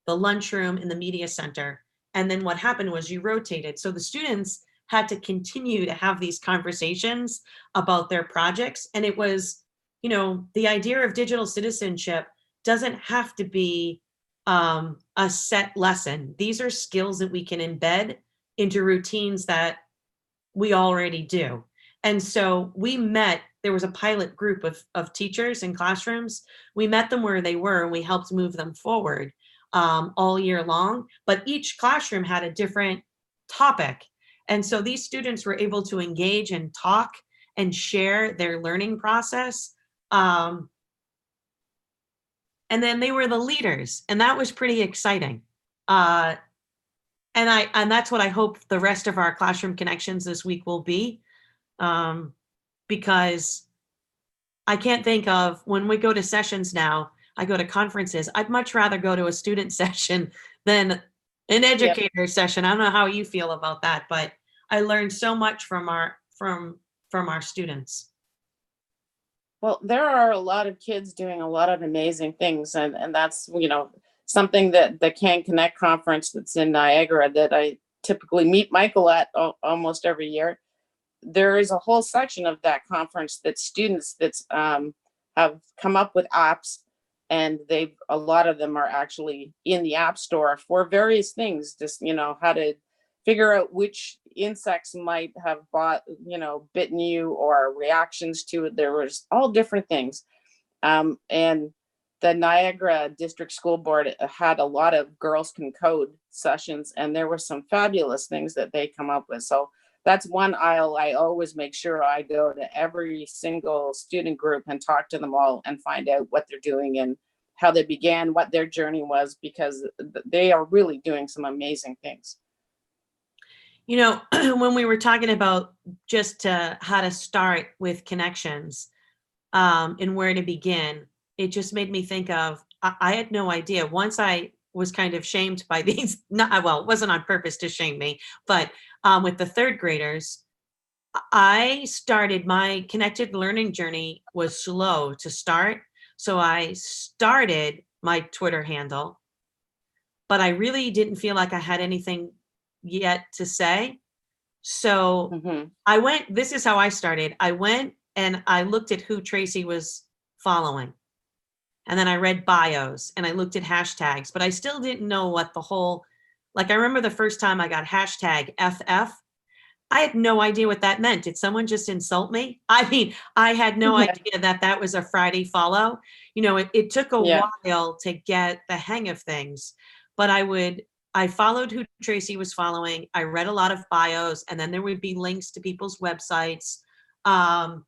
the lunchroom, and the media center. And then what happened was you rotated. So the students had to continue to have these conversations about their projects. And it was, the idea of digital citizenship doesn't have to be a set lesson. These are skills that we can embed into routines that we already do. And so there was a pilot group of teachers in classrooms. We met them where they were, and we helped move them forward all year long. But each classroom had a different topic. And so these students were able to engage and talk and share their learning process. And then they were the leaders, and that was pretty exciting. And that's what I hope the rest of our classroom connections this week will be. Because I can't think of, when we go to sessions now, I go to conferences, I'd much rather go to a student session than an educator session. I don't know how you feel about that, but I learned so much from our students. Well, there are a lot of kids doing a lot of amazing things. And that's, something that the KNIKOLE conference that's in Niagara that I typically meet Michael at almost every year. There is a whole section of that conference that's students that's have come up with apps, and a lot of them are actually in the app store for various things, just, how to figure out which insects might have bitten you, or reactions to it. There was all different things. And the Niagara District School Board had a lot of Girls Can Code sessions, and there were some fabulous things that they come up with. So that's one aisle I always make sure I go to every single student group and talk to them all and find out what they're doing and how they began, what their journey was, because they are really doing some amazing things. When we were talking about just how to start with connections and where to begin, it just made me think of, I had no idea. Once I was kind of shamed by these, it wasn't on purpose to shame me, but with the third graders, I started my connected learning journey was slow to start. So I started my Twitter handle, but I really didn't feel like I had anything yet to say. So this is how I started. I went and I looked at who Tracy was following. And then I read bios and I looked at hashtags, but I still didn't know what the whole, I remember the first time I got hashtag FF. I had no idea what that meant. Did someone just insult me? I mean, I had no idea that was a Friday follow. It took a while to get the hang of things, but I followed who Tracy was following. I read a lot of bios, and then there would be links to people's websites. And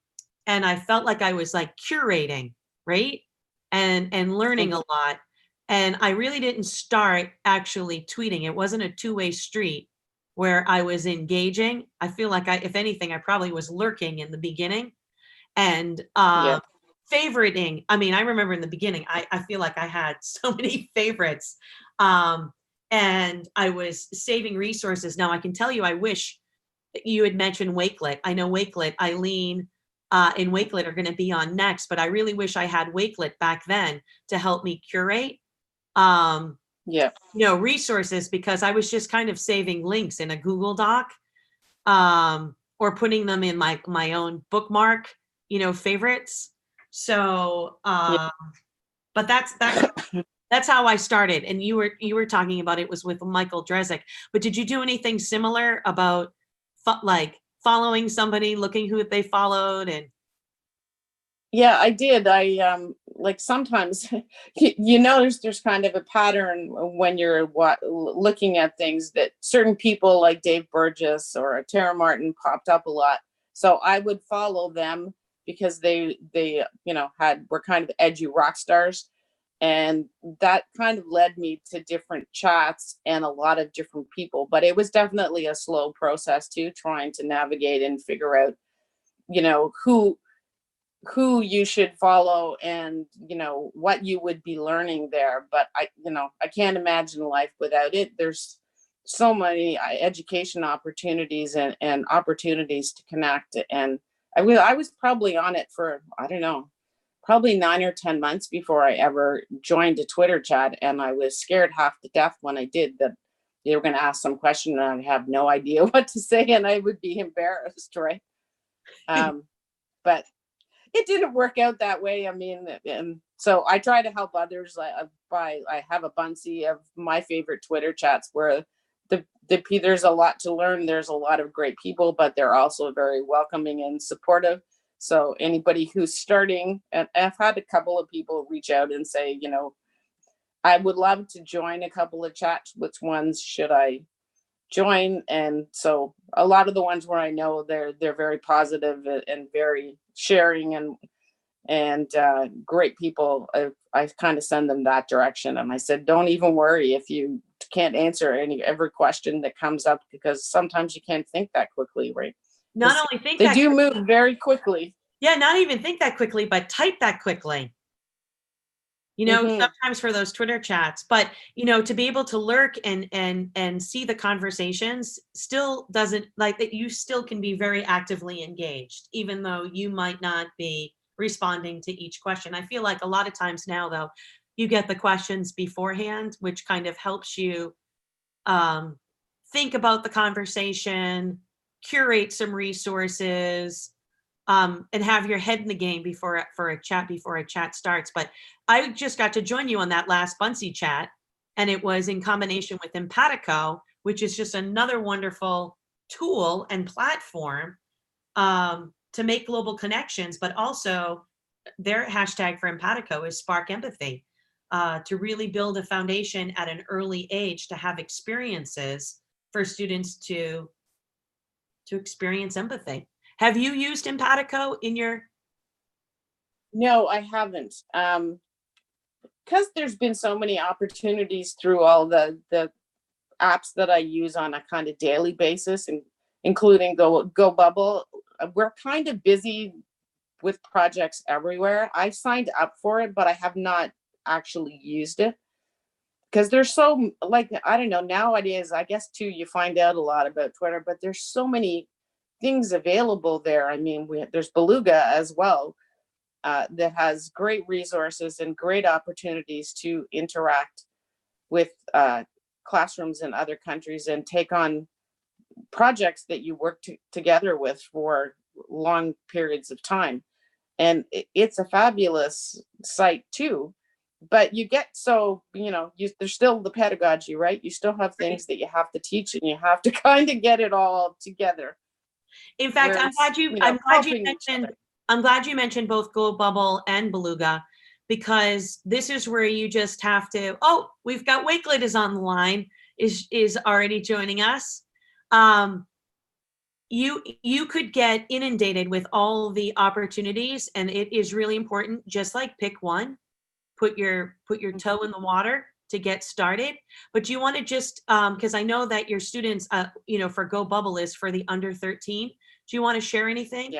I felt like I was curating, right? And learning a lot. And I really didn't start actually tweeting. It wasn't a two-way street where I was engaging. I feel like if anything, I probably was lurking in the beginning and favoriting. I mean, I remember in the beginning, I feel like I had so many favorites. And I was saving resources. Now I can tell you, I wish you had mentioned Wakelet. I know Wakelet, Eileen and Wakelet are going to be on next, but I really wish I had Wakelet back then to help me curate resources, because I was just kind of saving links in a Google Doc or putting them in my own bookmark, favorites. So but that's how I started. And you were talking about it was with Michael Dresek, but did you do anything similar about following somebody, looking who they followed? And yeah, I did. I sometimes there's kind of a pattern when you're looking at things, that certain people like Dave Burgess or Tara Martin popped up a lot. So I would follow them because they were kind of edgy rock stars. And that kind of led me to different chats and a lot of different people. But it was definitely a slow process too, trying to navigate and figure out, who you should follow and, what you would be learning there. But I can't imagine life without it. There's so many education opportunities and opportunities to connect. And I was probably on it for, probably 9 or 10 months before I ever joined a Twitter chat. And I was scared half to death when I did, that they were going to ask some question and I'd have no idea what to say and I would be embarrassed, right? But it didn't work out that way. I mean, and so I try to help others. I have a Buncee of my favorite Twitter chats where there's a lot to learn. There's a lot of great people, but they're also very welcoming and supportive. So anybody who's starting, and I've had a couple of people reach out and say, I would love to join a couple of chats. Which ones should I join? And so a lot of the ones where I know they're very positive and very sharing and great people, I kind of send them that direction. And I said, don't even worry if you can't answer every question that comes up, because sometimes you can't think that quickly, right? Not only think they do move very quickly. Yeah, not even think that quickly, but type that quickly. Sometimes for those Twitter chats, but to be able to lurk and see the conversations still doesn't that. You still can be very actively engaged, even though you might not be responding to each question. I feel like a lot of times now, though, you get the questions beforehand, which kind of helps you think about the conversation, curate some resources, and have your head in the game before a chat starts. But I just got to join you on that last Buncee chat, and it was in combination with Empatico, which is just another wonderful tool and platform to make global connections, but also their hashtag for Empatico is Spark Empathy, to really build a foundation at an early age to have experiences for students to experience empathy. Have you used Empatico in your? No, I haven't. Because there's been so many opportunities through all the apps that I use on a kind of daily basis, and including Go Bubble. We're kind of busy with projects everywhere. I signed up for it, but I have not actually used it because there's so, like, I don't know, nowadays, I guess too, you find out a lot about Twitter, but there's so many things available there. I mean, there's Beluga as well, that has great resources and great opportunities to interact with classrooms in other countries and take on projects that you work together with for long periods of time. And it's a fabulous site too, but you get, so, there's still the pedagogy, right? You still have things that you have to teach, and you have to kind of get it all together. In fact, I'm glad you mentioned both Go Bubble and Beluga, because this is where you just have to, oh, we've got Wakelet is on the line, is already joining us. You could get inundated with all the opportunities, and it is really important, just like pick one, put your toe in the water to get started. But do you want to just, because I know that your students, for Go Bubble is for the under 13. Do you want to share anything?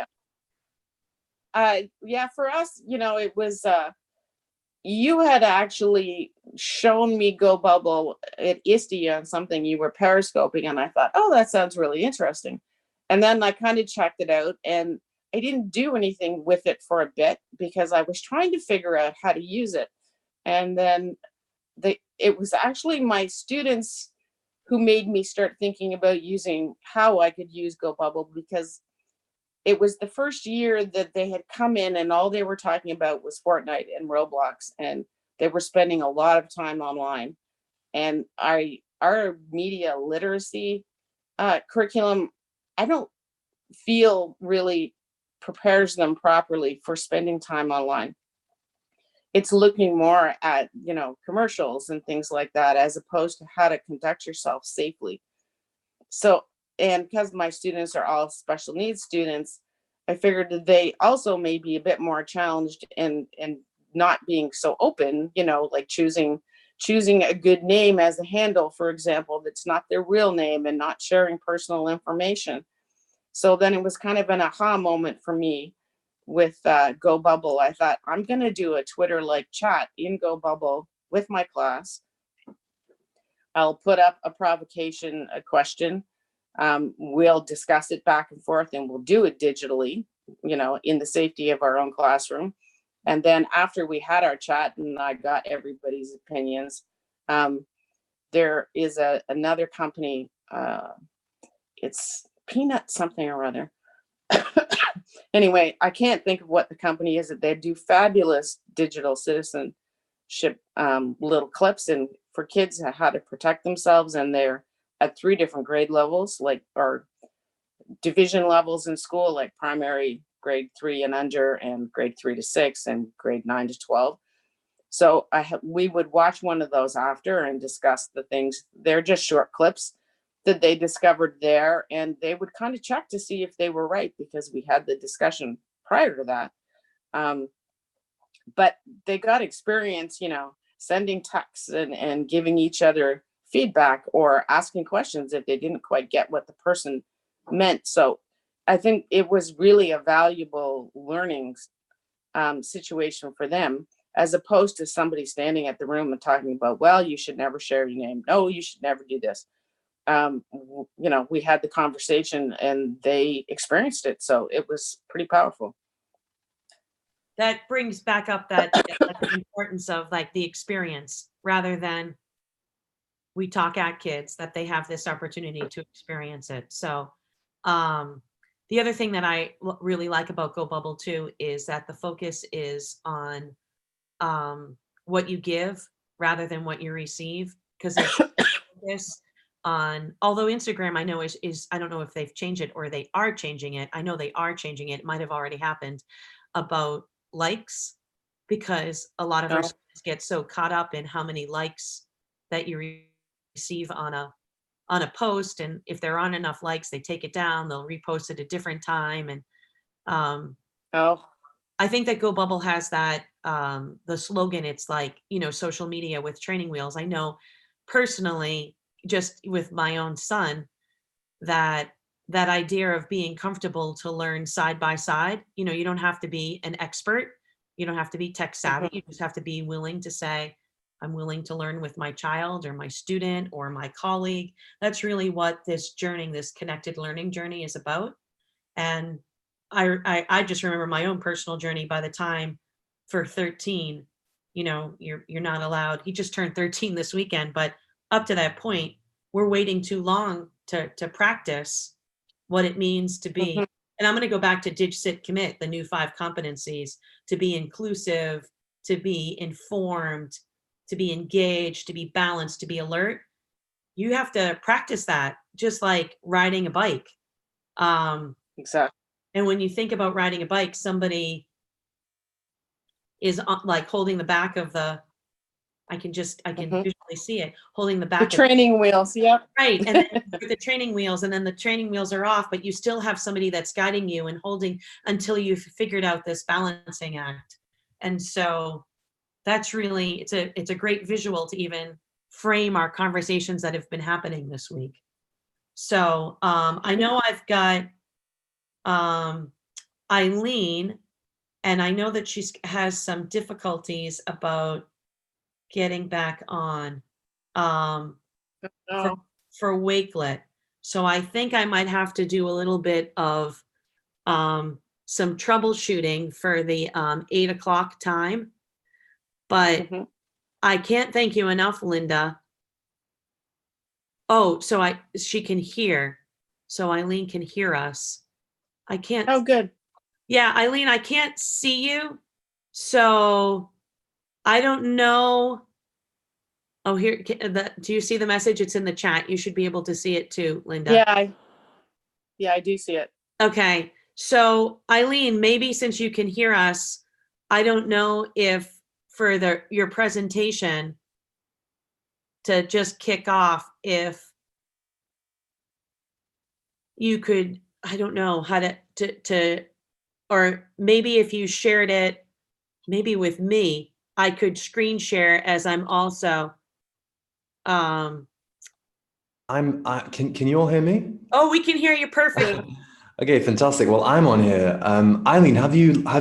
Yeah, for us, it was, you had actually shown me Go Bubble at ISTE on something you were periscoping, and I thought, oh, that sounds really interesting. And then I kind of checked it out, and I didn't do anything with it for a bit because I was trying to figure out how to use it. And then it was actually my students who made me start thinking about using how I could use Go Bubble, because it was the first year that they had come in and all they were talking about was Fortnite and Roblox, and they were spending a lot of time online. And our media literacy curriculum, I don't feel really prepares them properly for spending time online. It's looking more at, commercials and things like that, as opposed to how to conduct yourself safely. So, and because my students are all special needs students, I figured that they also may be a bit more challenged in not being so open, like choosing a good name as a handle, for example, that's not their real name, and not sharing personal information. So then it was kind of an aha moment for me with Go Bubble. I thought, I'm going to do a Twitter-like chat in Go Bubble with my class. I'll put up a provocation, a question. We'll discuss it back and forth, and we'll do it digitally, in the safety of our own classroom. And then after we had our chat and I got everybody's opinions, there is another company, it's Peanut something or other. Anyway, I can't think of what the company is. That they do fabulous digital citizenship little clips and for kids how to protect themselves, and they're at 3 different grade levels, or division levels in school, like primary, grade 3 and under, and grade 3 to 6, and grade 9 to 12. So we would watch one of those after and discuss the things. They're just short clips that they discovered there, and they would kind of check to see if they were right, because we had the discussion prior to that. But they got experience, sending texts and giving each other feedback or asking questions if they didn't quite get what the person meant. So I think it was really a valuable learning situation for them, as opposed to somebody standing at the room and talking about, well, you should never share your name. No, you should never do this. We had the conversation and they experienced it. So it was pretty powerful. That brings back up that the importance of the experience, rather than we talk at kids, that they have this opportunity to experience it. So the other thing that I really like about Go Bubble too is that the focus is on what you give rather than what you receive, because there's focus on, although Instagram I know is I don't know if they've changed it or they are changing it. I know they are changing it. It might have already happened about likes, because a lot of our students get so caught up in how many likes that you receive on a post, and if there aren't enough likes, they take it down, they'll repost it a different time. And I think that Go Bubble has that, the slogan, it's like, you know, social media with training wheels. I know personally, just with my own son, that idea of being comfortable to learn side by side, you know, you don't have to be an expert, you don't have to be tech savvy, you just have to be willing to say, I'm willing to learn with my child or my student or my colleague. That's really what this journey, this connected learning journey is about. And I just remember my own personal journey. By the time for 13, you know, you're not allowed. He just turned 13 this weekend, but up to that point, we're waiting too long to practice what it means to be. And I'm going to go back to DigCit Commit, the new 5 competencies: to be inclusive, to be informed, to be engaged, to be balanced, to be alert. You have to practice that, just like riding a bike. Exactly. And when you think about riding a bike, somebody is like holding the back of the, I can visually see it, holding the back The training wheels, yep. Right, and then the training wheels, and then the training wheels are off, but you still have somebody that's guiding you and holding until you've figured out this balancing act. And so that's really, it's a great visual to even frame our conversations that have been happening this week. So I know I've got Eileen, and I know that she has some difficulties about getting back on for Wakelet. So I think I might have to do a little bit of some troubleshooting for the 8 o'clock time. But I can't thank you enough, Linda. Oh, so she can hear. So Eileen can hear us. I can't. Oh, good. Yeah, Eileen, I can't see you. So I don't know. Oh, here, do you see the message? It's in the chat. You should be able to see it too, Linda. Yeah, I do see it. Okay. So Eileen, maybe since you can hear us, I don't know if for your presentation to just kick off, if you could, I don't know how to, or maybe if you shared it, maybe with me, I could screen share as I'm also. Can you all hear me? Oh, we can hear you perfectly. Okay, fantastic. Well, I'm on here. Eileen, have you like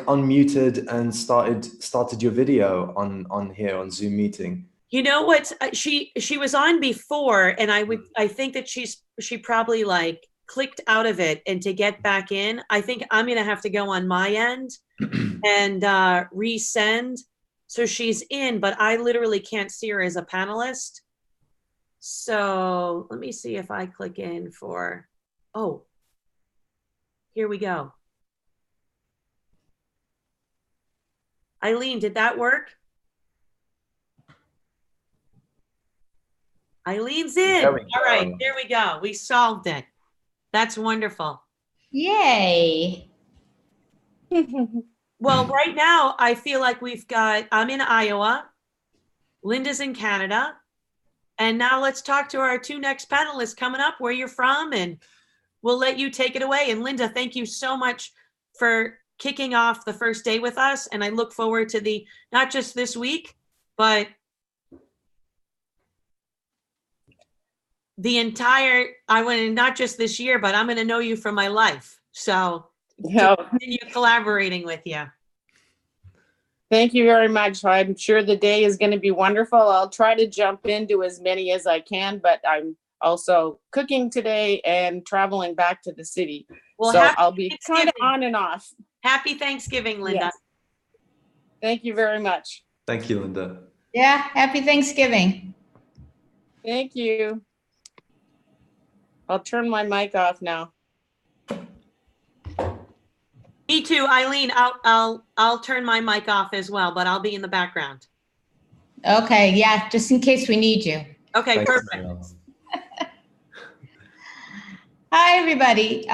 unmuted and started your video on here on Zoom meeting? You know what? She was on before, and I think that she probably like clicked out of it, and to get back in, I think I'm gonna have to go on my end and resend. So she's in, but I literally can't see her as a panelist. So let me see if I click in for, oh, here we go. Eileen, did that work? Eileen's in. All right, there we go. We solved it. That's wonderful. Yay. Well, right now, I feel like I'm in Iowa, Linda's in Canada, and now let's talk to our 2 next panelists coming up, where you're from, and we'll let you take it away. And Linda, thank you so much for kicking off the first day with us, and I look forward to not just this week, but the entire, not just this year, but I'm going to know you for my life. So continue collaborating with you. Thank you very much. I'm sure the day is going to be wonderful. I'll try to jump into as many as I can, but I'm also cooking today and traveling back to the city. Well, so I'll be kind of on and off. Happy Thanksgiving, Linda. Yes. Thank you very much. Thank you, Linda. Yeah, happy Thanksgiving. Thank you. I'll turn my mic off now. Me too, Eileen. I'll turn my mic off as well, but I'll be in the background. Okay, yeah, just in case we need you. Okay, Thanks, perfect. Marielle. Hi, everybody.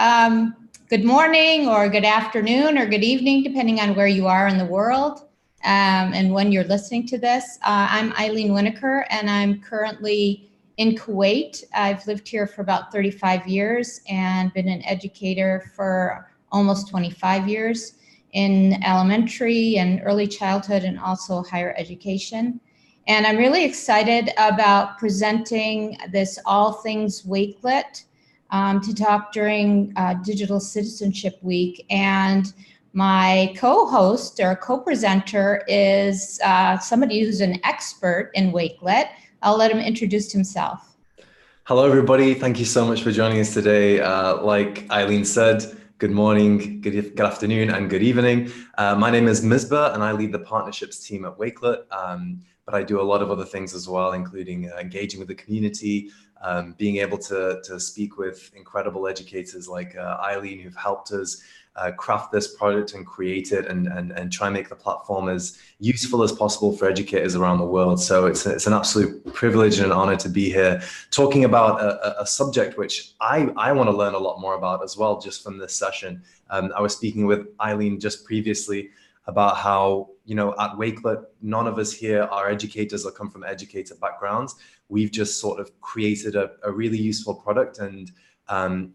Good morning or good afternoon or good evening, depending on where you are in the world and when you're listening to this. I'm Eileen Winokur, and I'm currently in Kuwait. I've lived here for about 35 years and been an educator for almost 25 years in elementary and early childhood and also higher education. And I'm really excited about presenting this All Things Wakelet to talk during Digital Citizenship Week. And my co-host or co-presenter is somebody who's an expert in Wakelet. I'll let him introduce himself. Hello, everybody. Thank you so much for joining us today. Like Eileen said, good morning, good afternoon, and good evening. My name is Misbah, and I lead the partnerships team at Wakelet. But I do a lot of other things as well, including engaging with the community, being able to speak with incredible educators like Eileen, who've helped us craft this product and create it and try and make the platform as useful as possible for educators around the world. So it's an absolute privilege and an honor to be here talking about a subject which I want to learn a lot more about as well, just from this session. I was speaking with Eileen just previously about how, you know, at Wakelet, none of us here are educators or come from educator backgrounds. We've just sort of created a really useful product, and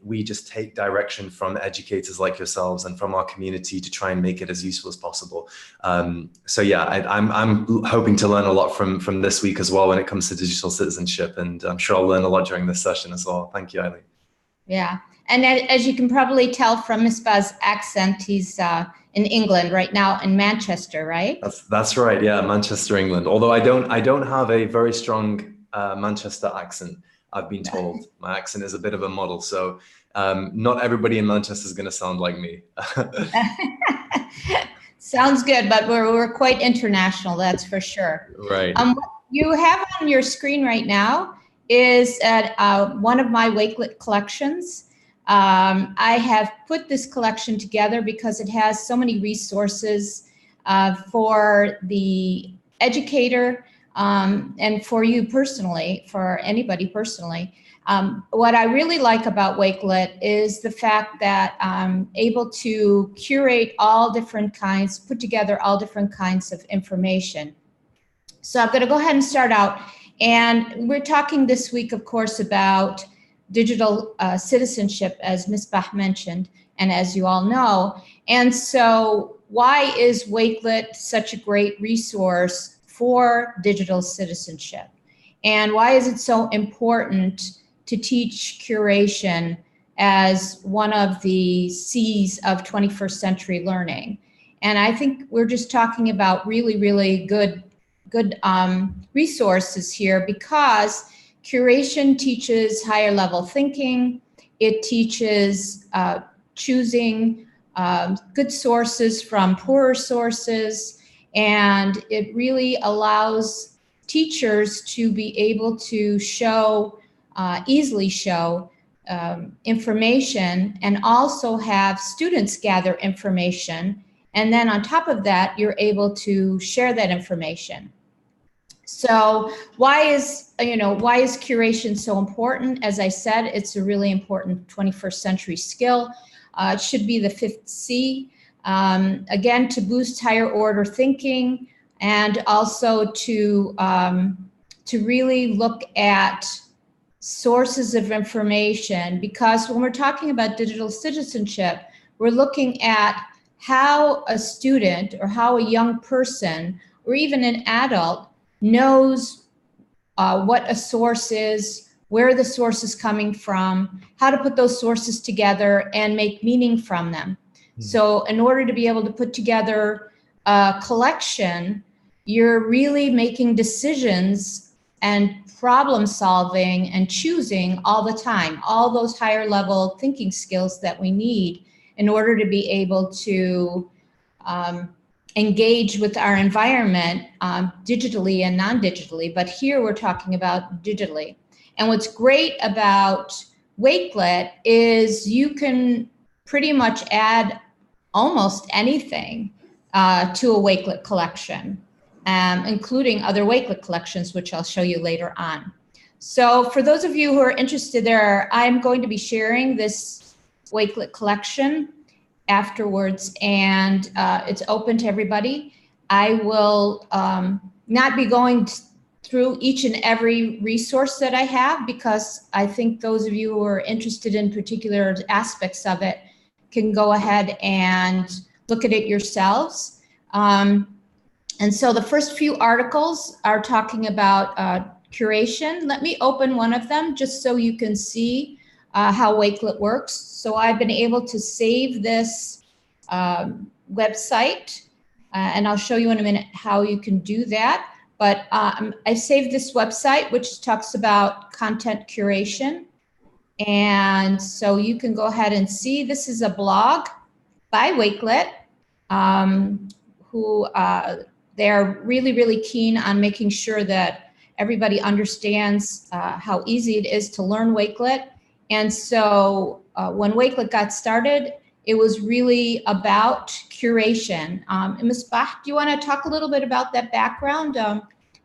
we just take direction from educators like yourselves and from our community to try and make it as useful as possible. So yeah, I'm hoping to learn a lot from this week as well when it comes to digital citizenship, and I'm sure I'll learn a lot during this session as well. Thank you, Eileen. Yeah, and as you can probably tell from Misbah's accent, he's in England right now, in Manchester, right? That's right. Yeah, Manchester, England. Although I don't have a very strong Manchester accent. I've been told my accent is a bit of a model, so not everybody in Manchester is going to sound like me. Sounds good, but we're quite international, that's for sure. Right. What you have on your screen right now is one of my Wakelet collections. I have put this collection together because it has so many resources for the educator and for you personally, for anybody personally. What I really like about Wakelet is the fact that I'm able to curate all different kinds, put together all different kinds of information. So I'm going to go ahead and start out. And we're talking this week, of course, about digital citizenship, as Misbah mentioned, and as you all know. And so why is Wakelet such a great resource for digital citizenship? And why is it so important to teach curation as one of the C's of 21st century learning? And I think we're just talking about really, really good resources here, because curation teaches higher level thinking. It teaches choosing good sources from poorer sources. And it really allows teachers to be able to show, easily show information, and also have students gather information. And then on top of that, you're able to share that information. So why is curation so important? As I said, it's a really important 21st century skill. It should be the 5th C. Again, to boost higher order thinking, and also to really look at sources of information, because when we're talking about digital citizenship, we're looking at how a student or how a young person or even an adult knows what a source is, where the source is coming from, how to put those sources together and make meaning from them. So in order to be able to put together a collection, you're really making decisions and problem solving and choosing all the time, all those higher level thinking skills that we need in order to be able to engage with our environment digitally and non-digitally. But here we're talking about digitally. And what's great about Wakelet is you can pretty much add almost anything to a Wakelet collection, including other Wakelet collections, which I'll show you later on. So for those of you who are interested there, I'm going to be sharing this Wakelet collection afterwards, and it's open to everybody. I will not be going through each and every resource that I have, because I think those of you who are interested in particular aspects of it can go ahead and look at it yourselves. And so the first few articles are talking about curation. Let me open one of them just so you can see how Wakelet works. So I've been able to save this website, and I'll show you in a minute how you can do that. But I saved this website, which talks about content curation. And so you can go ahead and see, this is a blog by Wakelet, who they're really, really keen on making sure that everybody understands how easy it is to learn Wakelet. And so when Wakelet got started, it was really about curation. And Ms. Bach, do you want to talk a little bit about that background?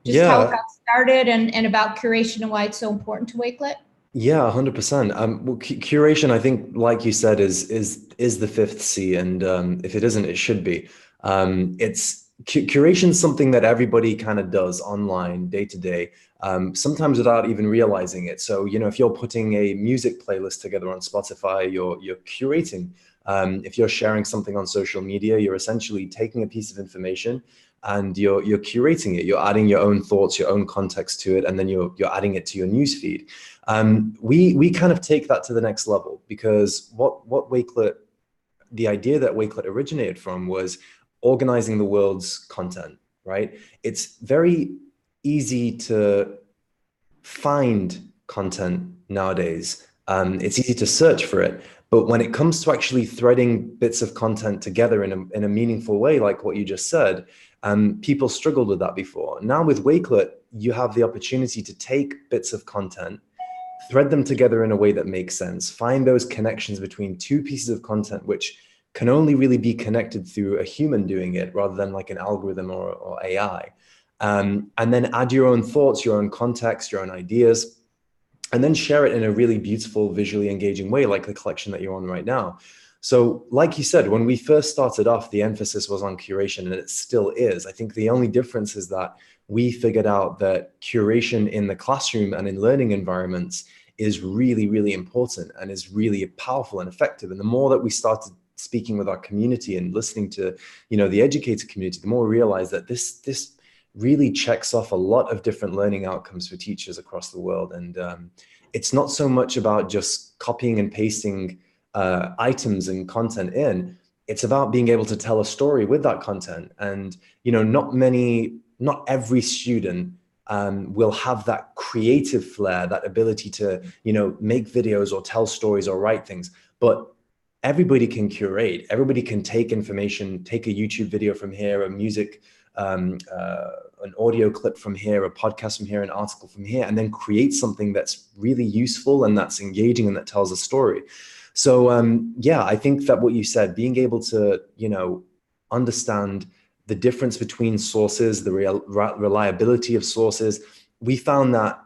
Just how it got started and about curation and why it's so important to Wakelet? Yeah, 100%. Well, curation, I think, like you said, is the fifth C, and if it isn't, it should be. Curation is something that everybody kind of does online, day to day, sometimes without even realizing it. So, you know, if you're putting a music playlist together on Spotify, you're curating. If you're sharing something on social media, you're essentially taking a piece of information and you're curating it. You're adding your own thoughts, your own context to it, and then you're adding it to your newsfeed. We kind of take that to the next level, because what Wakelet, the idea that Wakelet originated from was organizing the world's content, right? It's very easy to find content nowadays. It's easy to search for it. But when it comes to actually threading bits of content together in a meaningful way, like what you just said, people struggled with that before. Now with Wakelet, you have the opportunity to take bits of content, thread them together in a way that makes sense, find those connections between two pieces of content, which can only really be connected through a human doing it rather than like an algorithm or AI. And then add your own thoughts, your own context, your own ideas, and then share it in a really beautiful, visually engaging way, like the collection that you're on right now. So like you said, when we first started off, the emphasis was on curation, and it still is. I think the only difference is that we figured out that curation in the classroom and in learning environments is really, really important and is really powerful and effective. And the more that we started speaking with our community and listening to, you know, the educator community, the more we realize that this really checks off a lot of different learning outcomes for teachers across the world. And it's not so much about just copying and pasting items and content in. It's about being able to tell a story with that content. And, you know, not every student will have that creative flair, that ability to, you know, make videos or tell stories or write things. But everybody can curate. Everybody can take information, take a YouTube video from here, a music, an audio clip from here, a podcast from here, an article from here, and then create something that's really useful and that's engaging and that tells a story. So yeah, I think that what you said, being able to, you know, understand the difference between sources, the reliability of sources, we found that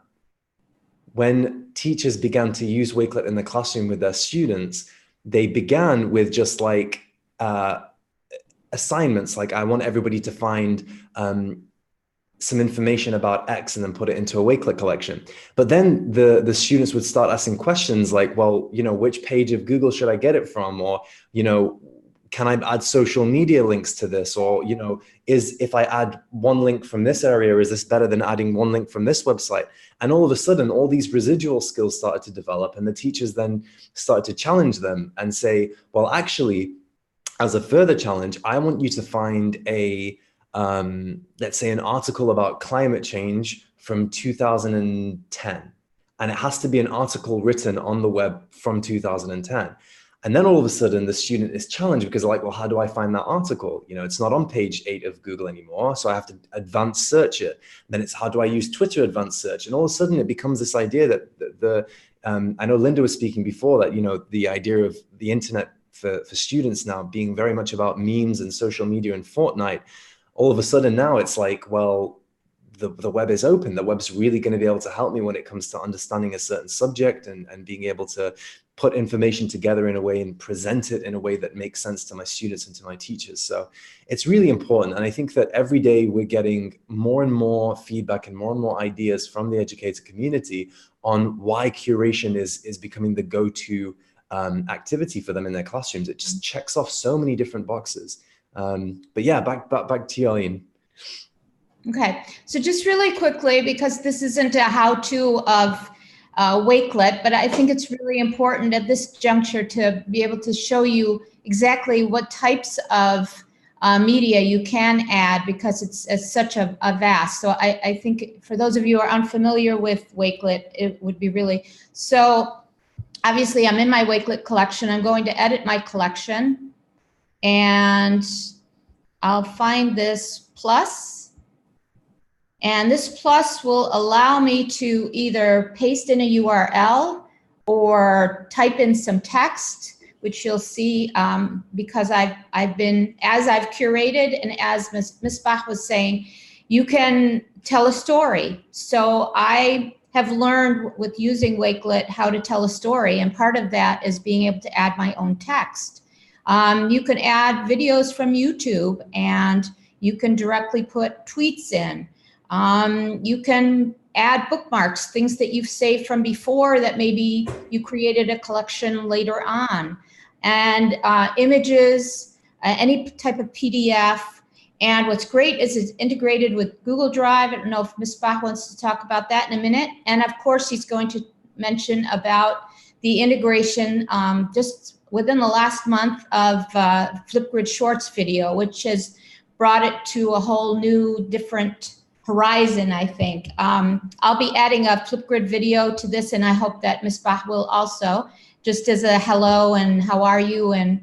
when teachers began to use Wakelet in the classroom with their students, they began with just like assignments, like I want everybody to find some information about X and then put it into a Wakelet collection. But then the students would start asking questions like, well, you know, which page of Google should I get it from? Or, you know, can I add social media links to this? Or, you know, if I add one link from this area, is this better than adding one link from this website? And all of a sudden, all these residual skills started to develop, and the teachers then started to challenge them and say, well, actually, as a further challenge, I want you to find a, let's say, an article about climate change from 2010. And it has to be an article written on the web from 2010. And then all of a sudden the student is challenged because they're like, well, how do I find that article? You know, it's not on page 8 of Google anymore. So I have to advanced search it. Then it's, how do I use Twitter advanced search? And all of a sudden it becomes this idea that I know Linda was speaking before that, you know, the idea of the internet for students now being very much about memes and social media and Fortnite, all of a sudden now it's like, well, the web is open. The web's really going to be able to help me when it comes to understanding a certain subject and being able to put information together in a way and present it in a way that makes sense to my students and to my teachers. So it's really important. And I think that every day we're getting more and more feedback and more ideas from the educator community on why curation is becoming the go-to activity for them in their classrooms. It just checks off so many different boxes. But yeah, back to you, Eileen. Okay, so just really quickly, because this isn't a how-to of Wakelet, but I think it's really important at this juncture to be able to show you exactly what types of media you can add, because it's such a vast. So I think for those of you who are unfamiliar with Wakelet, it would be really, so obviously I'm in my Wakelet collection. I'm going to edit my collection and I'll find this plus. And this plus will allow me to either paste in a URL or type in some text, which you'll see because I've been, as I've curated and as Ms. Bach was saying, you can tell a story. So I have learned with using Wakelet how to tell a story, and part of that is being able to add my own text. You can add videos from YouTube, and you can directly put tweets in. You can add bookmarks, things that you've saved from before that maybe you created a collection later on, and images, any type of PDF. And what's great is it's integrated with Google Drive. I don't know if Ms. Bach wants to talk about that in a minute. And of course, he's going to mention about the integration just within the last month of Flipgrid Shorts video, which has brought it to a whole new, different horizon, I think. I'll be adding a Flipgrid video to this, and I hope that Ms. Bach will also, just as a hello and how are you. And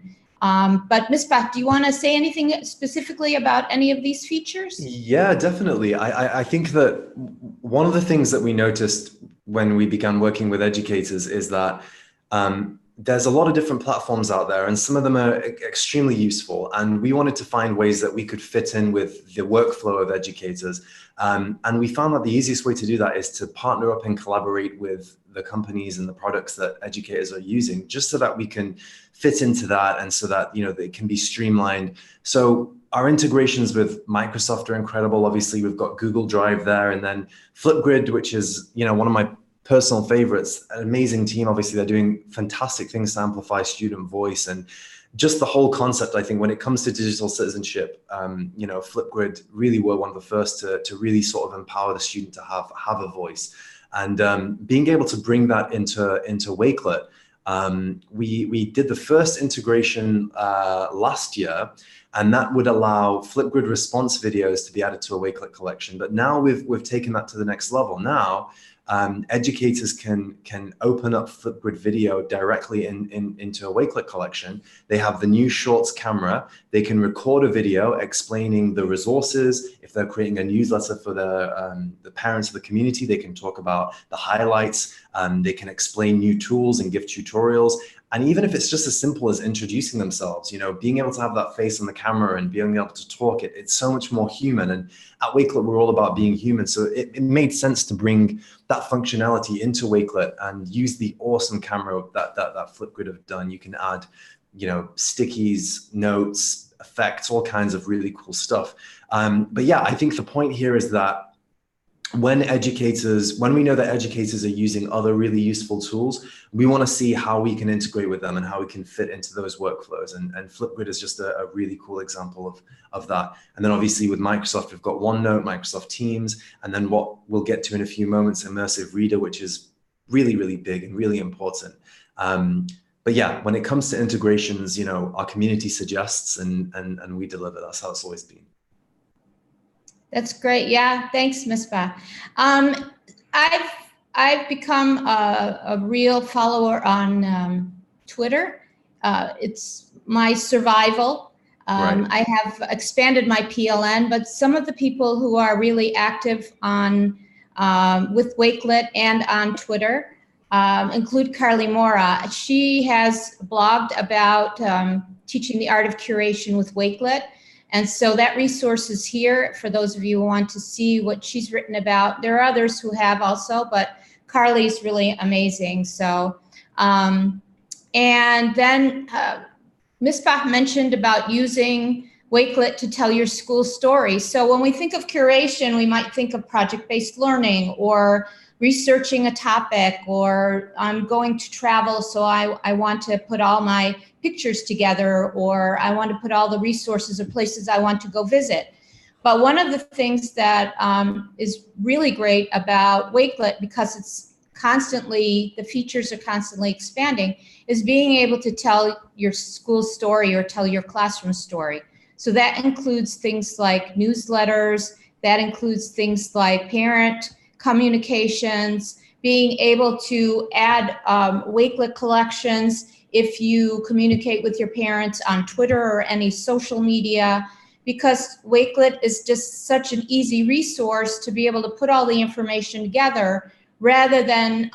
but Ms. Bach, do you want to say anything specifically about any of these features? Yeah, definitely. I think that one of the things that we noticed when we began working with educators is that there's a lot of different platforms out there, and some of them are extremely useful. And we wanted to find ways that we could fit in with the workflow of educators. And we found that the easiest way to do that is to partner up and collaborate with the companies and the products that educators are using, just so that we can fit into that and so that, you know, they can be streamlined. So our integrations with Microsoft are incredible. Obviously, we've got Google Drive there, and then Flipgrid, which is, you know, one of my personal favorites, an amazing team. Obviously, they're doing fantastic things to amplify student voice, and just the whole concept. I think when it comes to digital citizenship, you know, Flipgrid really were one of the first to really sort of empower the student to have a voice, and being able to bring that into Wakelet. We did the first integration last year, and that would allow Flipgrid response videos to be added to a Wakelet collection. But now we've taken that to the next level. Now educators can open up Flipgrid video directly into a Wakelet collection. They have the new Shorts camera. They can record a video explaining the resources. If they're creating a newsletter for the parents of the community, they can talk about the highlights. They can explain new tools and give tutorials. And even if it's just as simple as introducing themselves, you know, being able to have that face on the camera and being able to talk, it's so much more human. And at Wakelet, we're all about being human. So it made sense to bring that functionality into Wakelet and use the awesome camera that Flipgrid have done. You can add, you know, stickies, notes, effects, all kinds of really cool stuff. But yeah, I think the point here is that when we know that educators are using other really useful tools, we want to see how we can integrate with them and how we can fit into those workflows. And Flipgrid is just a really cool example of that. And then obviously with Microsoft, we've got OneNote, Microsoft Teams, and then what we'll get to in a few moments, Immersive Reader, which is really, really big and really important. But yeah, when it comes to integrations, you know, our community suggests and we deliver. That's how it's always been. That's great. Yeah, thanks, Ms. Ba. I've become a real follower on Twitter. It's my survival. Right. I have expanded my PLN, but some of the people who are really active on with Wakelet and on Twitter include Carly Mora. She has blogged about teaching the art of curation with Wakelet. And so that resource is here for those of you who want to see what she's written about. There are others who have also, but Carly's really amazing. So, and then Ms. Bach mentioned about using Wakelet to tell your school story. So when we think of curation, we might think of project-based learning or researching a topic, or I'm going to travel, so I want to put all my pictures together, or I want to put all the resources or places I want to go visit. But one of the things that is really great about Wakelet, because it's constantly, the features are constantly expanding, is being able to tell your school story or tell your classroom story. So that includes things like newsletters, that includes things like parent communications, being able to add Wakelet collections if you communicate with your parents on Twitter or any social media, because Wakelet is just such an easy resource to be able to put all the information together, rather than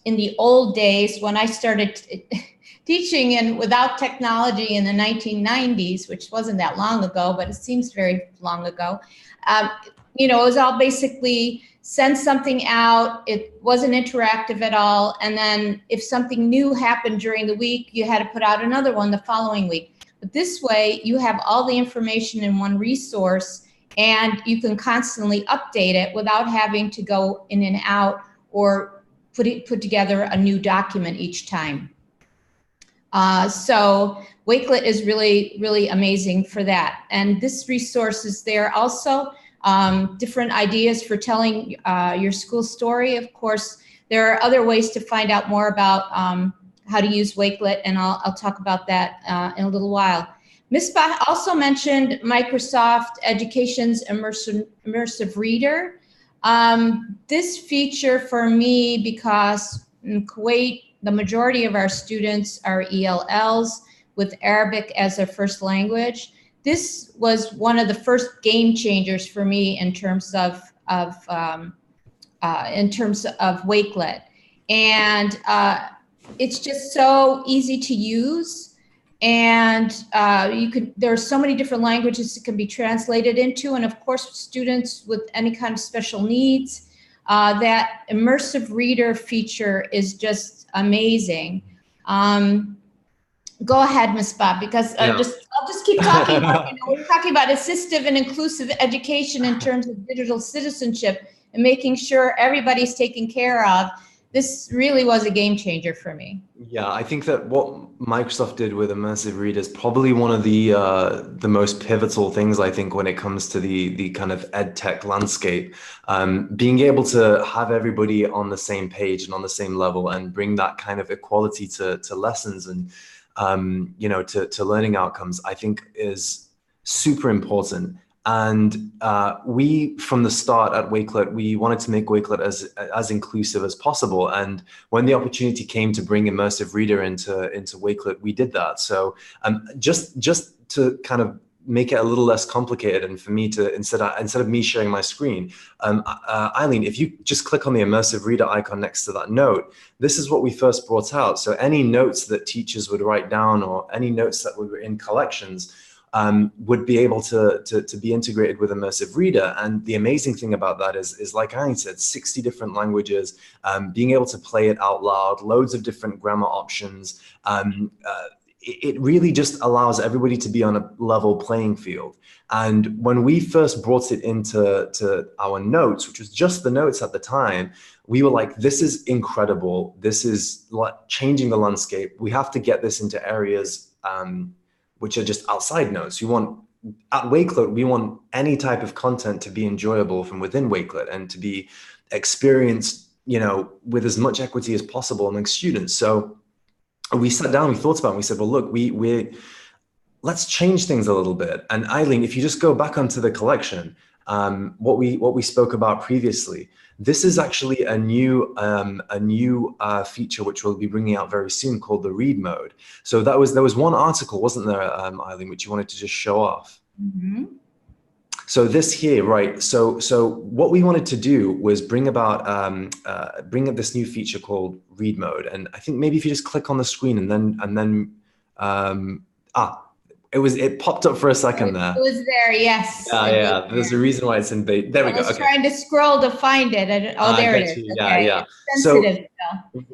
in the old days when I started teaching and without technology in the 1990s, which wasn't that long ago, but it seems very long ago. You know, it was all basically send something out. It wasn't interactive at all. And then if something new happened during the week, you had to put out another one the following week. But this way, you have all the information in one resource, and you can constantly update it without having to go in and out or put together a new document each time. So Wakelet is really, really amazing for that. And this resource is there also. Different ideas for telling your school story. Of course, there are other ways to find out more about how to use Wakelet, and I'll talk about that in a little while. Ms. Bach also mentioned Microsoft Education's Immersive Reader. This feature for me, because in Kuwait, the majority of our students are ELLs with Arabic as their first language. This was one of the first game changers for me in terms of Wakelet, and it's just so easy to use, and there are so many different languages it can be translated into, and of course, students with any kind of special needs, that immersive reader feature is just amazing. Go ahead, Ms. Bob, because I'll just keep talking about, we're talking about assistive and inclusive education in terms of digital citizenship and making sure everybody's taken care of. This really was a game changer for me. Yeah, I think that what Microsoft did with Immersive Reader is probably one of the most pivotal things, I think, when it comes to the kind of EdTech landscape. Being able to have everybody on the same page and on the same level and bring that kind of equality to lessons and to learning outcomes, I think is super important. And we, from the start at Wakelet, we wanted to make Wakelet as inclusive as possible. And when the opportunity came to bring Immersive Reader into Wakelet, we did that. So just to kind of make it a little less complicated, and for me to, instead of me sharing my screen, Eileen, if you just click on the Immersive Reader icon next to that note, this is what we first brought out. So any notes that teachers would write down or any notes that were in collections would be able to be integrated with Immersive Reader. And the amazing thing about that is like Eileen said, 60 different languages, being able to play it out loud, loads of different grammar options. It really just allows everybody to be on a level playing field. And when we first brought it into our notes, which was just the notes at the time, we were like, this is incredible. This is like changing the landscape. We have to get this into areas which are just outside notes. At Wakelet, we want any type of content to be enjoyable from within Wakelet and to be experienced, with as much equity as possible among students. So we sat down, we thought about it, and we said, well, look, let's change things a little bit. And Eileen, if you just go back onto the collection, what we spoke about previously, this is actually a new feature which we'll be bringing out very soon called the read mode. So there was one article, wasn't there, Eileen, which you wanted to just show off? Mm-hmm. So this here, right? So what we wanted to do was bring about this new feature called read mode, and I think maybe if you just click on the screen and then it popped up for a second there. It was there, yes. Yeah. There's a reason why it's in beta. There we go. I was trying to scroll to find it. There it is. Yeah. It's sensitive.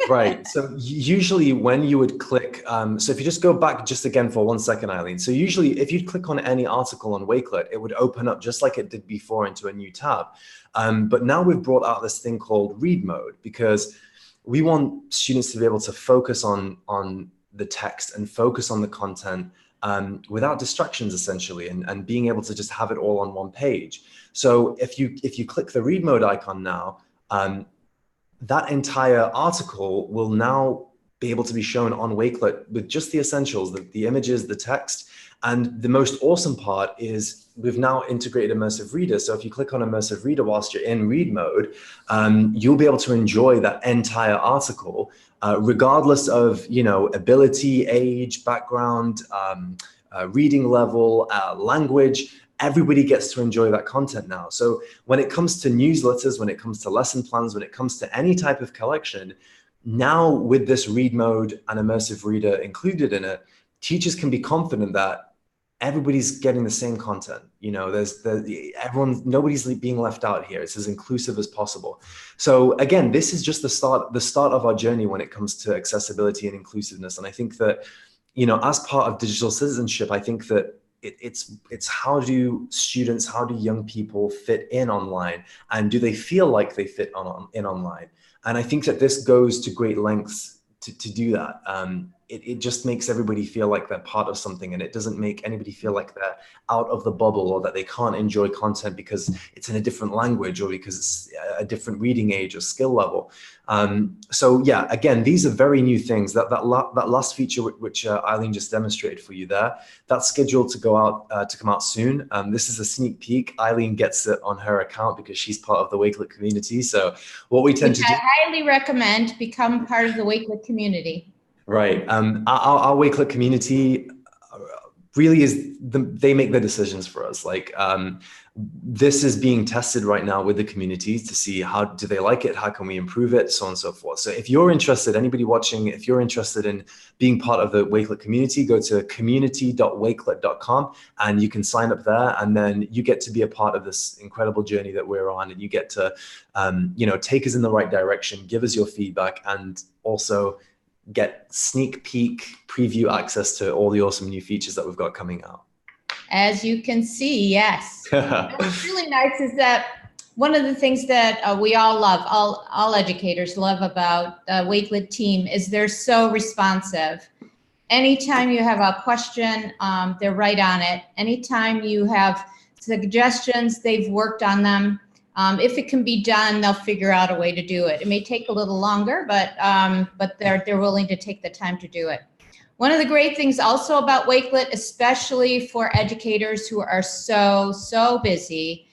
Right. So usually when you would click, so if you just go back just again for 1 second, Eileen. So usually if you'd click on any article on Wakelet, it would open up just like it did before into a new tab. But now we've brought out this thing called read mode, because we want students to be able to focus on the text and focus on the content without distractions, essentially, and being able to just have it all on one page. So if you click the read mode icon now, that entire article will now be able to be shown on Wakelet with just the essentials, the images, the text. And the most awesome part is we've now integrated immersive reader. So if you click on immersive reader whilst you're in read mode, you'll be able to enjoy that entire article, regardless of, ability, age, background, reading level, language. Everybody gets to enjoy that content now. So when it comes to newsletters, when it comes to lesson plans, when it comes to any type of collection, now with this read mode and immersive reader included in it, teachers can be confident that everybody's getting the same content. Nobody's being left out here. It's as inclusive as possible. So again, this is just the start of our journey when it comes to accessibility and inclusiveness. And I think that, as part of digital citizenship, I think that it's how do young people fit in online, and do they feel like they fit in online? And I think that this goes to great lengths to do that. It just makes everybody feel like they're part of something, and it doesn't make anybody feel like they're out of the bubble, or that they can't enjoy content because it's in a different language, or because it's a different reading age or skill level. So yeah, again, these are very new things. That last feature which Eileen just demonstrated for you there, that's scheduled to come out soon. This is a sneak peek. Eileen gets it on her account because she's part of the Wakelet community. So what we tend to do, I highly recommend become part of the Wakelet community. Right. Our Wakelet community really they make the decisions for us. Like, this is being tested right now with the communities to see how do they like it, how can we improve it, so on and so forth. So if you're interested, anybody watching, if you're interested in being part of the Wakelet community, go to community.wakelet.com and you can sign up there, and then you get to be a part of this incredible journey that we're on, and you get to take us in the right direction, give us your feedback, and also get sneak peek preview access to all the awesome new features that we've got coming out. As you can see, yes. What's really nice is that one of the things that we all love, all educators love about the Wakelet team, is they're so responsive. Anytime you have a question, they're right on it. Anytime you have suggestions, they've worked on them. If it can be done, they'll figure out a way to do it. It may take a little longer, but they're willing to take the time to do it. One of the great things also about Wakelet, especially for educators who are so busy,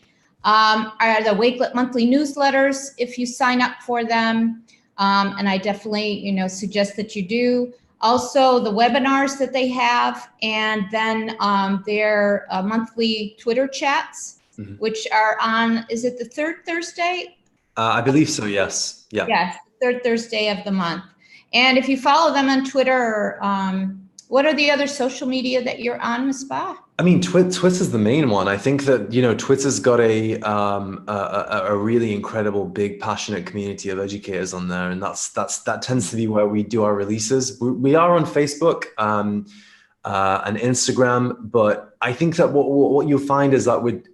are the Wakelet monthly newsletters, if you sign up for them. And I definitely, suggest that you do. Also the webinars that they have, and then their monthly Twitter chats, which are on, is it the third Thursday? I believe so, yes. Yeah. Yes, third Thursday of the month. And if you follow them on Twitter, what are the other social media that you're on, Ms. Bah? I mean, Twitter's the main one. I think that, Twitter's got a really incredible, big, passionate community of educators on there. And that tends to be where we do our releases. We are on Facebook and Instagram, but I think that what you'll find is that with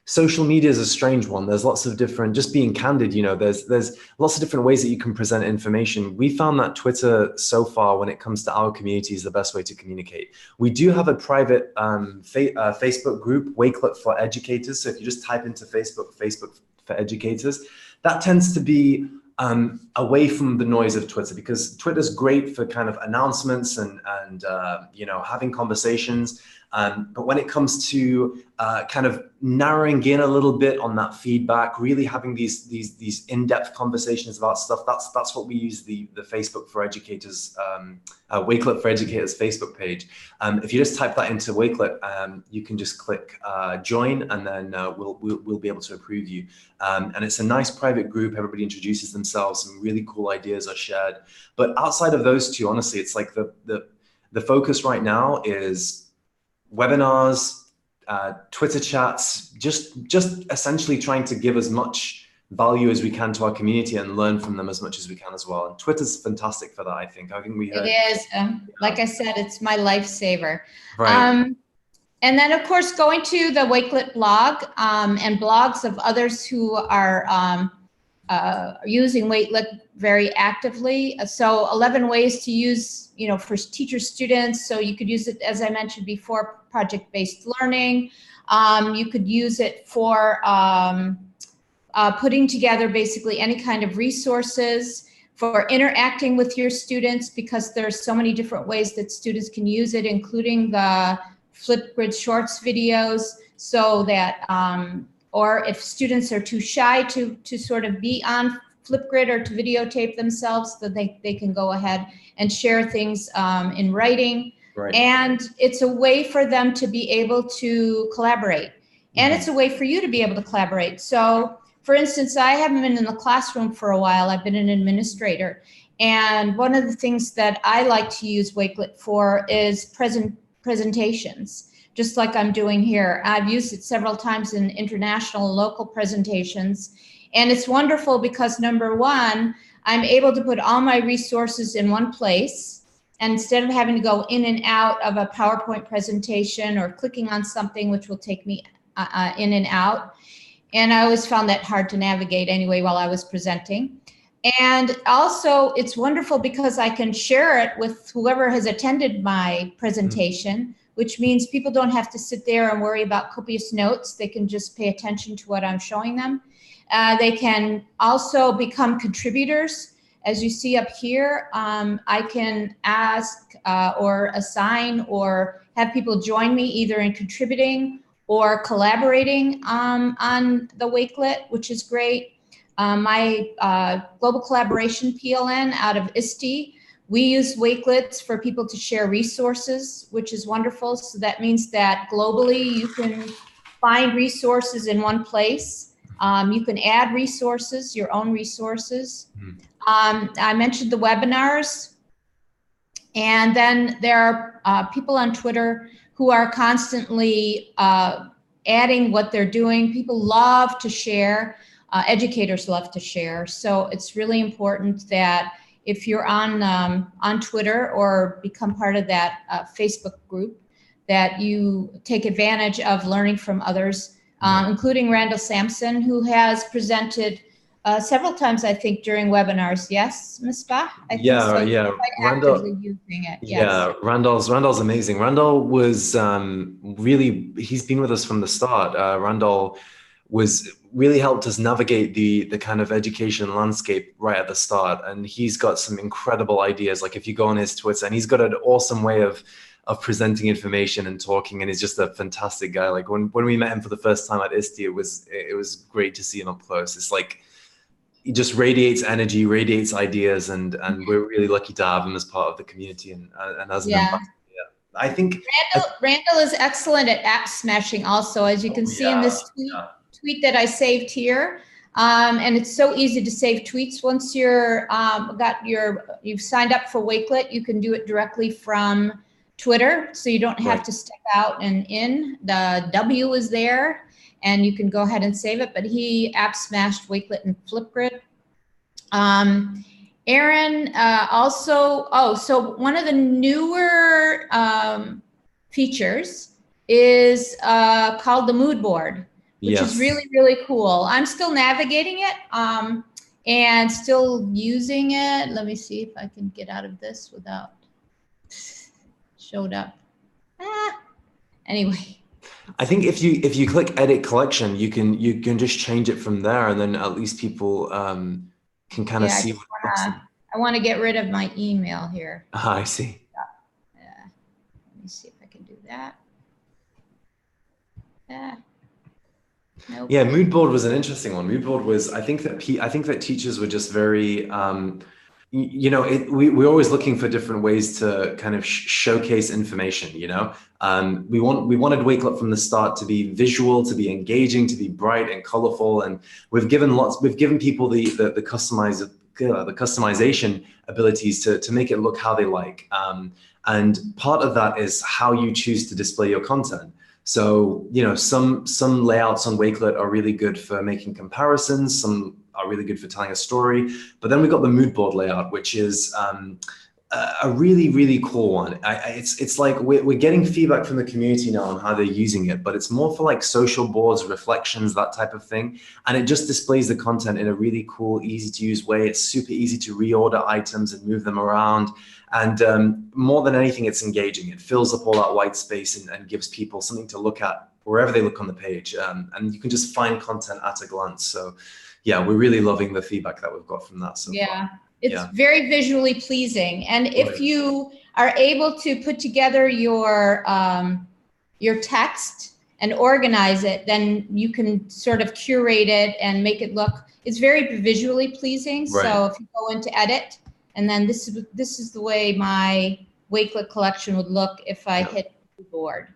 social media is a strange one. There's lots of different, just being candid, there's lots of different ways that you can present information. We found that Twitter so far, when it comes to our community, is the best way to communicate. We do have a private Facebook group, Wakelet for Educators. So if you just type into Facebook for Educators, that tends to be away from the noise of Twitter, because Twitter's great for kind of announcements and having conversations. But when it comes to kind of narrowing in a little bit on that feedback, really having these in-depth conversations about stuff, that's what we use the Facebook for Educators, Wakelet for Educators Facebook page. If you just type that into Wakelet, you can just click join, and then we'll be able to approve you. And it's a nice private group. Everybody introduces themselves. Some really cool ideas are shared. But outside of those two, honestly, it's like the focus right now is webinars, Twitter chats, just essentially trying to give as much value as we can to our community and learn from them as much as we can as well. And Twitter's fantastic for that, I think. We heard. It is. Like I said, it's my lifesaver. Right. And then, of course, going to the Wakelet blog and blogs of others who are using Wakelet very actively. So 11 ways to use, for teachers, students. So you could use it, as I mentioned before, project-based learning. You could use it for putting together basically any kind of resources, for interacting with your students, because there's so many different ways that students can use it, including the Flipgrid Shorts videos, so that, or if students are too shy to sort of be on Flipgrid or to videotape themselves, that they can go ahead and share things in writing. Right. And it's a way for them to be able to collaborate. And it's a way for you to be able to collaborate. So, for instance, I haven't been in the classroom for a while. I've been an administrator. And one of the things that I like to use Wakelet for is presentations, just like I'm doing here. I've used it several times in international and local presentations. And it's wonderful because, number one, I'm able to put all my resources in one place. And instead of having to go in and out of a PowerPoint presentation or clicking on something, which will take me in and out. And I always found that hard to navigate anyway while I was presenting. And also it's wonderful because I can share it with whoever has attended my presentation, which means people don't have to sit there and worry about copious notes. They can just pay attention to what I'm showing them. They can also become contributors. As you see up here, I can ask or assign or have people join me either in contributing or collaborating on the Wakelet, which is great. My Global Collaboration PLN out of ISTE, we use Wakelets for people to share resources, which is wonderful. So that means that globally you can find resources in one place. You can add resources, your own resources. I mentioned the webinars. And then there are people on Twitter who are constantly adding what they're doing. People love to share. Educators love to share. So it's really important that if you're on Twitter or become part of that Facebook group, that you take advantage of learning from others, including Randall Sampson, who has presented several times, I think, during webinars. Yes, Ms. Bah? Yeah. Randall, using it. Yes. Yeah, Randall's amazing. Randall was really, he's been with us from the start. Randall really helped us navigate the kind of education landscape right at the start. And he's got some incredible ideas. Like if you go on his Twitter, and he's got an awesome way of presenting information and talking, and he's just a fantastic guy. Like when we met him for the first time at ISTE, it was great to see him up close. It's like, he just radiates energy, radiates ideas, and we're really lucky to have him as part of the community and as an ambassador. I think Randall is excellent at app smashing also, as you can see in this tweet that I saved here. And it's so easy to save tweets. Once you're you've signed up for Wakelet, you can do it directly from Twitter, so you don't have to step out and in. The W is there, and you can go ahead and save it. But he app smashed Wakelet and Flipgrid. Aaron also, so one of the newer features is called the mood board, which is really, really cool. I'm still navigating it and still using it. Let me see if I can get out of this without showed up. Anyway. I think if you click edit collection, you can just change it from there, and then at least people can kind of see. I want to get rid of my email here. I see. Let me see if I can do that. Nope. Yeah, mood board was an interesting one. Mood board was, I think that teachers were just very, we're always looking for different ways to kind of showcase information. We wanted Wakelet from the start to be visual, to be engaging, to be bright and colorful, and we've given people the customization abilities to make it look how they like. And part of that is how you choose to display your content. So, some layouts on Wakelet are really good for making comparisons. Some are really good for telling a story. But then we've got the mood board layout, which is a really, really cool one. It's like we're getting feedback from the community now on how they're using it, but it's more for like social boards, reflections, that type of thing. And it just displays the content in a really cool, easy to use way. It's super easy to reorder items and move them around. And more than anything, it's engaging. It fills up all that white space and gives people something to look at wherever they look on the page. And you can just find content at a glance. So yeah, we're really loving the feedback that we've got from that so far. It's very visually pleasing. And if you are able to put together your text and organize it, then you can sort of curate it and make it look, it's very visually pleasing. Right. So if you go into edit, and then this is the way my Wakelet collection would look if I hit the board.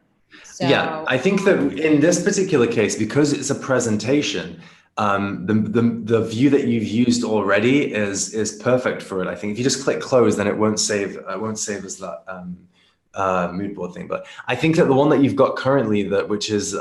So yeah, I think that in this particular case, because it's a presentation, the view that you've used already is perfect for it. I think if you just click close, then it won't save as that mood board thing. But I think that the one that you've got currently, which is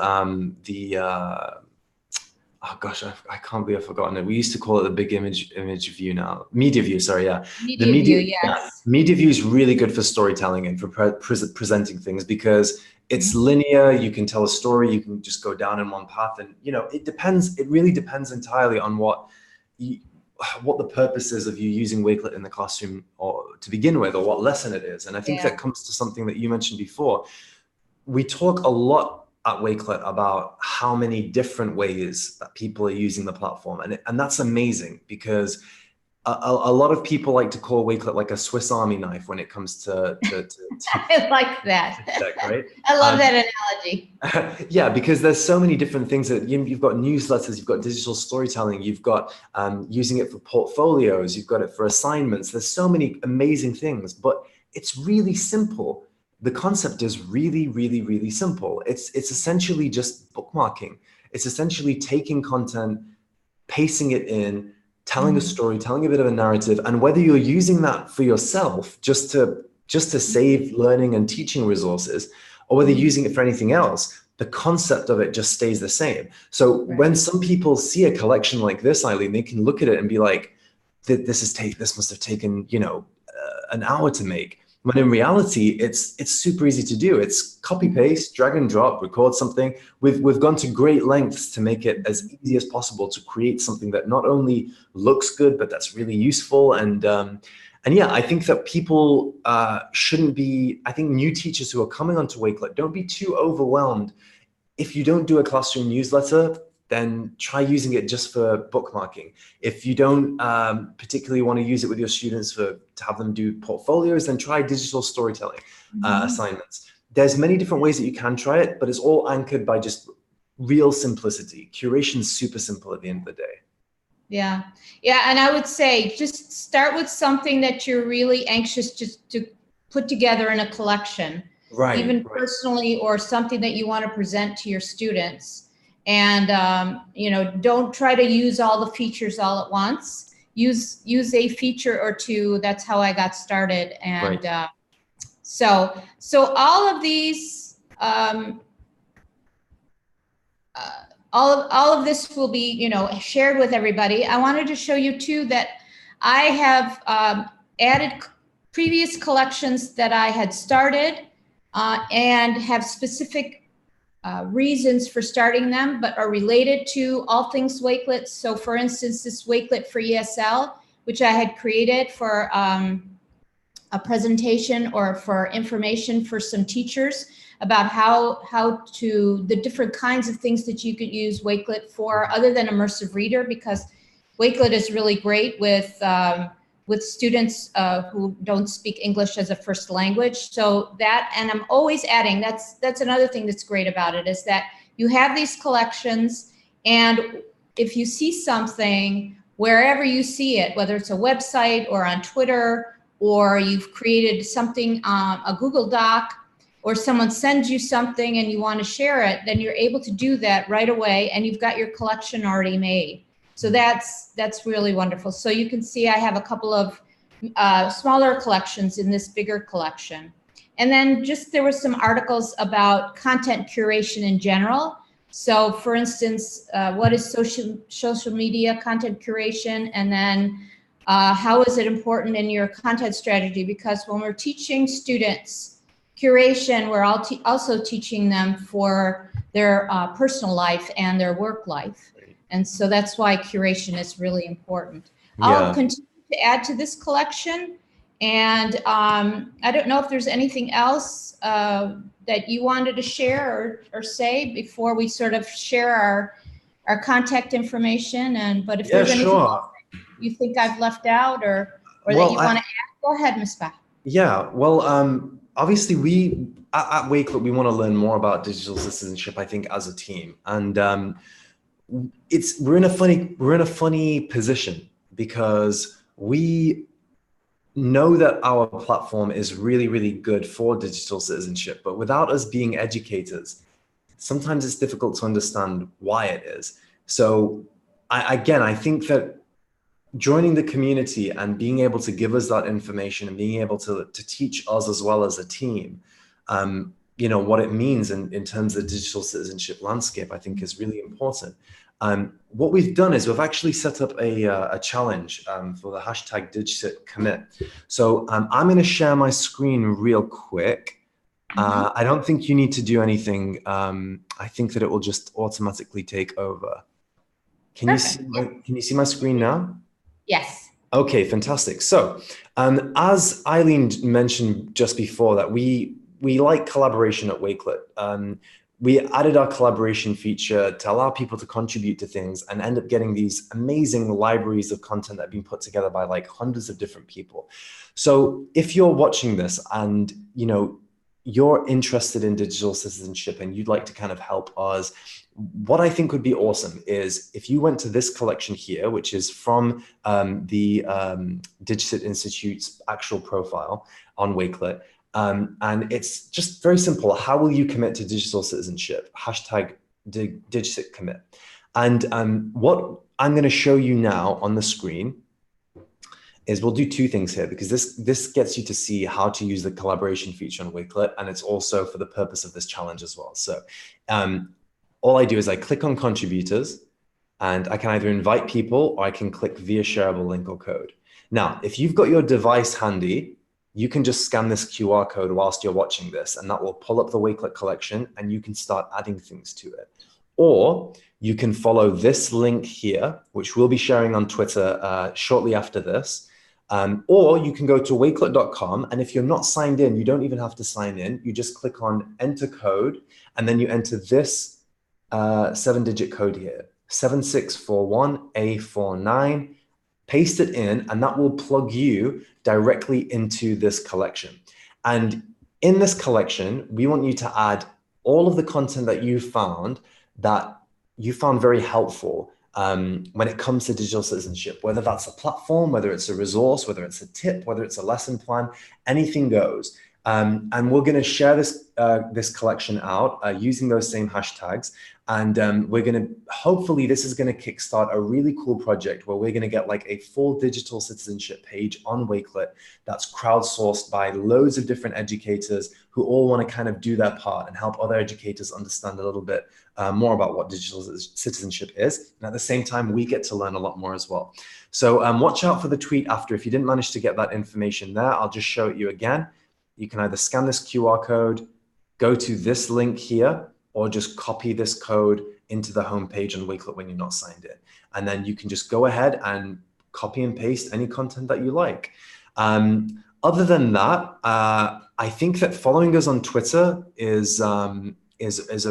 oh gosh, I can't believe I've forgotten it. We used to call it the big image view now. Media view, sorry, yeah. Media view, yes. Yeah, media view is really good for storytelling and for presenting things because it's linear. You can tell a story. You can just go down in one path, and it really depends entirely on what the purpose is of you using Wakelet in the classroom or to begin with, or what lesson it is. And I think that comes to something that you mentioned before. We talk a lot at Wakelet about how many different ways that people are using the platform, and that's amazing because a lot of people like to call Wakelet like a Swiss Army knife when it comes to I like that. tech, right? I love that analogy. Yeah, because there's so many different things that you've got newsletters, you've got digital storytelling, you've got using it for portfolios, you've got it for assignments. There's so many amazing things, but it's really simple. The concept is really, really, really simple. It's essentially just bookmarking. It's essentially taking content, pasting it in, telling a story, telling a bit of a narrative, and whether you're using that for yourself just to save learning and teaching resources, or whether you're using it for anything else, the concept of it just stays the same. So when some people see a collection like this, Eileen, they can look at it and be like, this must have taken an hour to make. When in reality, it's super easy to do. It's copy paste, drag and drop, record something. We've gone to great lengths to make it as easy as possible to create something that not only looks good, but that's really useful. And yeah, I think that people shouldn't be. I think new teachers who are coming onto Wakelet, don't be too overwhelmed. If you don't do a classroom newsletter, then try using it just for bookmarking. If you don't particularly want to use it with your students to have them do portfolios, then try digital storytelling assignments. There's many different ways that you can try it, but it's all anchored by just real simplicity. Curation is super simple at the end of the day. Yeah, and I would say just start with something that you're really anxious to put together in a collection, even personally, or something that you want to present to your students. And don't try to use all the features all at once. Use a feature or two. That's how I got started. And so all of these, all of this will be shared with everybody. I wanted to show you too that I have added previous collections that I had started and have specific reasons for starting them, but are related to all things Wakelet. So for instance, this Wakelet for ESL, which I had created for a presentation or for information for some teachers about how to, the different kinds of things that you could use Wakelet for other than immersive reader, because Wakelet is really great with students who don't speak English as a first language. So that, and I'm always adding, that's another thing that's great about it, is that You have these collections, and if you see something, wherever you see it, whether it's a website or on Twitter, or you've created something, a Google Doc, or someone sends you something and you want to share it, then you're able to do that right away, and you've got your collection already made. So that's really wonderful. So you can see I have a couple of smaller collections in this bigger collection. And then just there were some articles about content curation in general. So for instance, what is social media content curation? And then how is it important in your content strategy? Because when we're teaching students curation, we're also teaching them for their personal life and their work life. And so that's why curation is really important. I'll continue to add to this collection. And I don't know if there's anything else that you wanted to share or say before we sort of share our contact information. But if there's anything you think I've left out or that you want to add, go ahead, Ms. Bach. Yeah, well, obviously we at Wakelet, we want to learn more about digital citizenship, I think, as a team. And we're in a funny position because we know that our platform is really, really good for digital citizenship, but without us being educators, sometimes it's difficult to understand why it is. So I think that joining the community and being able to give us that information and being able to teach us as well as a team, what it means in terms of the digital citizenship landscape, I think is really important. What we've done is we've actually set up a challenge for the hashtag DigCit commit. So I'm going to share my screen real quick. I don't think you need to do anything. I think that it will just automatically take over. Can you see my screen now? Yes. Okay, fantastic. So as Eileen mentioned just before, that we like collaboration at Wakelet. We added our collaboration feature to allow people to contribute to things and end up getting these amazing libraries of content that have been put together by like hundreds of different people. So if you're watching this and you're interested in digital citizenship and you'd like to kind of help us, what I think would be awesome is if you went to this collection here, which is from the DigCit Institute's actual profile on Wakelet. And it's just very simple. How will you commit to digital citizenship? Hashtag DigCit commit. And what I'm going to show you now on the screen is we'll do two things here, because this gets you to see how to use the collaboration feature on Wakelet, and it's also for the purpose of this challenge as well. So all I do is I click on contributors, and I can either invite people or I can click via shareable link or code. Now, if you've got your device handy, you can just scan this QR code whilst you're watching this, and that will pull up the Wakelet collection and you can start adding things to it. Or you can follow this link here, which we'll be sharing on Twitter shortly after this. Or you can go to wakelet.com, and if you're not signed in, you don't even have to sign in. You just click on enter code, and then you enter this 7-digit code here, 7641A49. Paste it in, and that will plug you directly into this collection. And in this collection, we want you to add all of the content that you found very helpful when it comes to digital citizenship, whether that's a platform, whether it's a resource, whether it's a tip, whether it's a lesson plan, anything goes. And we're going to share this collection out using those same hashtags. And we're going to, hopefully this is going to kickstart a really cool project where we're going to get like a full digital citizenship page on Wakelet that's crowdsourced by loads of different educators who all want to kind of do their part and help other educators understand a little bit more about what digital citizenship is. And at the same time, we get to learn a lot more as well. So watch out for the tweet after. If you didn't manage to get that information there, I'll just show it you again. You can either scan this QR code, go to this link here, or just copy this code into the homepage on Wakelet when you're not signed in. And then you can just go ahead and copy and paste any content that you like. Other than that, I think that following us on Twitter is a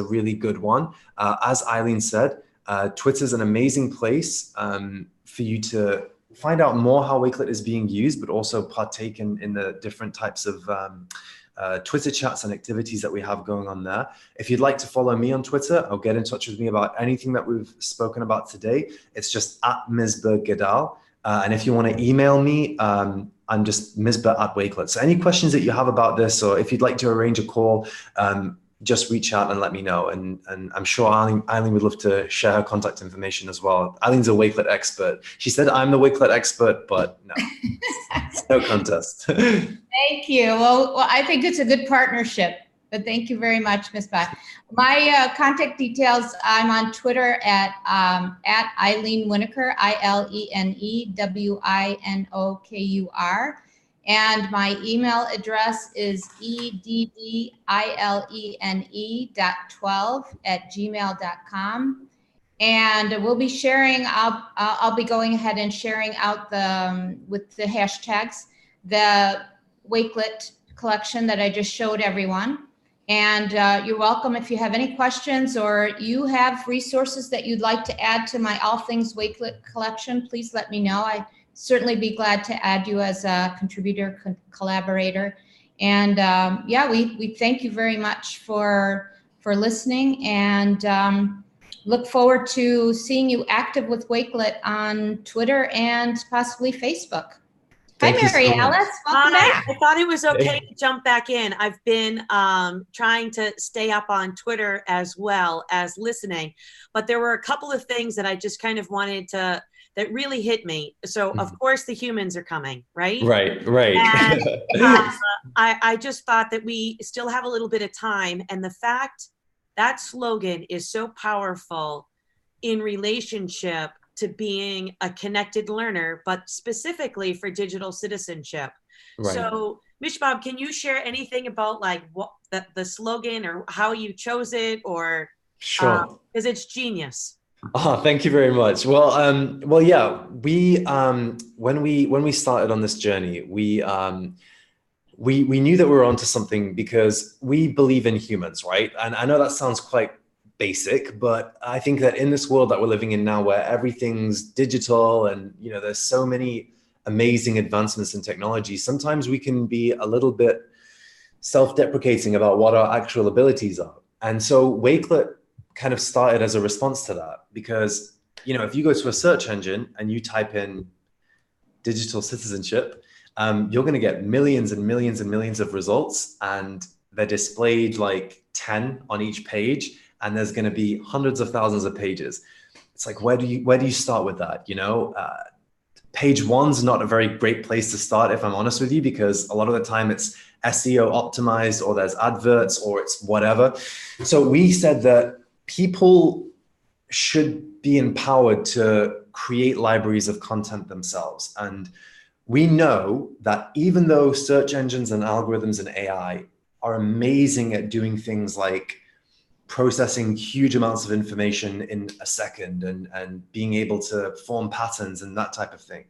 really good one. As Eileen said, Twitter is an amazing place for you to find out more how Wakelet is being used, but also partake in the different types of Twitter chats and activities that we have going on there. If you'd like to follow me on Twitter or get in touch with me about anything that we've spoken about today, it's just @Misbah-Gadal. And if you want to email me, I'm just misbah@wakelet. So any questions that you have about this, or if you'd like to arrange a call, just reach out and let me know. And I'm sure Eileen would love to share her contact information as well. Eileen's a Wakelet expert. She said I'm the Wakelet expert, but no, it's no contest. Thank you. Well, I think it's a good partnership, but thank you very much, Ms. Bach. My contact details, I'm on Twitter at Eileen Winokur, ILENEWINOKUR. And my email address is eddilene.12@gmail.com. And we'll be sharing, I'll be going ahead and sharing out with the hashtags, the Wakelet collection that I just showed everyone. And you're welcome if you have any questions or you have resources that you'd like to add to my All Things Wakelet collection, please let me know. I certainly be glad to add you as a contributor, collaborator. And yeah, we thank you very much for listening, and look forward to seeing you active with Wakelet on Twitter and possibly Facebook. Thank Hi, you so Mary much. Alice. Welcome back. I thought it was okay to jump back in. I've been trying to stay up on Twitter as well as listening, but there were a couple of things that I just kind of wanted to, that really hit me. So of course the humans are coming, right? Right. And I just thought that we still have a little bit of time, and the fact that slogan is so powerful in relationship to being a connected learner, but specifically for digital citizenship. Right. So Mishbab, can you share anything about like what the slogan or how you chose it, or Sure. because it's genius. Oh, thank you very much. Well, yeah, we when we started on this journey, we knew that we were onto something because we believe in humans, right? And I know that sounds quite basic, but I think that in this world that we're living in now, where everything's digital and there's so many amazing advancements in technology, sometimes we can be a little bit self-deprecating about what our actual abilities are. And so Wakelet kind of started as a response to that, because if you go to a search engine and you type in digital citizenship, you're going to get millions and millions and millions of results, and they're displayed like 10 on each page, and there's going to be hundreds of thousands of pages. It's like, where do you start with that? Page one's not a very great place to start, if I'm honest with you, because a lot of the time it's SEO optimized, or there's adverts, or it's whatever. So we said that people should be empowered to create libraries of content themselves. And we know that even though search engines and algorithms and AI are amazing at doing things like processing huge amounts of information in a second and being able to form patterns and that type of thing,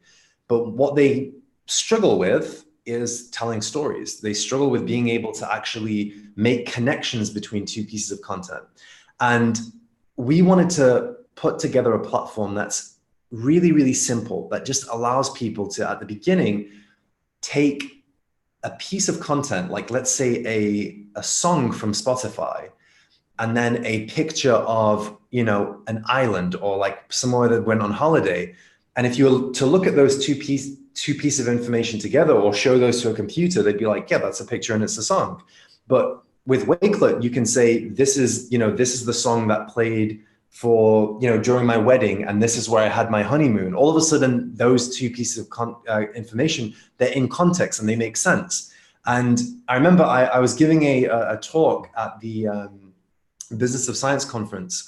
but what they struggle with is telling stories. They struggle with being able to actually make connections between two pieces of content. And we wanted to put together a platform that's really, really simple, that just allows people to, at the beginning, take a piece of content, like let's say a song from Spotify, and then a picture of, an island or like somewhere that went on holiday. And if you were to look at those two pieces of information together, or show those to a computer, they'd be like, yeah, that's a picture and it's a song. But with Wakelet, you can say, this is the song that played for, during my wedding, and this is where I had my honeymoon. All of a sudden, those two pieces of information, they're in context and they make sense. And I remember I was giving a talk at the Business of Science conference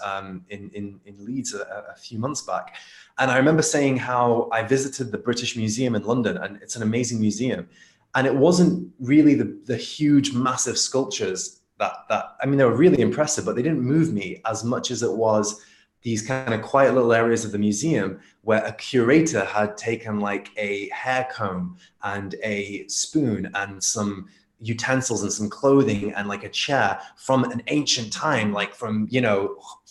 in Leeds a few months back. And I remember saying how I visited the British Museum in London, and it's an amazing museum. And it wasn't really the huge, massive sculptures that they were really impressive, but they didn't move me as much as it was these kind of quiet little areas of the museum where a curator had taken like a hair comb and a spoon and some utensils and some clothing and like a chair from an ancient time, like from,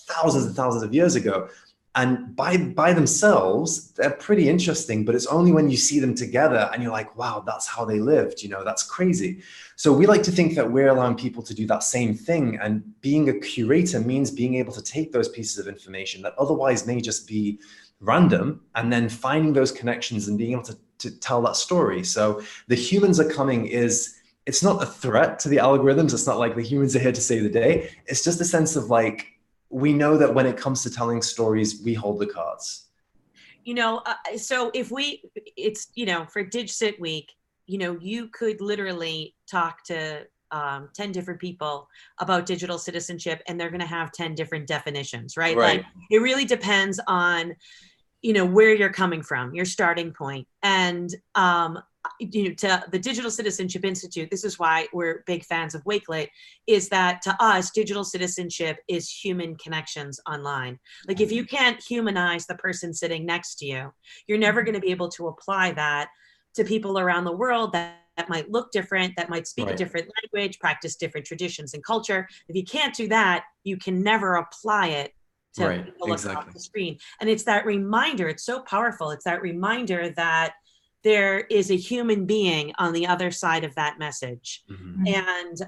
thousands and thousands of years ago. And by themselves, they're pretty interesting, but it's only when you see them together and you're like, wow, that's how they lived, you know, that's crazy. So we like to think that we're allowing people to do that same thing. And being a curator means being able to take those pieces of information that otherwise may just be random, and then finding those connections and being able to tell that story. So the humans are coming it's not a threat to the algorithms. It's not like the humans are here to save the day. It's just a sense of like, we know that when it comes to telling stories, we hold the cards. You know, so if it's, you know, for DigCit week, you know, you could literally talk to 10 different people about digital citizenship, and they're going to have 10 different definitions, right? Like, it really depends on, you know, where you're coming from, your starting point. And, you know, to the Digital Citizenship Institute, this is why we're big fans of Wakelet, is that to us, digital citizenship is human connections online. Like, if you can't humanize the person sitting next to you, you're never going to be able to apply that to people around the world that might look different, that might speak a different language, practice different traditions and culture. If you can't do that, you can never apply it to people across the screen. And it's that reminder, it's so powerful. It's that reminder that there is a human being on the other side of that message. And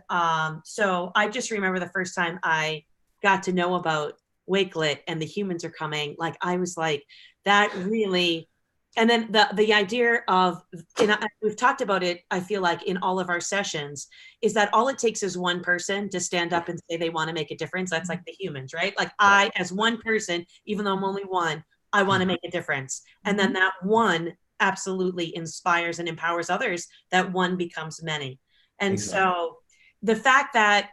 so I just remember the first time I got to know about Wakelet and the humans are coming, like, I was like, that really, and then the idea of, and we've talked about it, I feel like in all of our sessions, is that all it takes is one person to stand up and say they want to make a difference. That's like the humans, right? Like, I, as one person, even though I'm only one, I want to make a difference. And then that one absolutely inspires and empowers others. That one becomes many. And so the fact that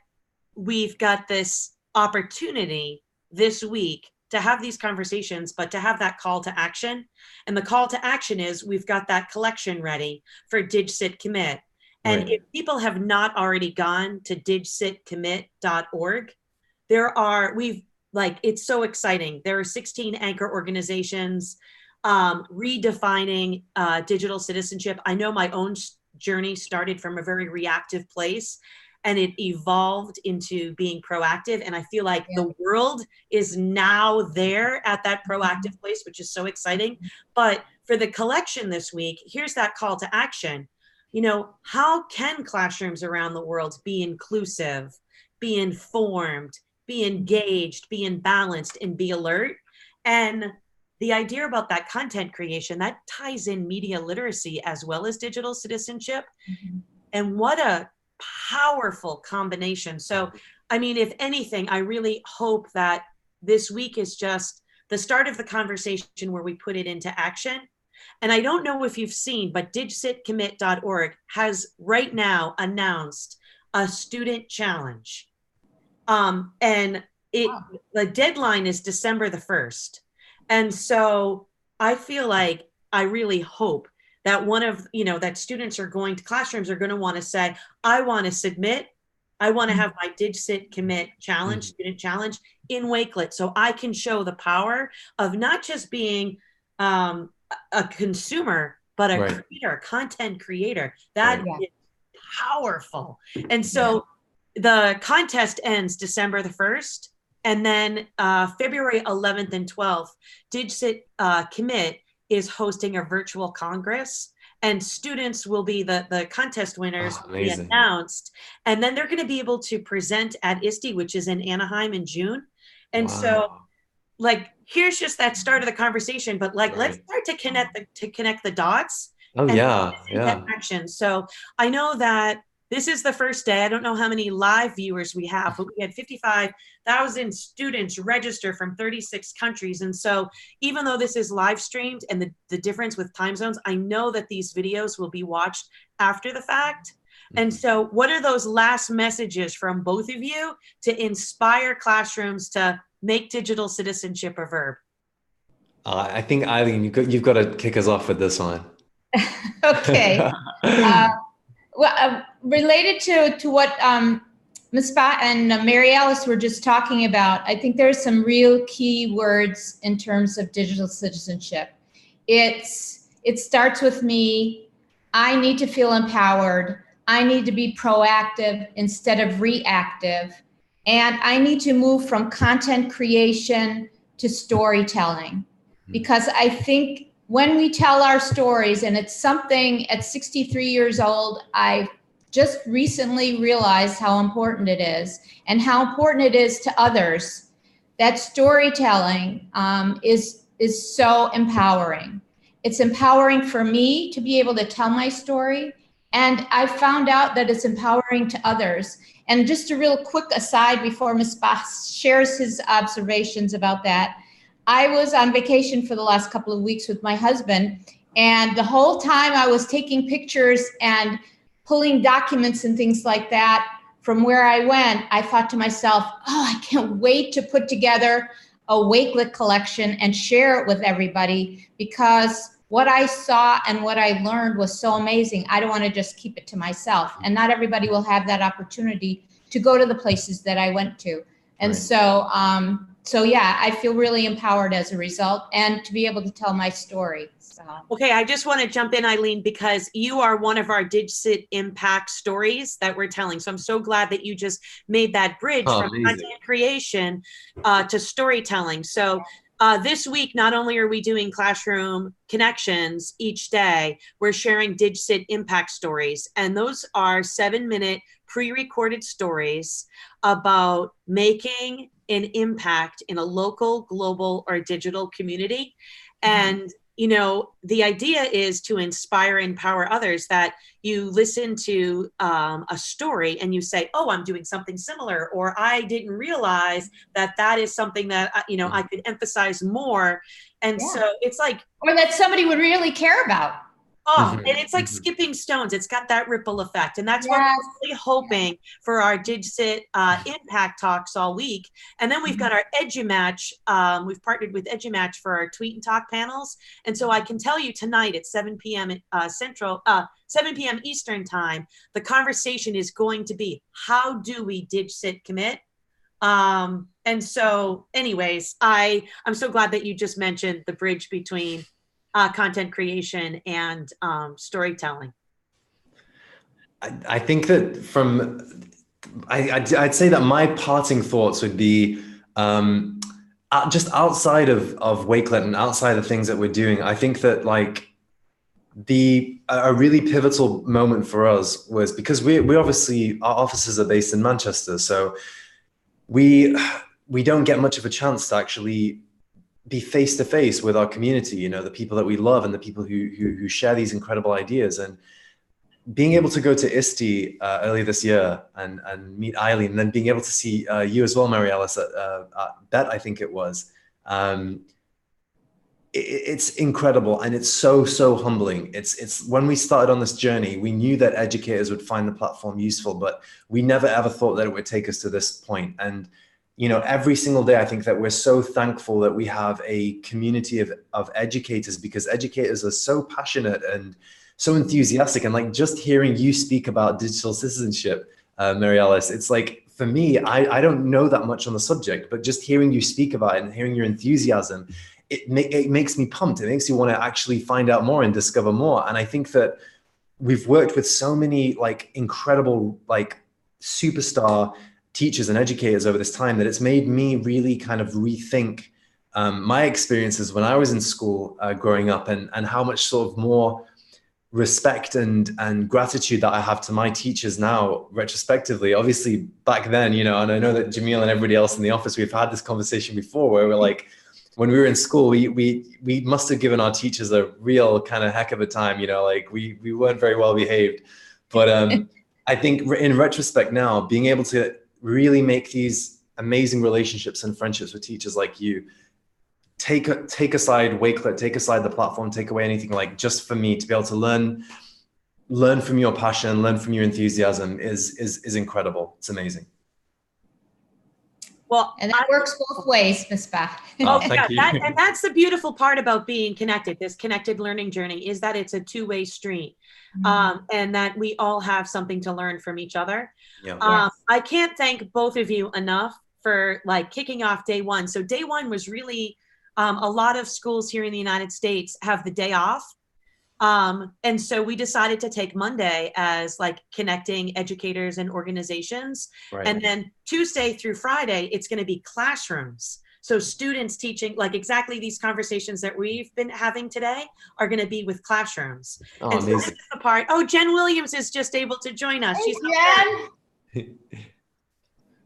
we've got this opportunity this week to have these conversations, but to have that call to action. And the call to action is, we've got that collection ready for DigCit Commit. And if people have not already gone to digcitcommit.org, it's so exciting. There are 16 anchor organizations redefining digital citizenship. I know my own journey started from a very reactive place, and it evolved into being proactive. And I feel like the world is now there at that proactive place, which is so exciting. But for the collection this week, here's that call to action. You know, how can classrooms around the world be inclusive, be informed, be engaged, be imbalanced, and be alert? And the idea about that content creation, that ties in media literacy as well as digital citizenship. And what a powerful combination. So, I mean, if anything, I really hope that this week is just the start of the conversation where we put it into action. And I don't know if you've seen, but digcitcommit.org has right now announced a student challenge. And the deadline is December the 1st. And so I feel like, I really hope that that students are going to, classrooms are going to want to say, I want to submit, I want to have my DigCit Commit challenge, student challenge in Wakelet, so I can show the power of not just being a consumer, but a creator, a content creator. That is powerful. And so the contest ends December the 1st. And then February 11th and 12th, DigCit Commit is hosting a virtual Congress, and students will be the contest winners will be announced. And then they're going to be able to present at ISTE, which is in Anaheim in June. And so, like, here's just that start of the conversation, but like, let's start to connect the dots. Action. So I know that this is the first day. I don't know how many live viewers we have, but we had 55,000 students register from 36 countries. And so even though this is live streamed, and the difference with time zones, I know that these videos will be watched after the fact. And so what are those last messages from both of you to inspire classrooms to make digital citizenship a verb? I think, Eileen, you've got to kick us off with this one. Okay. Related to what Ms. Ba and Mary Alice were just talking about, I think there's some real key words in terms of digital citizenship. It starts with me. I need to feel empowered. I need to be proactive instead of reactive. And I need to move from content creation to storytelling, because I think when we tell our stories, and it's something at 63 years old, I just recently realized how important it is and how important it is to others. That storytelling is so empowering. It's empowering for me to be able to tell my story. And I found out that it's empowering to others. And just a real quick aside before Ms. Bach shares his observations about that, I was on vacation for the last couple of weeks with my husband, and the whole time I was taking pictures and pulling documents and things like that from where I went, I thought to myself, oh, I can't wait to put together a Wakelet collection and share it with everybody, because what I saw and what I learned was so amazing. I don't want to just keep it to myself, and not everybody will have that opportunity to go to the places that I went to. And Right. so yeah, I feel really empowered as a result, and to be able to tell my story. So. Okay, I just want to jump in, Eileen, because you are one of our DigCit impact stories that we're telling. So I'm so glad that you just made that bridge from amazing. content creation to storytelling. So this week, not only are we doing classroom connections each day, we're sharing DigCit impact stories. And those are 7-minute pre-recorded stories about making an impact in a local, global, or digital community. And you know, the idea is to inspire and empower others, that you listen to a story and you say, oh, I'm doing something similar, or I didn't realize that that is something that, you know, I could emphasize more. And so it's like, or that somebody would really care about. oh, and it's like skipping stones. It's got that ripple effect. And that's what we're really hoping for our DigCit impact talks all week. And then we've got our EduMatch. We've partnered with EduMatch for our tweet and talk panels. And so I can tell you tonight at 7 p.m. 7 p.m. Eastern time, the conversation is going to be, how do we DigCit commit? And so anyways, I'm so glad that you just mentioned the bridge between content creation and storytelling. I think that I'd say that my parting thoughts would be just outside of Wakelet and outside of things that we're doing. I think that like a really pivotal moment for us was because we obviously, our offices are based in Manchester, so we don't get much of a chance to actually be face to face with our community, you know, the people that we love and the people who share these incredible ideas. And being able to go to ISTE earlier this year and meet Eileen, and then being able to see you as well, Mary Alice, at BET, I think it was. It's incredible, and it's so humbling. It's when we started on this journey, we knew that educators would find the platform useful, but we never ever thought that it would take us to this point. And you know, every single day, I think that we're so thankful that we have a community of educators, because educators are so passionate and so enthusiastic. And like just hearing you speak about digital citizenship, Mary Alice, it's like, for me, I don't know that much on the subject, but just hearing you speak about it and hearing your enthusiasm, it makes me pumped. It makes me want to actually find out more and discover more. And I think that we've worked with so many like incredible, like superstar teachers and educators over this time that it's made me really kind of rethink my experiences when I was in school growing up, and how much sort of more respect and gratitude that I have to my teachers now retrospectively. Obviously back then, you know, and I know that Jamil and everybody else in the office, we've had this conversation before where we're like, when we were in school, we must have given our teachers a real kind of heck of a time, you know, like we weren't very well behaved. But I think in retrospect now, being able to really make these amazing relationships and friendships with teachers like you, take aside Wakelet, take aside the platform, take away anything, like just for me to be able to learn from your passion, learn from your enthusiasm is incredible. It's amazing. Well, and that works both ways, Ms. Bach. Oh, thank you. And that's the beautiful part about being connected, this connected learning journey, is that it's a two-way street. And that we all have something to learn from each other. Yeah. I can't thank both of you enough for like kicking off day one. So day one was really, a lot of schools here in the United States have the day off. And so we decided to take Monday as like connecting educators and organizations. Right. And then Tuesday through Friday, it's going to be classrooms. So students teaching, like exactly these conversations that we've been having today are going to be with classrooms. Oh, and so this amazing. is the part. Oh, Jen Williams is just able to join us. She's Jen.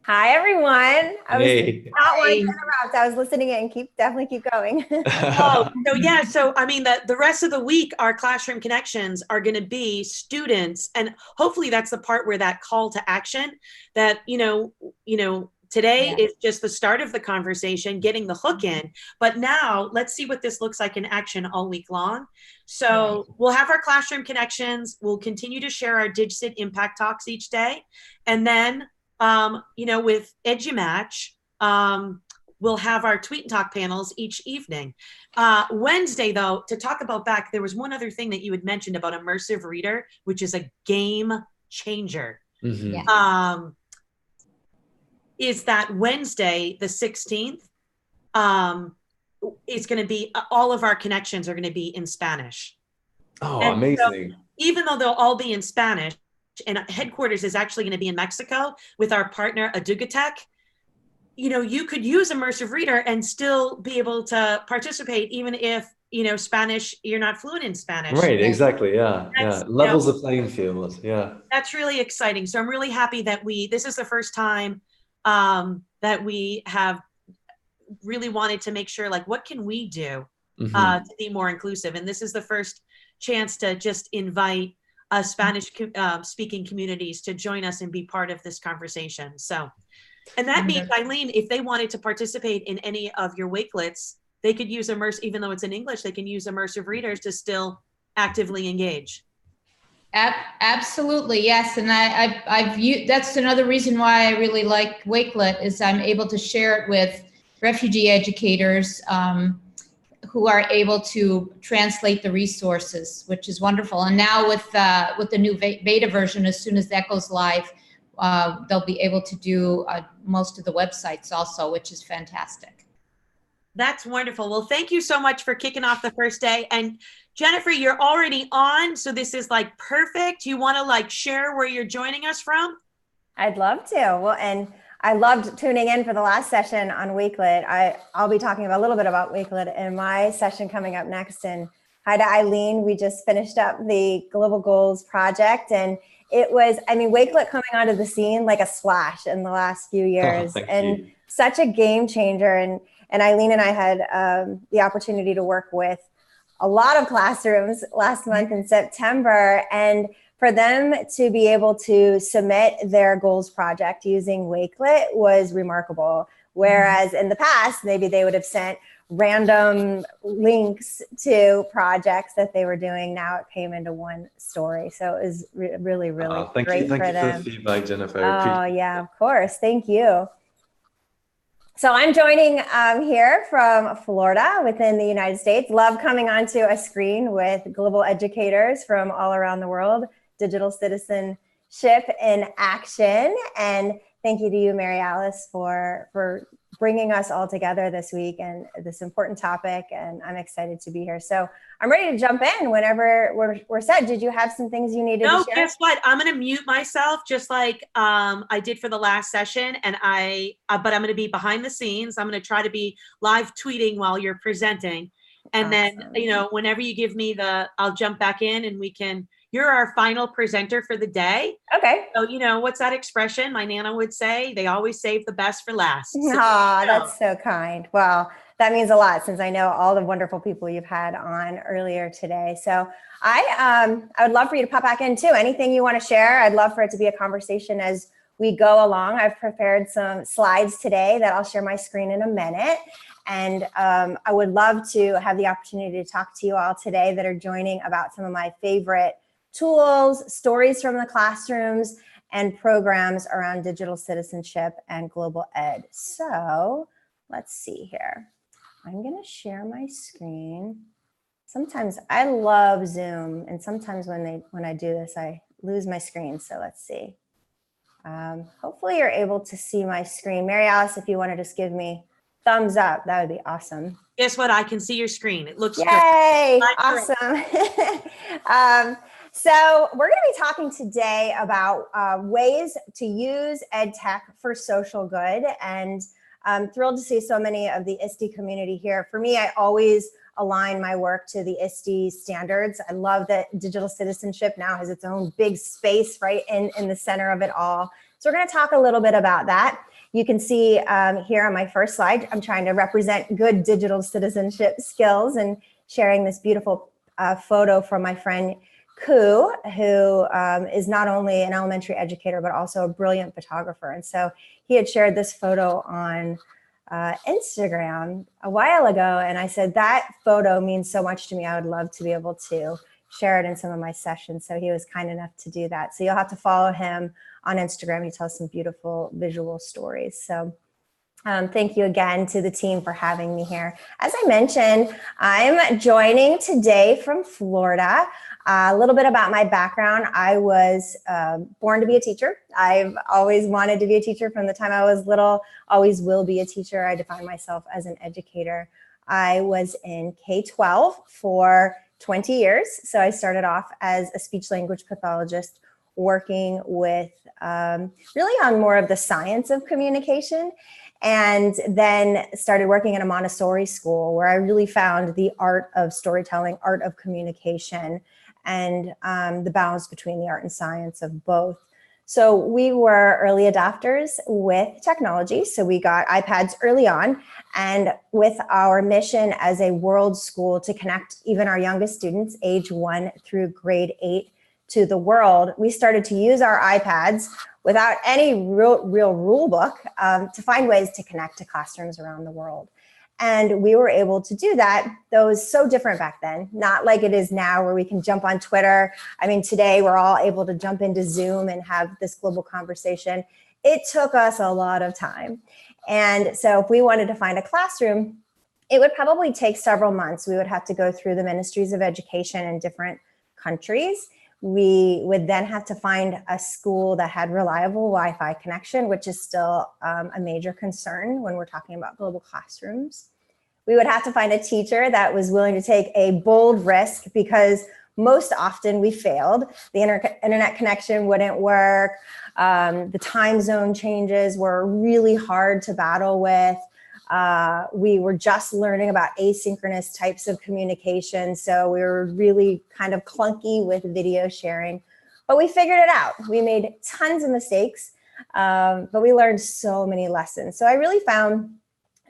Hi, everyone. I was Hey. not wanting to interrupt. I was listening in. Definitely keep going. So I mean, the rest of the week, our classroom connections are going to be students, and hopefully that's the part where that call to action that, today is just the start of the conversation, getting the hook in, but now let's see what this looks like in action all week long. So we'll have our classroom connections. We'll continue to share our DigCit impact talks each day. And then, with EduMatch, we'll have our tweet and talk panels each evening. Wednesday, though, to talk about back, there was one other thing that you had mentioned about immersive reader, which is a game changer. Mm-hmm. Is that Wednesday, the 16th, it's going to be, all of our connections are going to be in Spanish. Oh, And amazing. so, even though they'll all be in Spanish, and headquarters is actually going to be in Mexico with our partner EdukTech, you could use immersive reader and still be able to participate, even if, Spanish, you're not fluent in Spanish. Right, exactly. Yeah. Levels the playing field. Yeah. That's really exciting. So I'm really happy that this is the first time that we have really wanted to make sure, like, what can we do to be more inclusive? And this is the first chance to just invite Spanish speaking communities to join us and be part of this conversation. So, and that means, Eileen, if they wanted to participate in any of your Wakelets, they could use even though it's in English, they can use immersive readers to still actively engage. Absolutely, yes. And I've used, that's another reason why I really like Wakelet, is I'm able to share it with refugee educators who are able to translate the resources, which is wonderful. And now with the new beta version, as soon as that goes live, they'll be able to do most of the websites also, which is fantastic. That's wonderful. Well, thank you so much for kicking off the first day. And Jennifer, you're already on, so this is like perfect. You want to share where you're joining us from? I'd love to. Well, and I loved tuning in for the last session on Wakelet. I'll be talking a little bit about Wakelet in my session coming up next. And hi to Eileen. We just finished up the Global Goals project, and it was, Wakelet coming onto the scene like a splash in the last few years, and such a game changer. And Eileen and I had the opportunity to work with a lot of classrooms last month in September, and for them to be able to submit their goals project using Wakelet was remarkable. Whereas in the past, maybe they would have sent random links to projects that they were doing. Now it came into one story. So it was really, really great for them. Thank you for the feedback, Jennifer. Oh, yeah, of course. Thank you. So I'm joining here from Florida within the United States. Love coming onto a screen with global educators from all around the world, digital citizenship in action. And thank you to you, Mary Alice, for bringing us all together this week and this important topic. And I'm excited to be here. So I'm ready to jump in whenever we're set. Did you have some things you needed to share? No, guess what? I'm going to mute myself just like I did for the last session. And but I'm going to be behind the scenes. I'm going to try to be live tweeting while you're presenting. And Awesome. then, whenever you give me I'll jump back in and you're our final presenter for the day. Okay. So, what's that expression? My Nana would say, they always save the best for last. So, that's so kind. Well, that means a lot since I know all the wonderful people you've had on earlier today. So I would love for you to pop back in too. Anything you want to share, I'd love for it to be a conversation as we go along. I've prepared some slides today that I'll share my screen in a minute. And I would love to have the opportunity to talk to you all today that are joining about some of my favorite tools, stories from the classrooms, and programs around digital citizenship and global ed. So let's see here. I'm going to share my screen. Sometimes I love Zoom, and sometimes when I do this, I lose my screen. So let's see. Hopefully you're able to see my screen. Mary Alice, if you want to just give me thumbs up, that would be awesome. Guess what? I can see your screen. It looks Yay! good. Awesome. So we're going to be talking today about ways to use EdTech for social good. And I'm thrilled to see so many of the ISTE community here. For me, I always align my work to the ISTE standards. I love that digital citizenship now has its own big space right in the center of it all. So we're going to talk a little bit about that. You can see here on my first slide, I'm trying to represent good digital citizenship skills and sharing this beautiful photo from my friend Ku, who is not only an elementary educator, but also a brilliant photographer. And so he had shared this photo on Instagram a while ago. And I said, that photo means so much to me. I would love to be able to share it in some of my sessions. So he was kind enough to do that. So you'll have to follow him on Instagram. He tells some beautiful visual stories. So thank you again to the team for having me here. As I mentioned, I'm joining today from Florida. A little bit about my background. I was born to be a teacher. I've always wanted to be a teacher from the time I was little, always will be a teacher. I define myself as an educator. I was in K-12 for 20 years. So I started off as a speech language pathologist working with really on more of the science of communication, and then started working in a Montessori school where I really found the art of storytelling, art of communication, and the balance between the art and science of both. So we were early adopters with technology. So we got iPads early on, and with our mission as a world school to connect even our youngest students, age 1 through grade 8, to the world, we started to use our iPads without any real rule book to find ways to connect to classrooms around the world. And we were able to do that. Though it was so different back then, not like it is now where we can jump on Twitter. I mean, today we're all able to jump into Zoom and have this global conversation. It took us a lot of time. And so if we wanted to find a classroom, it would probably take several months. We would have to go through the ministries of education in different countries. We would then have to find a school that had reliable Wi-Fi connection, which is still a major concern when we're talking about global classrooms. We would have to find a teacher that was willing to take a bold risk, because most often we failed. The internet connection wouldn't work. The time zone changes were really hard to battle with. We were just learning about asynchronous types of communication, so we were really kind of clunky with video sharing, but we figured it out. We made tons of mistakes, but we learned so many lessons. So I really found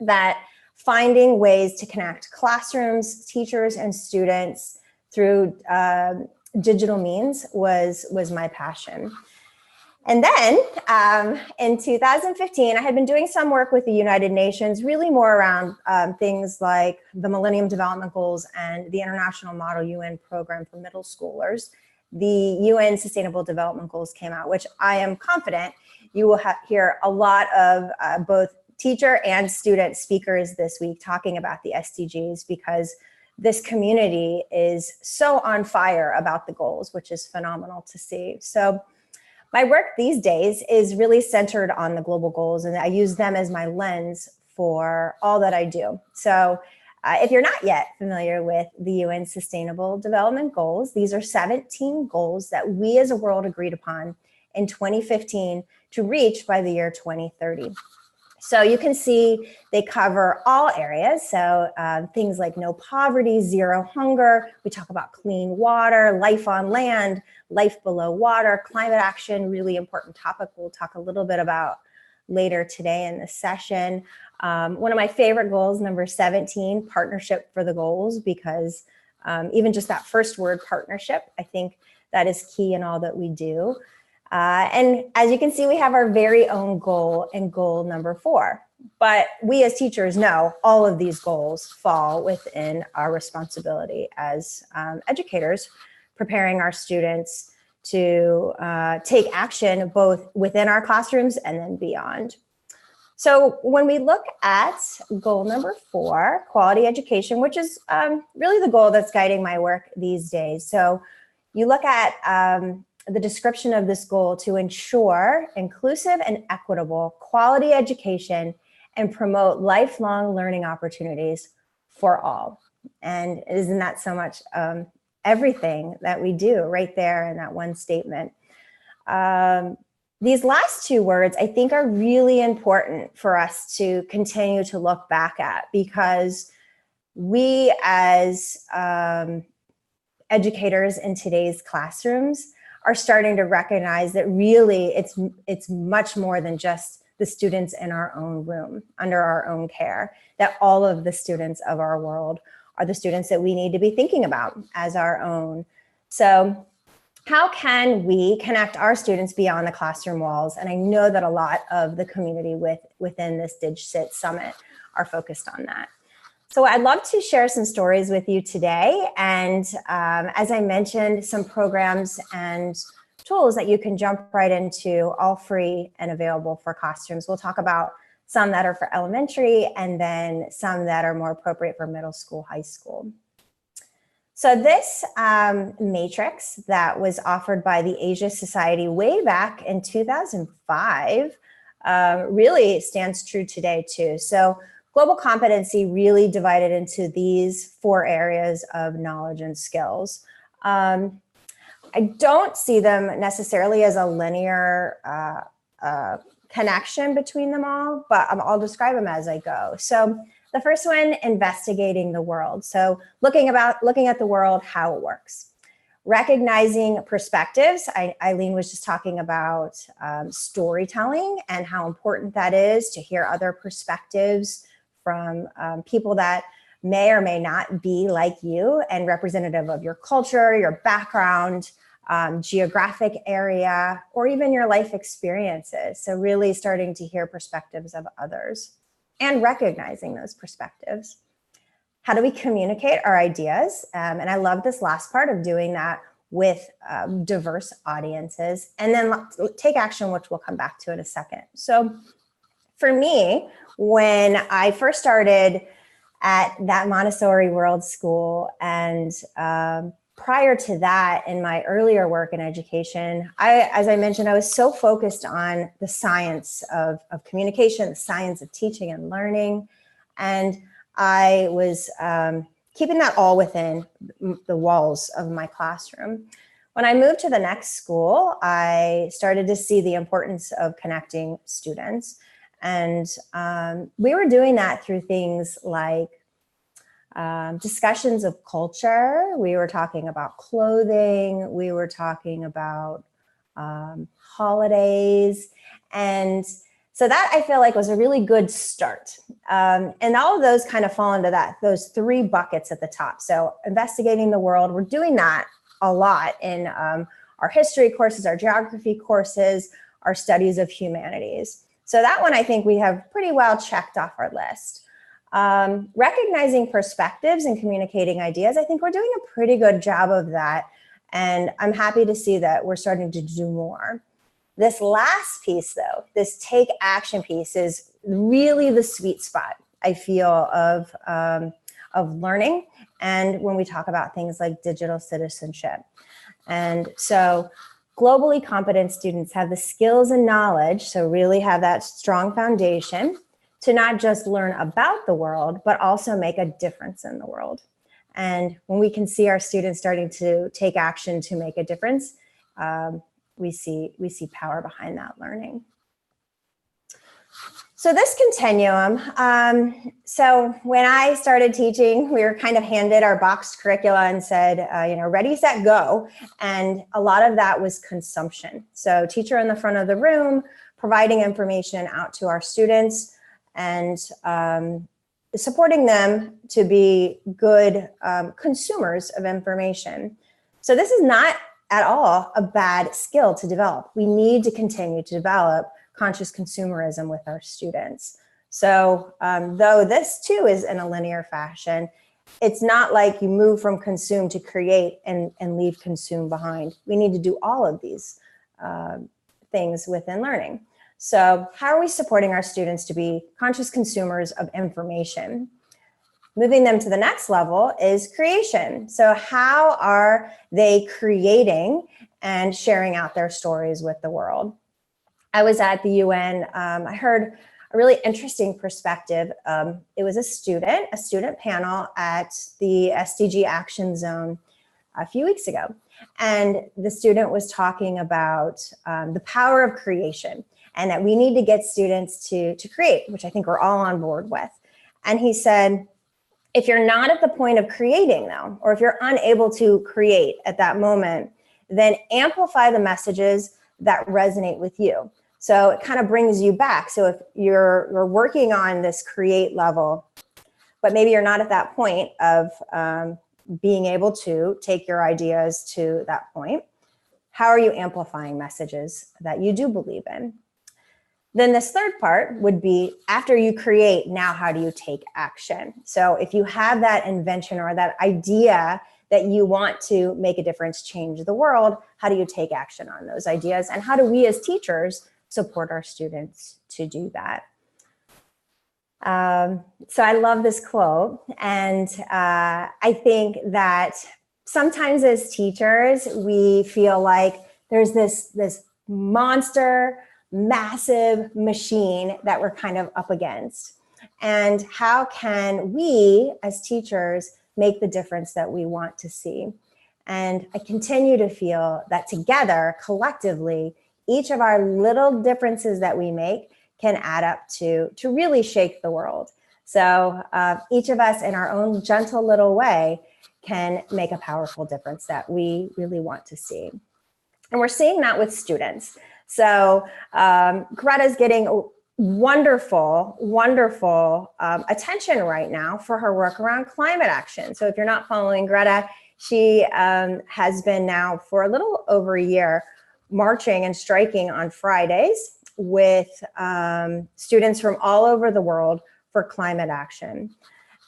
that finding ways to connect classrooms, teachers, and students through digital means was my passion. And then in 2015, I had been doing some work with the United Nations, really more around things like the Millennium Development Goals and the International Model UN Program for middle schoolers. The UN Sustainable Development Goals came out, which I am confident you will hear a lot of both teacher and student speakers this week talking about the SDGs, because this community is so on fire about the goals, which is phenomenal to see. So my work these days is really centered on the global goals, and I use them as my lens for all that I do. So if you're not yet familiar with the UN Sustainable Development Goals, these are 17 goals that we as a world agreed upon in 2015 to reach by the year 2030. So you can see they cover all areas. So things like no poverty, zero hunger. We talk about clean water, life on land, life below water, climate action, really important topic we'll talk a little bit about later today in this session. One of my favorite goals, number 17, partnership for the goals, because even just that first word, partnership, I think that is key in all that we do. And as you can see, we have our very own goal and goal number 4. But we as teachers know all of these goals fall within our responsibility as educators, preparing our students to take action both within our classrooms and then beyond. So when we look at goal number 4, quality education, which is really the goal that's guiding my work these days. So you look at the description of this goal: to ensure inclusive and equitable quality education and promote lifelong learning opportunities for all. And isn't that so much everything that we do right there in that one statement? These last two words, I think, are really important for us to continue to look back at, because we as educators in today's classrooms are starting to recognize that really it's much more than just the students in our own room, under our own care, that all of the students of our world are the students that we need to be thinking about as our own. So how can we connect our students beyond the classroom walls? And I know that a lot of the community within this DigCit Summit are focused on that. So I'd love to share some stories with you today. And as I mentioned, some programs and tools that you can jump right into, all free and available for classrooms. We'll talk about some that are for elementary and then some that are more appropriate for middle school, high school. So this matrix that was offered by the Asia Society way back in 2005 really stands true today too. So global competency really divided into these 4 areas of knowledge and skills. I don't see them necessarily as a linear connection between them all, but I'll describe them as I go. So the first one, investigating the world. So looking at the world, how it works. Recognizing perspectives. Eileen was just talking about storytelling and how important that is to hear other perspectives from people that may or may not be like you and representative of your culture, your background, geographic area, or even your life experiences. So really starting to hear perspectives of others and recognizing those perspectives. How do we communicate our ideas? And I love this last part of doing that with diverse audiences, and then take action, which we'll come back to in a second. So for me, when I first started at that Montessori World School, and prior to that, in my earlier work in education, as I mentioned, I was so focused on the science of communication, the science of teaching and learning. And I was keeping that all within the walls of my classroom. When I moved to the next school, I started to see the importance of connecting students. And we were doing that through things like discussions of culture. We were talking about clothing. We were talking about holidays. And so that I feel like was a really good start. And all of those kind of fall into those 3 buckets at the top. So investigating the world, we're doing that a lot in our history courses, our geography courses, our studies of humanities. So that one I think we have pretty well checked off our list. Recognizing perspectives and communicating ideas, I think we're doing a pretty good job of that. And I'm happy to see that we're starting to do more. This last piece though, this take action piece, is really the sweet spot, I feel, of learning. And when we talk about things like digital citizenship. And so globally competent students have the skills and knowledge, so really have that strong foundation to not just learn about the world, but also make a difference in the world. And when we can see our students starting to take action to make a difference, we see power behind that learning. So this continuum, so when I started teaching, we were kind of handed our boxed curricula and said, ready, set, go. And a lot of that was consumption. So teacher in the front of the room, providing information out to our students and supporting them to be good consumers of information. So this is not at all a bad skill to develop. We need to continue to develop conscious consumerism with our students. So though this too is in a linear fashion, it's not like you move from consume to create and leave consume behind. We need to do all of these things within learning. So how are we supporting our students to be conscious consumers of information? Moving them to the next level is creation. So how are they creating and sharing out their stories with the world? I was at the UN, I heard a really interesting perspective. It was a student panel at the SDG Action Zone a few weeks ago. And the student was talking about the power of creation and that we need to get students to create, which I think we're all on board with. And he said, if you're not at the point of creating though, or if you're unable to create at that moment, then amplify the messages that resonate with you. So it kind of brings you back. So if you're working on this create level, but maybe you're not at that point of being able to take your ideas to that point, how are you amplifying messages that you do believe in? Then this third part would be, after you create, now how do you take action? So if you have that invention or that idea that you want to make a difference, change the world, how do you take action on those ideas? And how do we as teachers support our students to do that? So I love this quote. And I think that sometimes as teachers, we feel like there's this monster, massive machine that we're kind of up against. And how can we as teachers make the difference that we want to see? And I continue to feel that together, collectively, each of our little differences that we make can add up to really shake the world. So each of us in our own gentle little way can make a powerful difference that we really want to see. And we're seeing that with students. So Greta's getting wonderful attention right now for her work around climate action. So if you're not following Greta, she has been now for a little over a year marching and striking on Fridays with students from all over the world for climate action.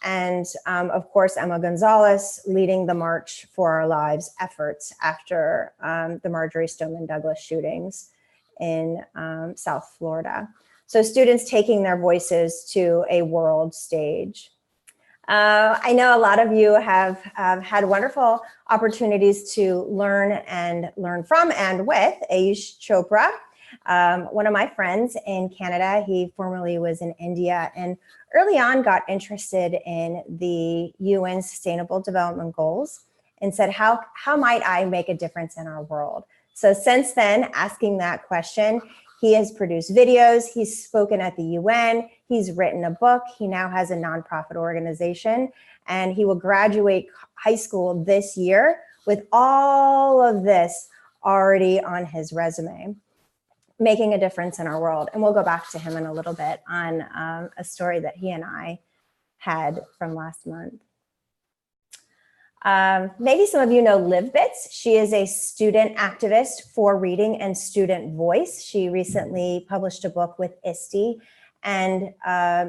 And of course, Emma Gonzalez leading the March for Our Lives efforts after the Marjorie Stoneman Douglas shootings in South Florida. So students taking their voices to a world stage. I know a lot of you have had wonderful opportunities to learn from and with Ayush Chopra. One of my friends in Canada, he formerly was in India and early on got interested in the UN Sustainable Development Goals and said, how might I make a difference in our world? So since then, asking that question, he has produced videos, he's spoken at the UN, he's written a book, he now has a nonprofit organization, and he will graduate high school this year with all of this already on his resume, making a difference in our world. And we'll go back to him in a little bit on a story that he and I had from last month. Maybe some of you know LiveBits. She is a student activist for reading and student voice. She recently published a book with ISTE, and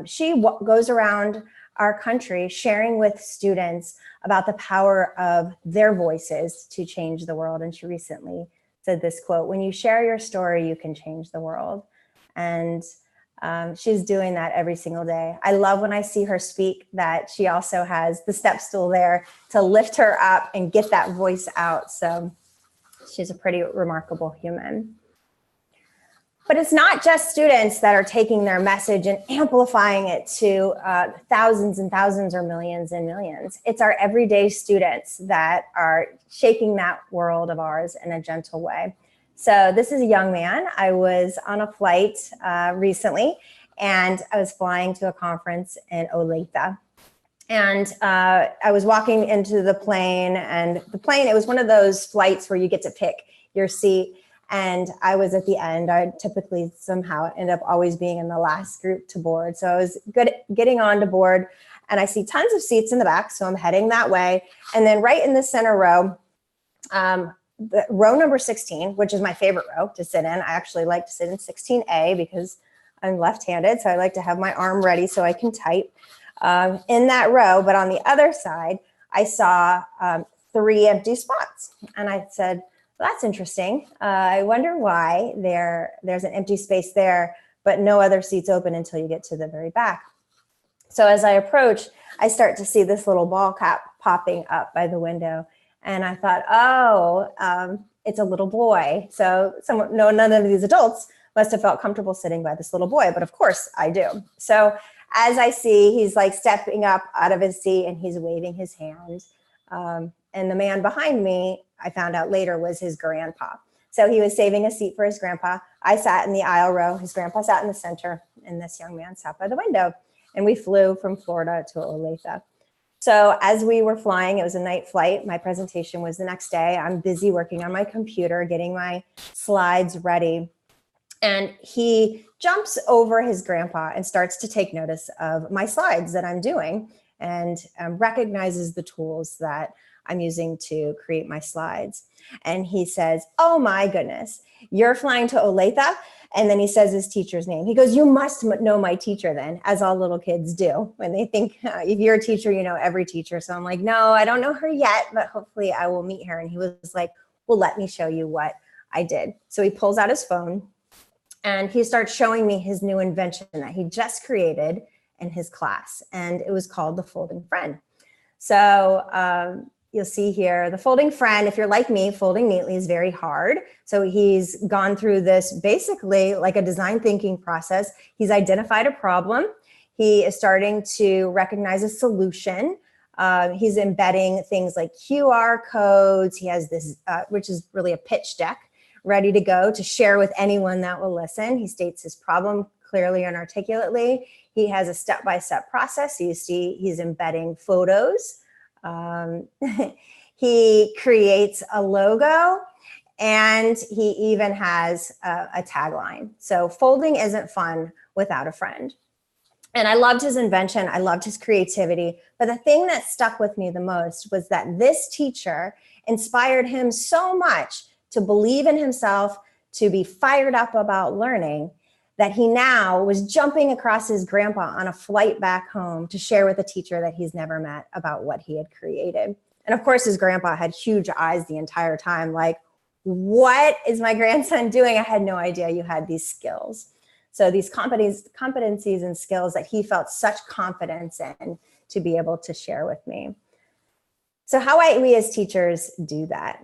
she goes around our country sharing with students about the power of their voices to change the world. And she recently said this quote, "When you share your story, you can change the world." And she's doing that every single day. I love when I see her speak that she also has the step stool there to lift her up and get that voice out. So she's a pretty remarkable human. But it's not just students that are taking their message and amplifying it to thousands and thousands or millions and millions. It's our everyday students that are shaking that world of ours in a gentle way. So this is a young man. I was on a flight recently, and I was flying to a conference in Olathe. And I was walking into the plane, and the plane, it was one of those flights where you get to pick your seat. And I was at the end. I typically somehow end up always being in the last group to board. So I was getting on to board, and I see tons of seats in the back. So I'm heading that way. And then right in the center row, the row number 16, which is my favorite row to sit in. I actually like to sit in 16A because I'm left-handed. So I like to have my arm ready so I can type in that row. But on the other side, I saw 3 empty spots. And I said, well, that's interesting. I wonder why there's an empty space there, but no other seats open until you get to the very back. So as I approach, I start to see this little ball cap popping up by the window. And I thought, oh, it's a little boy. So none of these adults must have felt comfortable sitting by this little boy, but of course I do. So as I see, he's like stepping up out of his seat and he's waving his hand. And the man behind me, I found out later, was his grandpa. So he was saving a seat for his grandpa. I sat in the aisle row. His grandpa sat in the center, and this young man sat by the window. And we flew from Florida to Olathe. So as we were flying, it was a night flight. My presentation was the next day. I'm busy working on my computer, getting my slides ready. And he jumps over his grandpa and starts to take notice of my slides that I'm doing, and recognizes the tools that I'm using to create my slides. And he says, "Oh my goodness, you're flying to Olathe?" And then he says his teacher's name. He goes, "You must know my teacher then," as all little kids do. When they think, if you're a teacher, you know every teacher. So I'm like, "No, I don't know her yet, but hopefully I will meet her." And he was like, "Well, let me show you what I did." So he pulls out his phone and he starts showing me his new invention that he just created in his class. And it was called the folding friend. So you'll see here, the folding friend, if you're like me, folding neatly is very hard. So he's gone through this basically like a design thinking process. He's identified a problem. He is starting to recognize a solution. He's embedding things like QR codes. He has this, which is really a pitch deck, ready to go to share with anyone that will listen. He states his problem clearly and articulately. He has a step-by-step process. So you see he's embedding photos. He creates a logo, and he even has a tagline. So folding isn't fun without a friend. And I loved his invention. I loved his creativity. But the thing that stuck with me the most was that this teacher inspired him so much to believe in himself, to be fired up about learning, that he now was jumping across his grandpa on a flight back home to share with a teacher that he's never met about what he had created. And of course, his grandpa had huge eyes the entire time, like, "What is my grandson doing? I had no idea you had these skills." So these competencies and skills that he felt such confidence in to be able to share with me. So how might we as teachers do that?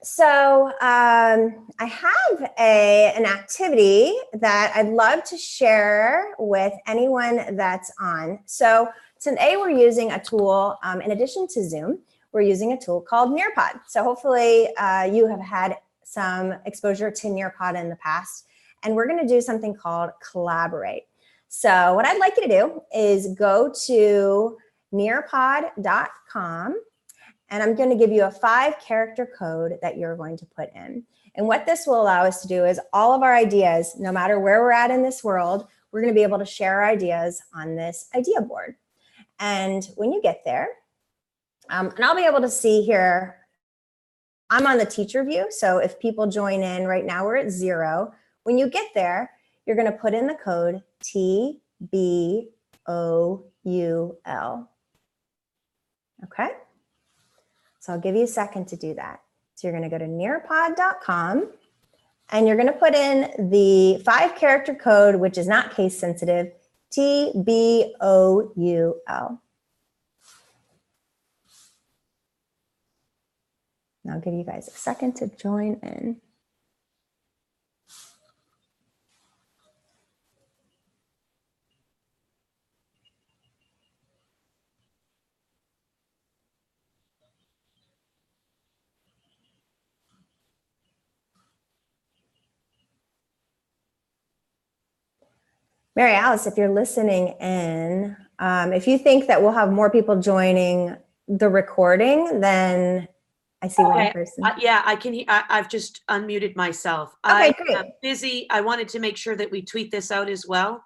So I have an activity that I'd love to share with anyone that's on. So today we're using a tool, in addition to Zoom, we're using a tool called Nearpod. So hopefully you have had some exposure to Nearpod in the past, and we're gonna do something called Collaborate. So what I'd like you to do is go to nearpod.com, and I'm going to give you a 5-character code that you're going to put in. And what this will allow us to do is all of our ideas, no matter where we're at in this world, we're going to be able to share our ideas on this idea board. And when you get there, and I'll be able to see here, I'm on the teacher view. So if people join in right now, we're at 0. When you get there, you're going to put in the code TBOUL. Okay? So I'll give you a second to do that. So you're going to go to nearpod.com, and you're going to put in the 5-character code, which is not case sensitive, TBOUL. Now I'll give you guys a second to join in. Mary Alice, if you're listening in, if you think that we'll have more people joining the recording, then I see one person. Yeah, I can. I've just unmuted myself. Okay, great. I'm busy. I wanted to make sure that we tweet this out as well.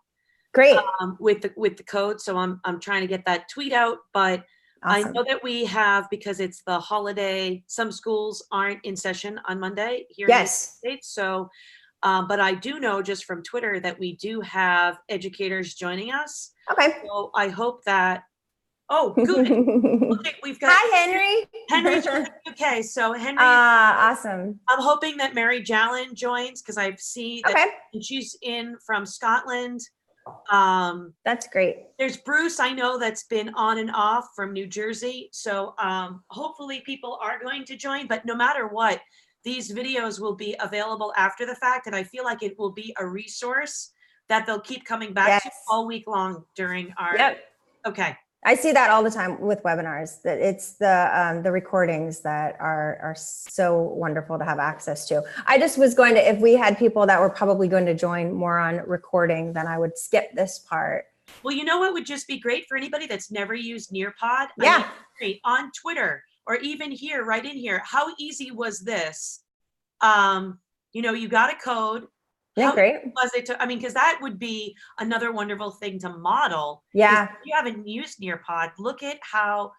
Great. With the code, so I'm trying to get that tweet out. But awesome. I know that we have, because it's the holiday, some schools aren't in session on Monday here in the United States. So. But I do know just from Twitter that we do have educators joining us. Okay. So I hope that, oh, good. Okay, we've got. Hi, Henry. Henry's okay. So Henry. Awesome. I'm hoping that Mary Jalen joins, because I see that she's in from Scotland. That's great. There's Bruce, I know, that's been on and off from New Jersey. So hopefully people are going to join, but no matter what, these videos will be available after the fact, and I feel like it will be a resource that they'll keep coming back to all week long during our. Yep. Okay. I see that all the time with webinars, that it's the recordings that are so wonderful to have access to. I just was going to, if we had people that were probably going to join more on recording, then I would skip this part. Well, you know what would just be great for anybody that's never used Nearpod? Yeah. On Twitter or even here, right in here. How easy was this? You know, you got a code. Yeah, How great. was it to, I mean, because that would be another wonderful thing to model. Yeah. If you haven't used Nearpod, look at how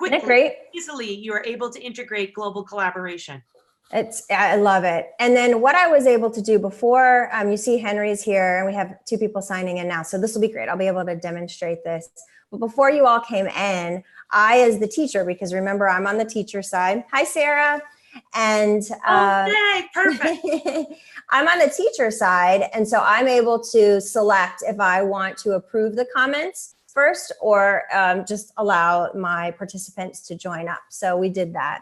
Isn't it quickly, great? easily you are able to integrate global collaboration. I love it. And then what I was able to do before, you see Henry's here and we have 2 people signing in now. So this will be great. I'll be able to demonstrate this. But before you all came in, I, as the teacher, because remember, I'm on the teacher side. Hi, Sarah. And okay, perfect. I'm on the teacher side. And so I'm able to select if I want to approve the comments first or just allow my participants to join up. So we did that.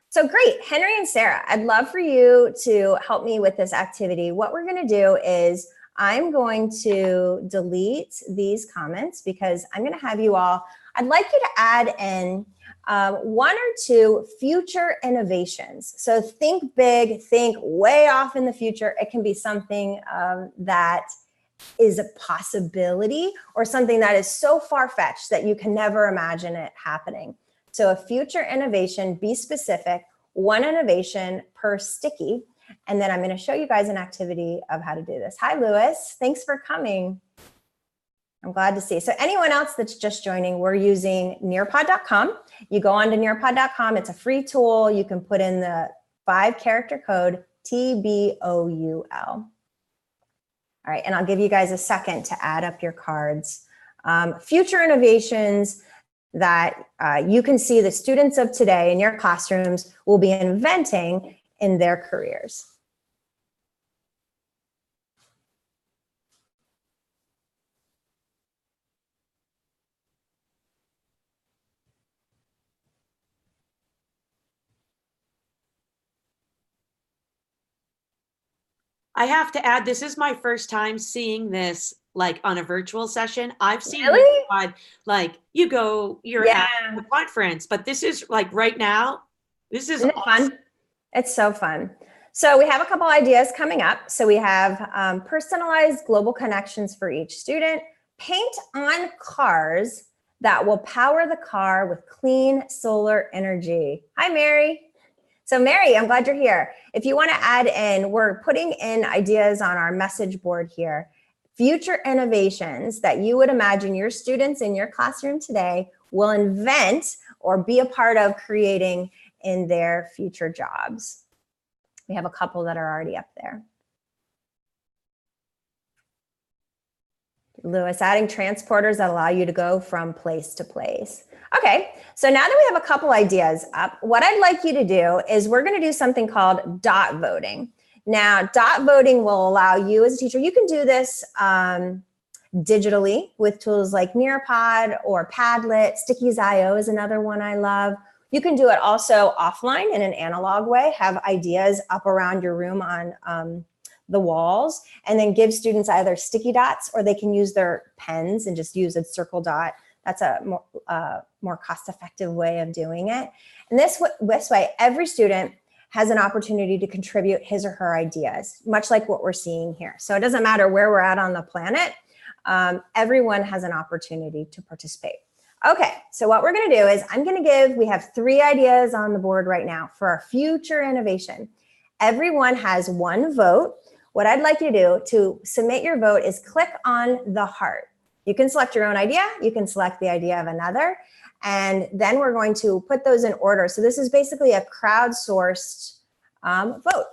So great, Henry and Sarah, I'd love for you to help me with this activity. What we're gonna do is I'm going to delete these comments because I'm gonna have you all, I'd like you to add in 1 or 2 future innovations. So think big, think way off in the future. It can be something that is a possibility or something that is so far-fetched that you can never imagine it happening. So a future innovation, be specific, 1 innovation per sticky. And then I'm going to show you guys an activity of how to do this. Hi, Lewis. Thanks for coming. I'm glad to see. So anyone else that's just joining, we're using nearpod.com. You go on to nearpod.com. It's a free tool. You can put in the 5-character code TBOUL. All right, and I'll give you guys a second to add up your cards. Future innovations that you can see the students of today in your classrooms will be inventing in their careers. I have to add, this is my first time seeing this like on a virtual session. I've seen Really? Nearpod, like you're at the conference, but this is like right now, this is Isn't it fun? It's so fun. So we have a couple ideas coming up. So we have personalized global connections for each student, paint on cars that will power the car with clean solar energy. Hi, Mary. So Mary, I'm glad you're here. If you want to add in, we're putting in ideas on our message board here. Future innovations that you would imagine your students in your classroom today will invent or be a part of creating in their future jobs. We have a couple that are already up there. Lewis, adding transporters that allow you to go from place to place. Okay, so now that we have a couple ideas up, what I'd like you to do is we're going to do something called dot voting. Now, dot voting will allow you as a teacher, you can do this digitally with tools like Nearpod or Padlet. Stickies.io is another one I love. You can do it also offline in an analog way, have ideas up around your room on the walls, and then give students either sticky dots or they can use their pens and just use a circle dot. That's a more cost-effective way of doing it. And this way, every student has an opportunity to contribute his or her ideas, much like what we're seeing here. So it doesn't matter where we're at on the planet, everyone has an opportunity to participate. Okay, so what we're gonna do is we have 3 ideas on the board right now for our future innovation. Everyone has 1 vote. What I'd like you to do to submit your vote is click on the heart. You can select your own idea, you can select the idea of another, and then we're going to put those in order. So this is basically a crowdsourced vote.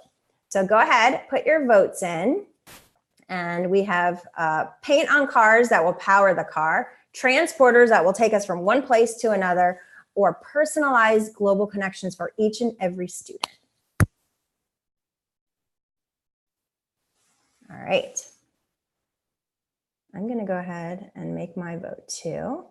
So go ahead, put your votes in, and we have paint on cars that will power the car, transporters that will take us from one place to another, or personalized global connections for each and every student. All right. I'm going to go ahead and make my vote too.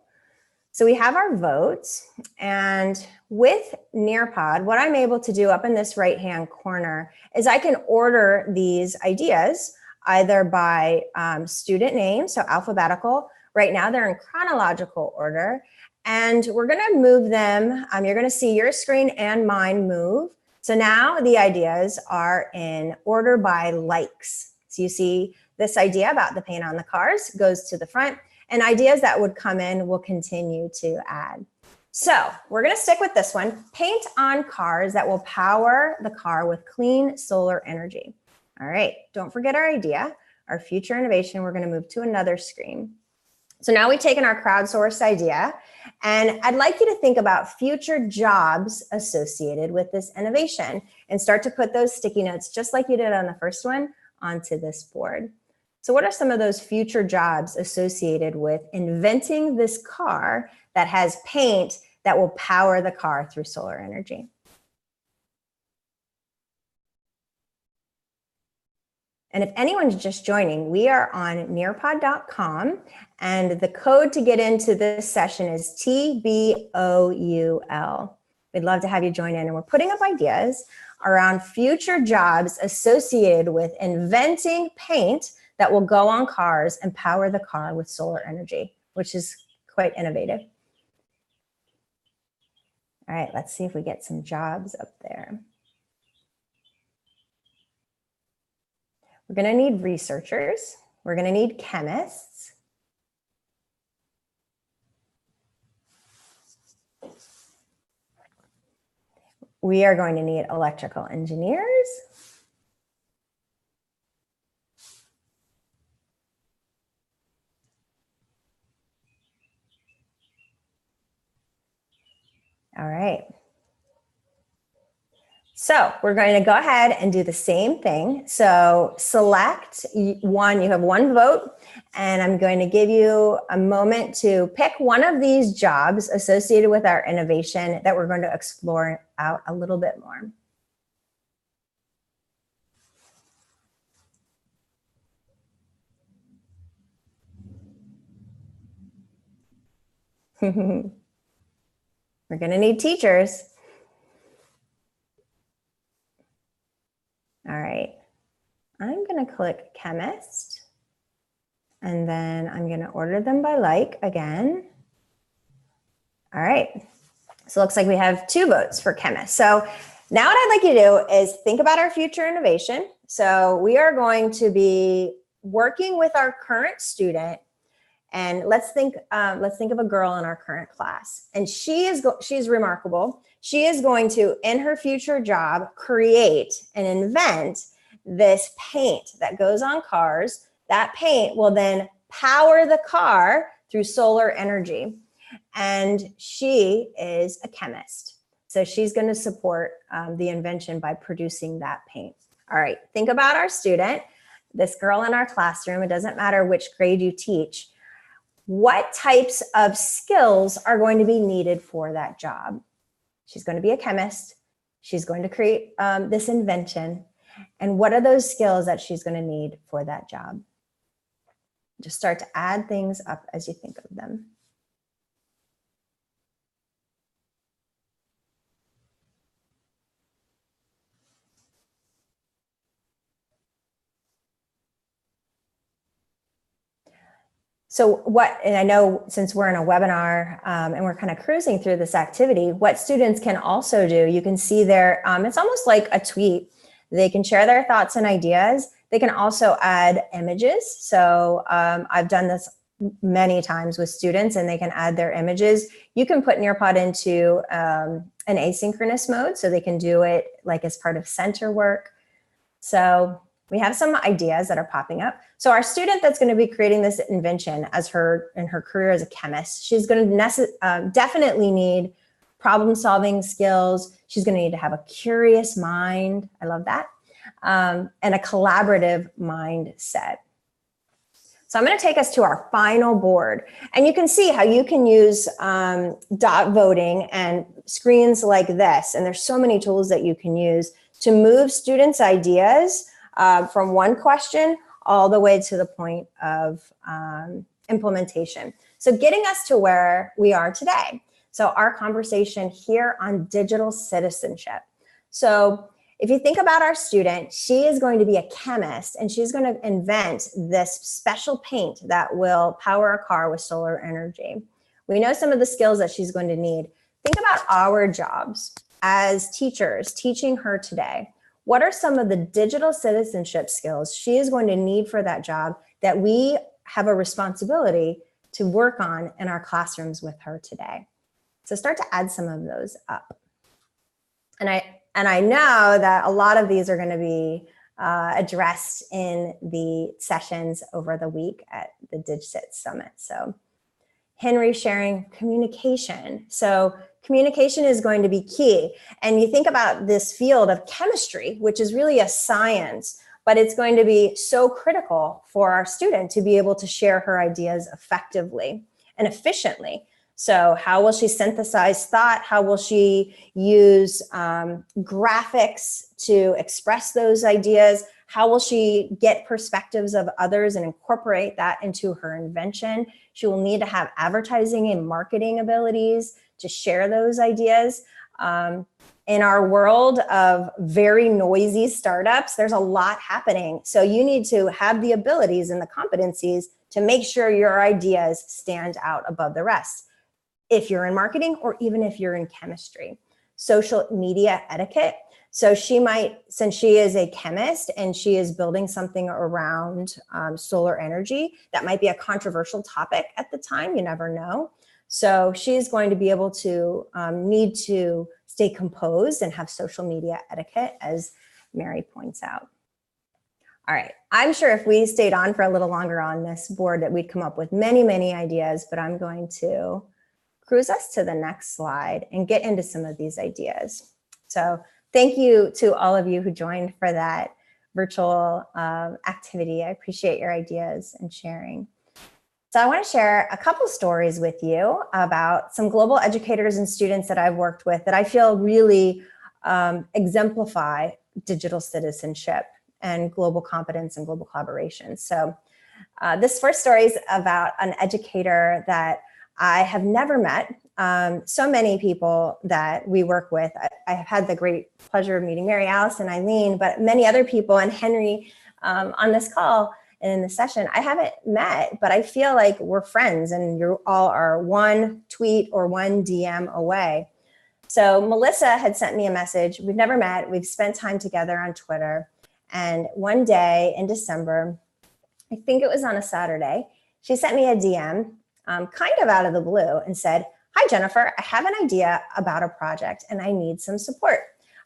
So we have our votes, and with Nearpod, what I'm able to do up in this right-hand corner is I can order these ideas either by student name, so alphabetical, Right now they're in chronological order, and we're gonna move them. You're gonna see your screen and mine move. So now the ideas are in order by likes. So you see this idea about the paint on the cars goes to the front, and ideas that would come in will continue to add. So we're gonna stick with this one, paint on cars that will power the car with clean solar energy. All right, don't forget our idea, our future innovation. We're gonna move to another screen. So now we've taken our crowdsourced idea, and I'd like you to think about future jobs associated with this innovation and start to put those sticky notes, just like you did on the first one, onto this board. So what are some of those future jobs associated with inventing this car that has paint that will power the car through solar energy? And if anyone's just joining, we are on nearpod.com, and the code to get into this session is TBOUL. We'd love to have you join in, and we're putting up ideas around future jobs associated with inventing paint that will go on cars and power the car with solar energy, which is quite innovative. All right, let's see if we get some jobs up there. We're gonna need researchers. We're gonna need chemists. We are going to need electrical engineers. All right. So we're going to go ahead and do the same thing. So select one, you have one vote, and I'm going to give you a moment to pick one of these jobs associated with our innovation that we're going to explore out a little bit more. We're going to need teachers. All right, I'm going to click chemist, and then I'm going to order them by like again. All right, so it looks like we have 2 votes for chemist. So now what I'd like you to do is think about our future innovation. So we are going to be working with our current student, and let's think of a girl in our current class, and she's remarkable. She is going to, in her future job, create and invent this paint that goes on cars. That paint will then power the car through solar energy. And she is a chemist. So she's going to support the invention by producing that paint. All right, think about our student, this girl in our classroom. It doesn't matter which grade you teach. What types of skills are going to be needed for that job? She's going to be a chemist. She's going to create this invention. And what are those skills that she's going to need for that job? Just start to add things up as you think of them. So and I know since we're in a webinar and we're kind of cruising through this activity, what students can also do, you can see there, it's almost like a tweet. They can share their thoughts and ideas. They can also add images. So I've done this many times with students, and they can add their images. You can put Nearpod into an asynchronous mode, so they can do it like as part of center work. So we have some ideas that are popping up. So our student that's going to be creating this invention in her career as a chemist, she's going to definitely need problem-solving skills. She's going to need to have a curious mind. I love that. And a collaborative mindset. So I'm going to take us to our final board, and you can see how you can use dot voting and screens like this. And there's so many tools that you can use to move students' ideas from one question all the way to the point of implementation. So getting us to where we are today. So our conversation here on digital citizenship. So If you think about our student, she is going to be a chemist and she's going to invent this special paint that will power a car with solar energy. We know some of the skills that she's going to need. Think about our jobs as teachers teaching her today. What are some of the digital citizenship skills she is going to need for that job that we have a responsibility to work on in our classrooms with her today? So start to add some of those up. And I know that a lot of these are going to be addressed in the sessions over the week at the DigCit Summit. So Henry sharing communication. So communication is going to be key. And you think about this field of chemistry, which is really a science, but it's going to be so critical for our student to be able to share her ideas effectively and efficiently. So how will she synthesize thought? How will she use graphics to express those ideas? How will she get perspectives of others and incorporate that into her invention? She will need to have advertising and marketing abilities to share those ideas. In our world of very noisy startups, there's a lot happening. So you need to have the abilities and the competencies to make sure your ideas stand out above the rest. If you're in marketing or even if you're in chemistry. Social media etiquette. So she might, since she is a chemist and she is building something around solar energy, that might be a controversial topic at the time, you never know. So she's going to be able to need to stay composed and have social media etiquette, as Mary points out. All right, I'm sure if we stayed on for a little longer on this board that we'd come up with many, many ideas, but I'm going to cruise us to the next slide and get into some of these ideas. So thank you to all of you who joined for that virtual activity. I appreciate your ideas and sharing. So I want to share a couple stories with you about some global educators and students that I've worked with that I feel really exemplify digital citizenship and global competence and global collaboration. So this first story is about an educator that I have never met. So many people that we work with, I have had the great pleasure of meeting Mary Alice and Eileen, but many other people and Henry on this call and in the session, I haven't met, but I feel like we're friends and you all are one tweet or one DM away. So Melissa had sent me a message. We've never met. We've spent time together on Twitter. And one day in December, I think it was on a Saturday, she sent me a DM kind of out of the blue and said, "Hi, Jennifer, I have an idea about a project and I need some support.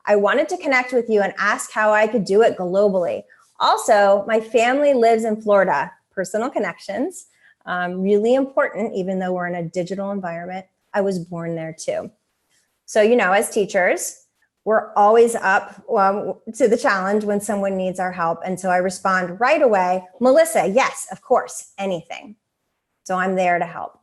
I wanted to connect with you and ask how I could do it globally. Also, my family lives in Florida, personal connections, really important, even though we're in a digital environment. I was born there too." So, you know, as teachers, we're always up to the challenge when someone needs our help. And so I respond right away, "Melissa, yes, of course, anything." So I'm there to help.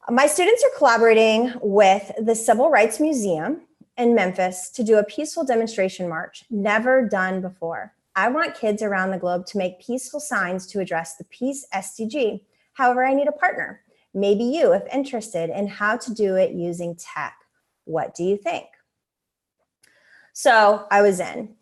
My students are collaborating with the Civil Rights Museum in Memphis to do a peaceful demonstration march, never done before. I want kids around the globe to make peaceful signs to address the peace SDG. However, I need a partner, maybe you, if interested in how to do it using tech. What do you think? So I was in.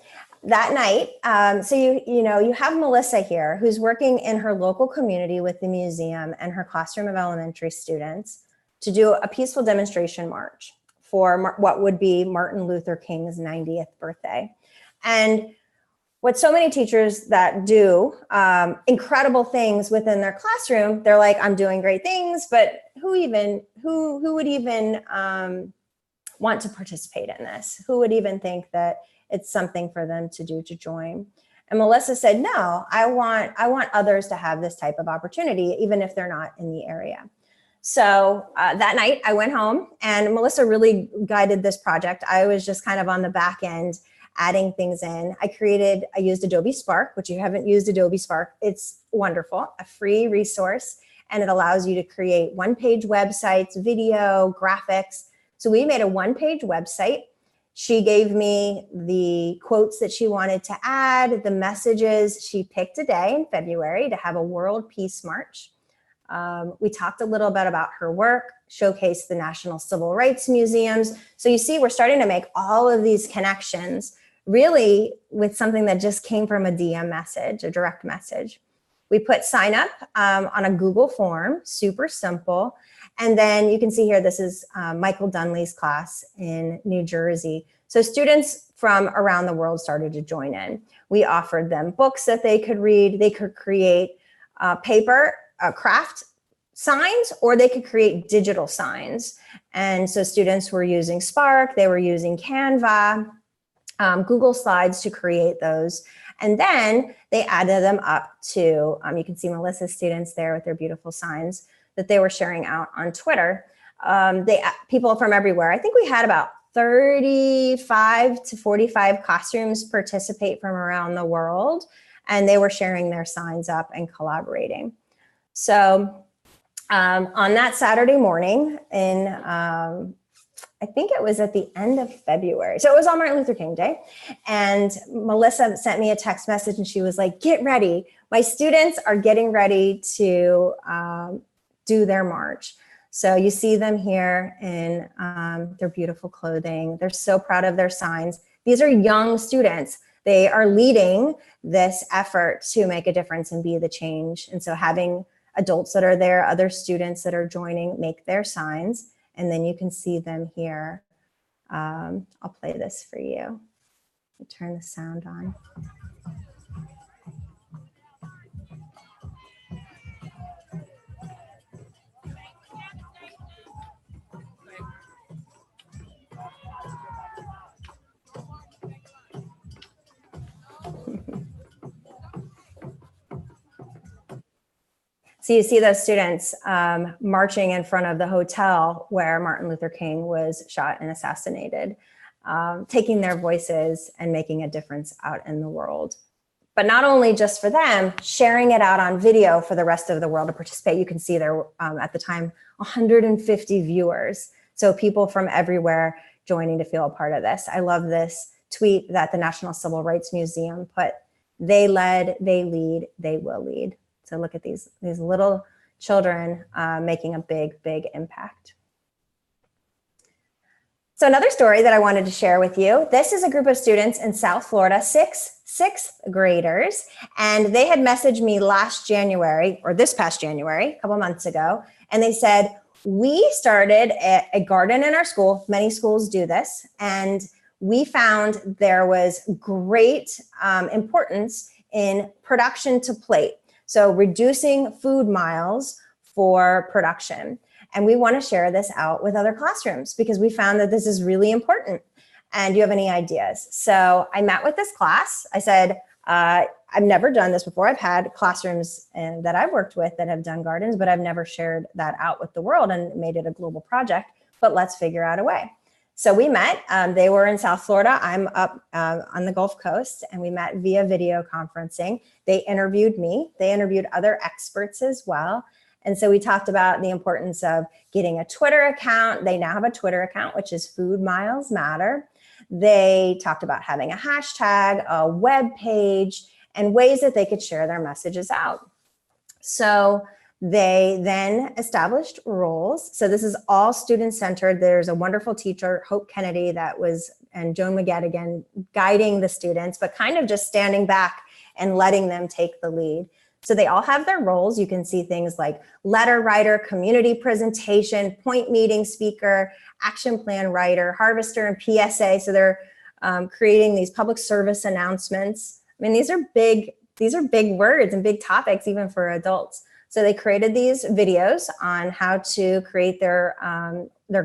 That night, so you have Melissa here who's working in her local community with the museum and her classroom of elementary students to do a peaceful demonstration march for what would be Martin Luther King's 90th birthday. And what so many teachers that do incredible things within their classroom, they're like, "I'm doing great things, but who would even want to participate in this? Who would even think that it's something for them to do to join?" And Melissa said, "No, I want others to have this type of opportunity, even if they're not in the area." So that night I went home and Melissa really guided this project. I was just kind of on the back end, adding things in. I used Adobe Spark, which you haven't used Adobe Spark. It's wonderful, a free resource, and it allows you to create one-page websites, video, graphics. So we made a one-page website. She gave me the quotes that she wanted to add, the messages. She picked a day in February to have a World Peace March. We talked a little bit about her work, showcased the National Civil Rights Museums. So you see, we're starting to make all of these connections really with something that just came from a DM message, a direct message. We put sign up on a Google form, super simple. And then you can see here, this is Michael Dunley's class in New Jersey. So students from around the world started to join in. We offered them books that they could read. They could create paper, craft signs, or they could create digital signs. And so students were using Spark, they were using Canva, Google Slides to create those. And then they added them up to, you can see Melissa's students there with their beautiful signs that they were sharing out on Twitter. People from everywhere. I think we had about 35 to 45 classrooms participate from around the world, and they were sharing their signs up and collaborating. So on that Saturday morning I think it was at the end of February. So it was on Martin Luther King Day. And Melissa sent me a text message and she was like, get ready. My students are getting ready to do their march. So you see them here in their beautiful clothing. They're so proud of their signs. These are young students. They are leading this effort to make a difference and be the change. And so having adults that are there, other students that are joining, make their signs. And then you can see them here. I'll play this for you. Turn the sound on. So you see those students marching in front of the hotel where Martin Luther King was shot and assassinated, taking their voices and making a difference out in the world. But not only just for them, sharing it out on video for the rest of the world to participate. You can see there at the time, 150 viewers. So people from everywhere joining to feel a part of this. I love this tweet that the National Civil Rights Museum put. They led, they lead, they will lead. So look at these little children making a big, big impact. So another story that I wanted to share with you, this is a group of students in South Florida, sixth graders, and they had messaged me last January, or this past January, a couple months ago, and they said, we started a garden in our school. Many schools do this, and we found there was great importance in production to plate. So reducing food miles for production. And we want to share this out with other classrooms because we found that this is really important. And do you have any ideas? So I met with this class. I said, I've never done this before. I've had classrooms that I've worked with that have done gardens, but I've never shared that out with the world and made it a global project, but let's figure out a way. So we met, they were in South Florida. I'm up on the Gulf Coast, and we met via video conferencing. They interviewed me. They interviewed other experts as well. And so we talked about the importance of getting a Twitter account. They now have a Twitter account, which is Food Miles Matter. They talked about having a hashtag, a web page, and ways that they could share their messages out. So they then established roles. So this is all student-centered. There's a wonderful teacher, Hope Kennedy, and Joan McGettigan guiding the students, but kind of just standing back and letting them take the lead. So they all have their roles. You can see things like letter writer, community presentation, point meeting speaker, action plan writer, harvester, and PSA. So they're creating these public service announcements. I mean, these are big words and big topics even for adults. So they created these videos on how to create their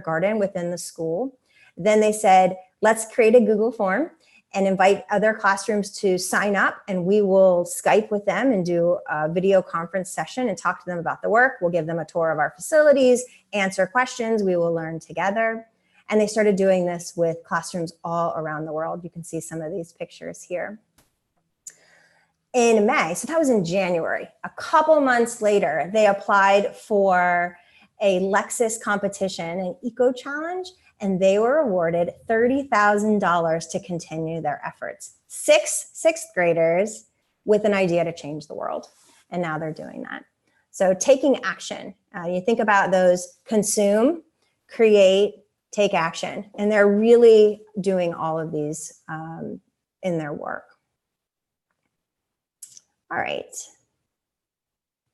garden within the school. Then they said, let's create a Google form and invite other classrooms to sign up, and we will Skype with them and do a video conference session and talk to them about the work. We'll give them a tour of our facilities, answer questions, we will learn together. And they started doing this with classrooms all around the world. You can see some of these pictures here. In May, so that was in January, a couple months later, they applied for a Lexis competition, an eco challenge, and they were awarded $30,000 to continue their efforts. Sixth graders with an idea to change the world. And now they're doing that. So taking action, you think about those: consume, create, take action. And they're really doing all of these in their work. All right.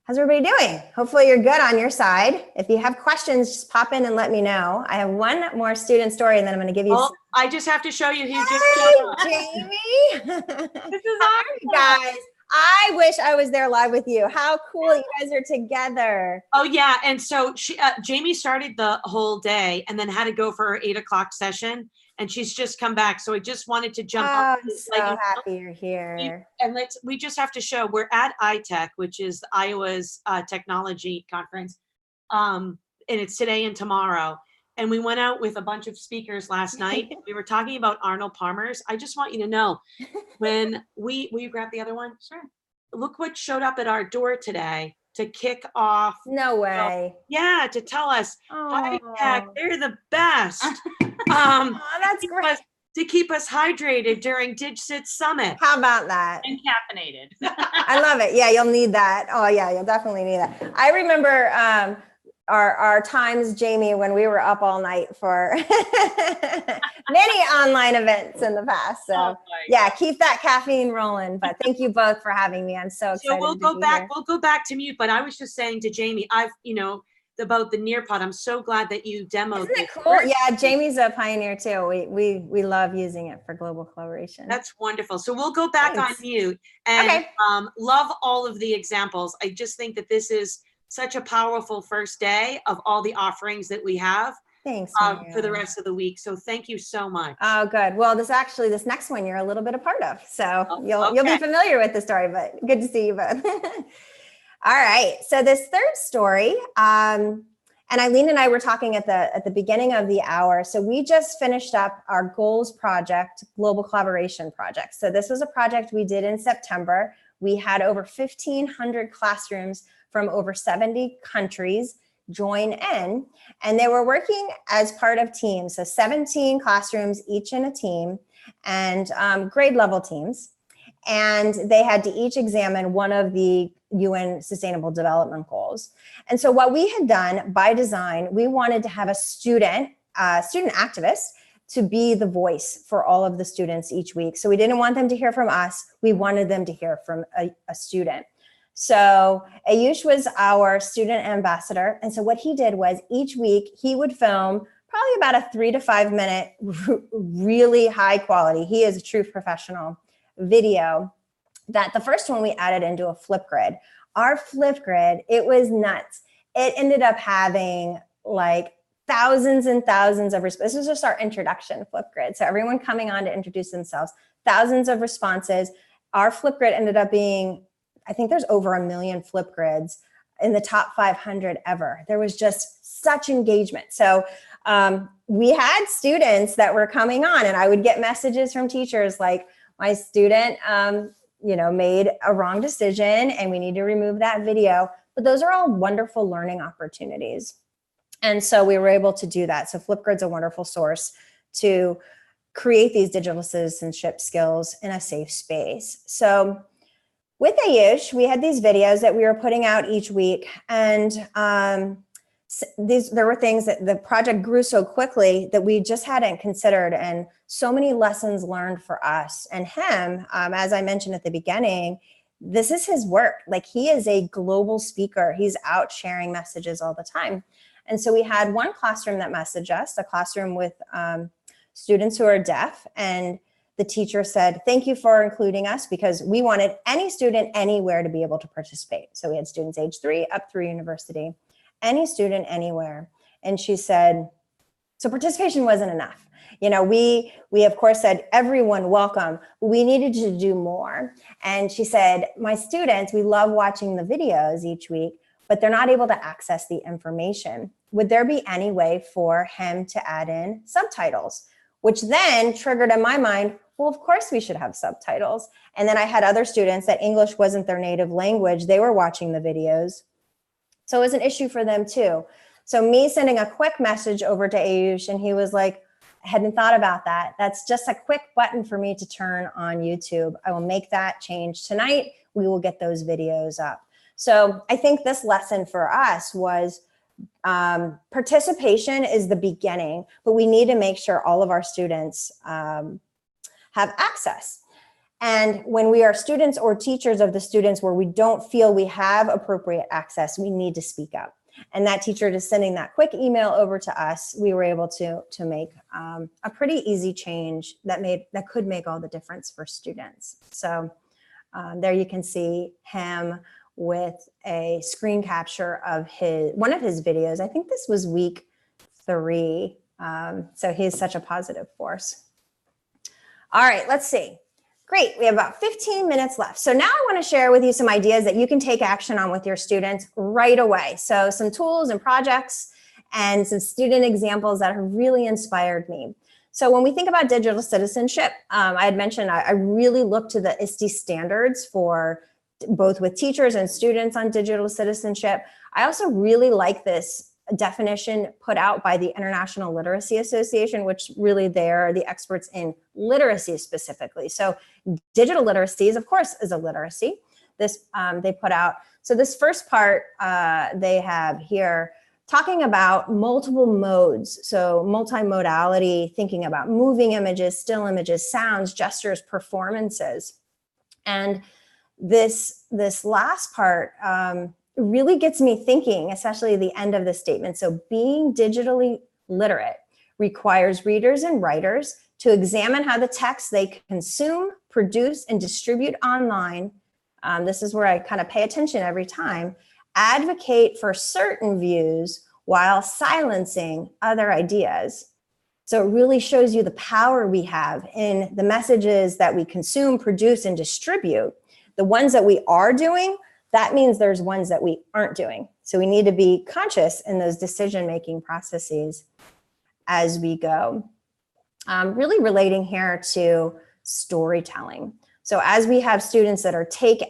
How's everybody doing? Hopefully you're good on your side. If you have questions, just pop in and let me know. I have one more student story and then I'm going to give you. Oh, I just have to show you who just Hi, showed up. Jamie. This is Hi, awesome. guys. I wish I was there live with you. How cool you guys are together. Oh yeah, and so Jamie started the whole day and then had to go for her 8 o'clock session, and she's just come back. So I just wanted to jump Oh, up. I'm so happy you're here. And we just have to show we're at iTech, which is Iowa's technology conference, and it's today and tomorrow. And we went out with a bunch of speakers last night. We were talking about Arnold Palmer's. I just want you to know, when will you grab the other one? Sure. Look what showed up at our door today to kick off. No way. Yeah, to tell us, Oh, iTech, they're the best. that's great. To keep us hydrated during DigCit Summit. How about that? And caffeinated. I love it. Yeah, you'll need that. Oh yeah, you'll definitely need that. I remember our times, Jamie, when we were up all night for many online events in the past. So yeah, keep that caffeine rolling. But thank you both for having me. I'm so excited. So we'll go back to mute. But I was just saying to Jamie, about the Nearpod. I'm so glad that you demoed. Isn't it cool? Yeah, Jamie's a pioneer too. We love using it for global collaboration. That's wonderful. So we'll go back on mute and love all of the examples. I just think that this is such a powerful first day of all the offerings that we have. Thanks for the rest of the week. So thank you so much. Oh, good. Well, this next one you're a little bit a part of, so you'll be familiar with the story. But good to see you both. All right. So this third story, and Eileen and I were talking at the beginning of the hour. So we just finished up our goals project, global collaboration project. So this was a project we did in September. We had over 1,500 classrooms from over 70 countries join in, and they were working as part of teams. So 17 classrooms, each in a team, and grade level teams. And they had to each examine one of the UN Sustainable Development Goals. And so what we had done by design, we wanted to have a student activist to be the voice for all of the students each week. So we didn't want them to hear from us. We wanted them to hear from a student. So Ayush was our student ambassador. And so what he did was each week he would film probably about a 3 to 5 minute, really high quality, he is a true professional, video. That the first one we added into a Flipgrid. Our Flipgrid, it was nuts. It ended up having like thousands and thousands of responses. This was just our introduction Flipgrid. So everyone coming on to introduce themselves, thousands of responses. Our Flipgrid ended up being, I think there's over 1 million Flipgrids in the top 500 ever. There was just such engagement. So we had students that were coming on, and I would get messages from teachers like, my student made a wrong decision and we need to remove that video. But those are all wonderful learning opportunities. And so we were able to do that. So Flipgrid's a wonderful source to create these digital citizenship skills in a safe space. So with Ayush, we had these videos that we were putting out each week, and there were things that the project grew so quickly that we just hadn't considered, and so many lessons learned for us and him. As I mentioned at the beginning, this is his work. Like, he is a global speaker. He's out sharing messages all the time. And so we had one classroom that messaged us, a classroom with students who are deaf, and the teacher said, thank you for including us, because we wanted any student anywhere to be able to participate. So we had students age 3 up through university, any student anywhere. And she said, so participation wasn't enough. We of course said, everyone welcome. We needed to do more. And she said, my students, we love watching the videos each week, but they're not able to access the information. Would there be any way for him to add in subtitles? Which then triggered in my mind, well, of course we should have subtitles. And then I had other students that English wasn't their native language. They were watching the videos. So it was an issue for them too. So me sending a quick message over to Ayush, and he was like, I hadn't thought about that. That's just a quick button for me to turn on YouTube. I will make that change tonight. We will get those videos up. So I think this lesson for us was participation is the beginning, but we need to make sure all of our students have access. And when we are students or teachers of the students where we don't feel we have appropriate access, we need to speak up. And that teacher just sending that quick email over to us, we were able to make a pretty easy change that could make all the difference for students. So there you can see him with a screen capture of one of his videos. I think this was week 3. So he's such a positive force. All right, let's see. Great, we have about 15 minutes left. So now I want to share with you some ideas that you can take action on with your students right away. So some tools and projects and some student examples that have really inspired me. So when we think about digital citizenship, I had mentioned I really look to the ISTE standards for both with teachers and students on digital citizenship. I also really like this definition put out by the International Literacy Association, which really they're the experts in literacy specifically. So digital literacy, of course, is a literacy. This they put out. So this first part they have here talking about multiple modes. So multimodality, thinking about moving images, still images, sounds, gestures, performances. And this last part really gets me thinking, especially the end of the statement. So being digitally literate requires readers and writers to examine how the text they consume, produce, and distribute online, this is where I kind of pay attention every time, advocate for certain views while silencing other ideas. So it really shows you the power we have in the messages that we consume, produce, and distribute. The ones that we are doing, that means there's ones that we aren't doing. So we need to be conscious in those decision-making processes as we go. Really relating here to storytelling. So as we have students that are taking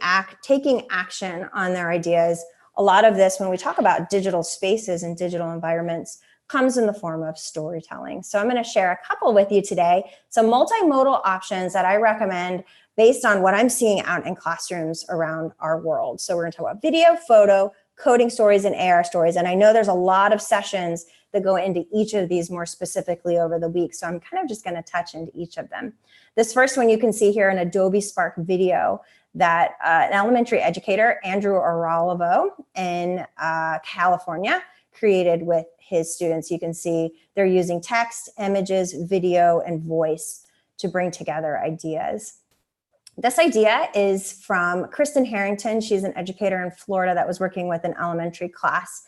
action on their ideas, a lot of this, when we talk about digital spaces and digital environments, comes in the form of storytelling. So I'm going to share a couple with you today, some multimodal options that I recommend based on what I'm seeing out in classrooms around our world. So we're going to talk about video, photo, coding stories, and AR stories. And I know there's a lot of sessions that go into each of these more specifically over the week. So I'm kind of just going to touch into each of them. This first one you can see here, an Adobe Spark video that an elementary educator, Andrew Oralovo in California, created with his students. You can see they're using text, images, video, and voice to bring together ideas. This idea is from Kristen Harrington. She's an educator in Florida that was working with an elementary class,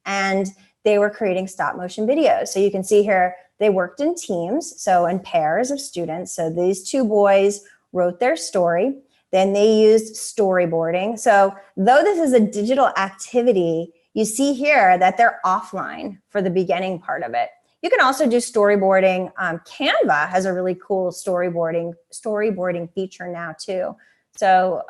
and they were creating stop motion videos. So you can see here, they worked in teams, so in pairs of students. So these 2 boys wrote their story. Then they used storyboarding. So though this is a digital activity, you see here that they're offline for the beginning part of it. You can also do storyboarding. Canva has a really cool storyboarding feature now too. So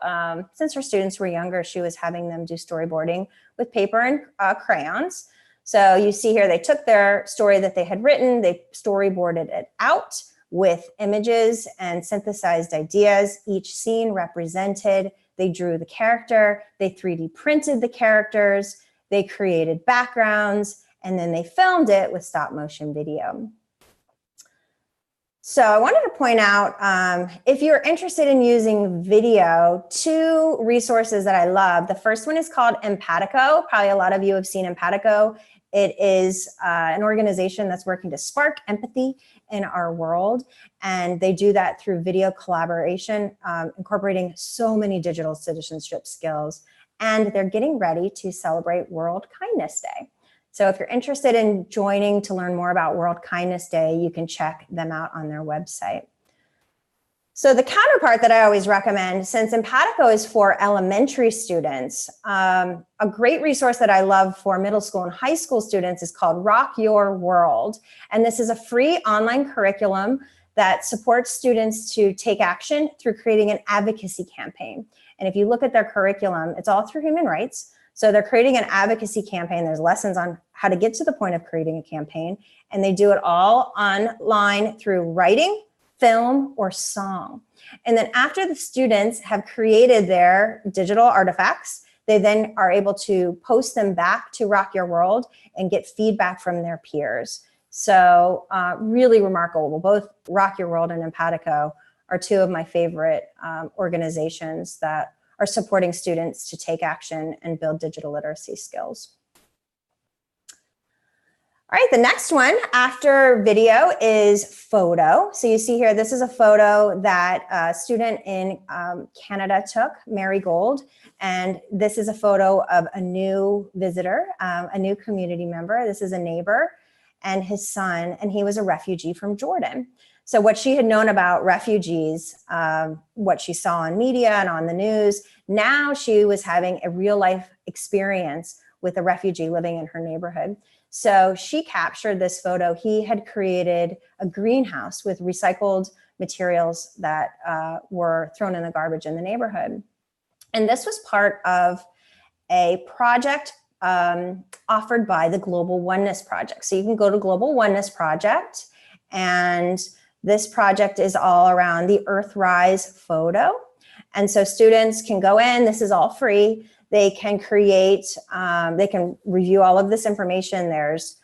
since her students were younger, she was having them do storyboarding with paper and crayons. So you see here, they took their story that they had written, they storyboarded it out with images and synthesized ideas. Each scene represented, they drew the character, they 3D printed the characters, they created backgrounds, and then they filmed it with stop motion video. So I wanted to point out, if you're interested in using video, 2 resources that I love. The first one is called Empatico. Probably a lot of you have seen Empatico. It is an organization that's working to spark empathy in our world. And they do that through video collaboration, incorporating so many digital citizenship skills. And they're getting ready to celebrate World Kindness Day. So if you're interested in joining to learn more about World Kindness Day, you can check them out on their website. So the counterpart that I always recommend, since Empatico is for elementary students, a great resource that I love for middle school and high school students is called Rock Your World. And this is a free online curriculum that supports students to take action through creating an advocacy campaign. And if you look at their curriculum, it's all through human rights. So they're creating an advocacy campaign. There's lessons on how to get to the point of creating a campaign. And they do it all online through writing, film, or song. And then after the students have created their digital artifacts, they then are able to post them back to Rock Your World and get feedback from their peers. So really remarkable. Both Rock Your World and Empatico are two of my favorite organizations that are supporting students to take action and build digital literacy skills. All right, the next one after video is photo. So you see here, this is a photo that a student in Canada took, Mary Gold. And this is a photo of a new visitor, a new community member. This is a neighbor and his son, and he was a refugee from Jordan. So what she had known about refugees, what she saw on media and on the news, now she was having a real life experience with a refugee living in her neighborhood. So she captured this photo. He had created a greenhouse with recycled materials that were thrown in the garbage in the neighborhood. And this was part of a project offered by the Global Oneness Project. So you can go to Global Oneness Project, and this project is all around the Earthrise photo. And so students can go in, this is all free. They can create, they can review all of this information. There's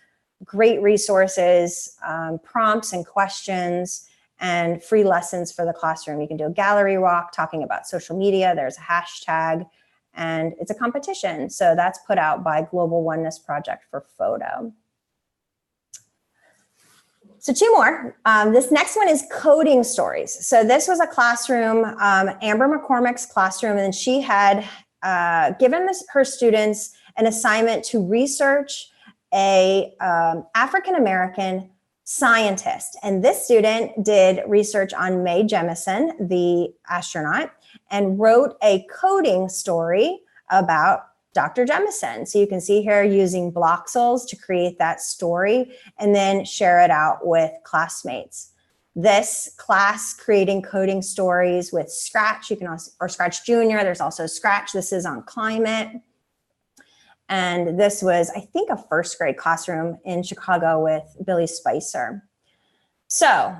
great resources, prompts and questions, and free lessons for the classroom. You can do a gallery walk talking about social media. There's a hashtag, and it's a competition. So that's put out by Global Oneness Project for photo. So two more. This next one is coding stories. So this was a classroom, Amber McCormick's classroom, and she had given her students an assignment to research a African-American scientist. And this student did research on Mae Jemison, the astronaut, and wrote a coding story about Dr. Jemison. So you can see here using Bloxels to create that story and then share it out with classmates. This class creating coding stories with Scratch, you can also, or Scratch Junior, there's also Scratch. This is on climate. And this was, I think, a first grade classroom in Chicago with Billy Spicer. So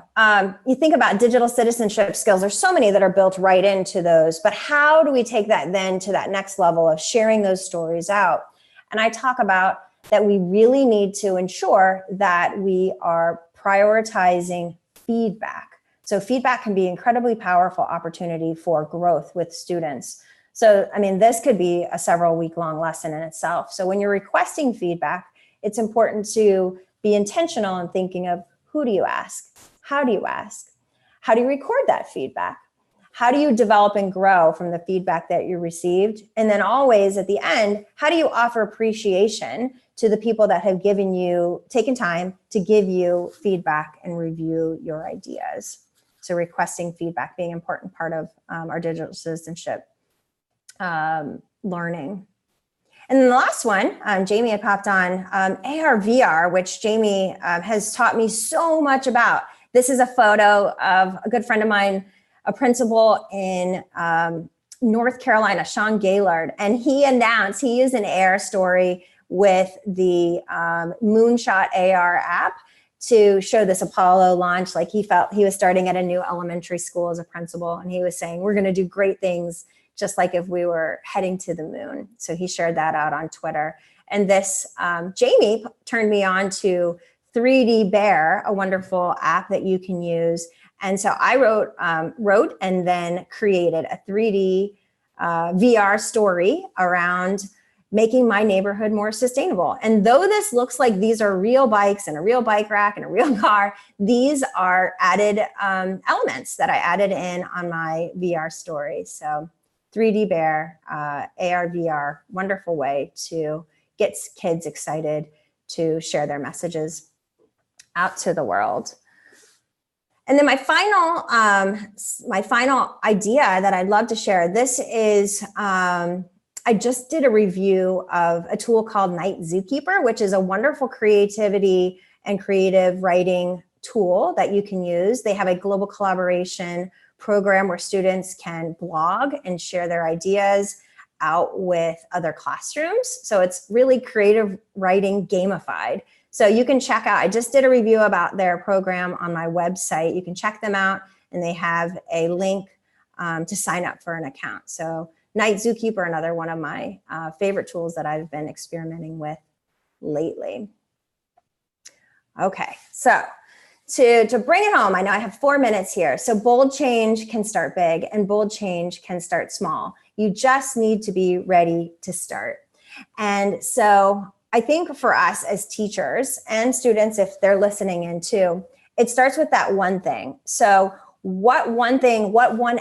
you think about digital citizenship skills, there's so many that are built right into those, but how do we take that then to that next level of sharing those stories out? And I talk about that we really need to ensure that we are prioritizing feedback. So feedback can be an incredibly powerful opportunity for growth with students. So, I mean, this could be a several week-long lesson in itself. So when you're requesting feedback, it's important to be intentional in thinking of who do you ask? How do you ask? How do you record that feedback? How do you develop and grow from the feedback that you received? And then always at the end, how do you offer appreciation to the people that have taken time to give you feedback and review your ideas? So requesting feedback being an important part of our digital citizenship learning. And then the last one, Jamie had popped on, AR, VR, which Jamie has taught me so much about. This is a photo of a good friend of mine, a principal in North Carolina, Sean Gaylord, and he used an AR story with the Moonshot AR app to show this Apollo launch. Like he felt he was starting at a new elementary school as a principal, and he was saying, we're going to do great things just like if we were heading to the moon. So he shared that out on Twitter. And this, Jamie turned me on to 3D Bear, a wonderful app that you can use. And so I wrote and then created a 3D VR story around making my neighborhood more sustainable. And though this looks like these are real bikes and a real bike rack and a real car, these are added elements that I added in on my VR story. So 3D Bear, AR, VR, wonderful way to get kids excited to share their messages out to the world. And then my final idea that I'd love to share, this is, I just did a review of a tool called Night Zookeeper, which is a wonderful creativity and creative writing tool that you can use. They have a global collaboration program where students can blog and share their ideas out with other classrooms. So it's really creative writing gamified. So you can check out, I just did a review about their program on my website. You can check them out, and they have a link to sign up for an account. So Night Zookeeper, another one of my favorite tools that I've been experimenting with lately. Okay, so to bring it home, I know I have 4 minutes here. So bold change can start big and bold change can start small. You just need to be ready to start. And so I think for us as teachers and students, if they're listening in too, it starts with that one thing. So what one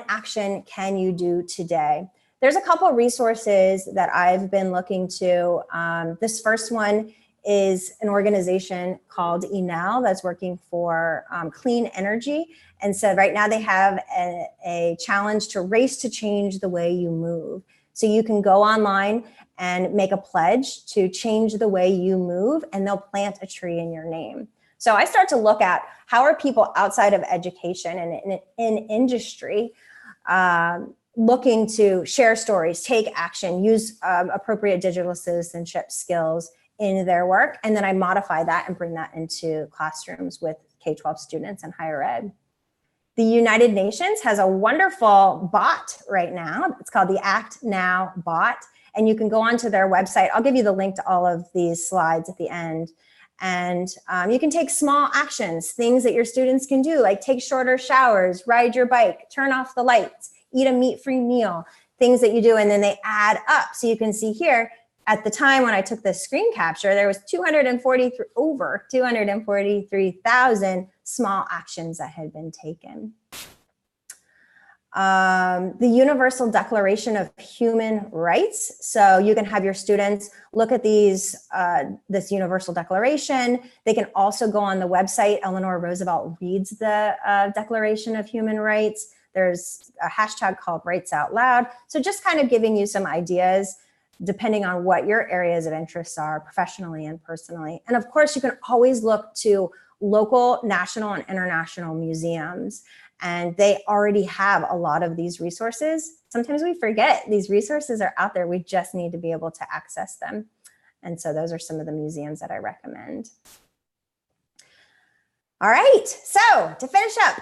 action can you do today? There's a couple of resources that I've been looking to. This first one is an organization called ENOW that's working for clean energy. And so right now they have a challenge to race to change the way you move. So you can go online and make a pledge to change the way you move, and they'll plant a tree in your name. So I start to look at how are people outside of education and in industry looking to share stories, take action, use appropriate digital citizenship skills in their work. And then I modify that and bring that into classrooms with K-12 students and higher ed. The United Nations has a wonderful bot right now. It's called the Act Now bot. And you can go onto their website. I'll give you the link to all of these slides at the end. And you can take small actions, things that your students can do, like take shorter showers, ride your bike, turn off the lights, eat a meat-free meal, things that you do, and then they add up. So you can see here, at the time when I took the screen capture, there was over 243,000 small actions that had been taken. The Universal Declaration of Human Rights. So you can have your students look at this Universal Declaration. They can also go on the website. Eleanor Roosevelt reads the Declaration of Human Rights. There's a hashtag called Rights Out Loud. So just kind of giving you some ideas depending on what your areas of interest are professionally and personally. And of course, you can always look to local, national, and international museums. And they already have a lot of these resources. Sometimes we forget these resources are out there. We just need to be able to access them. And so those are some of the museums that I recommend. All right, so to finish up,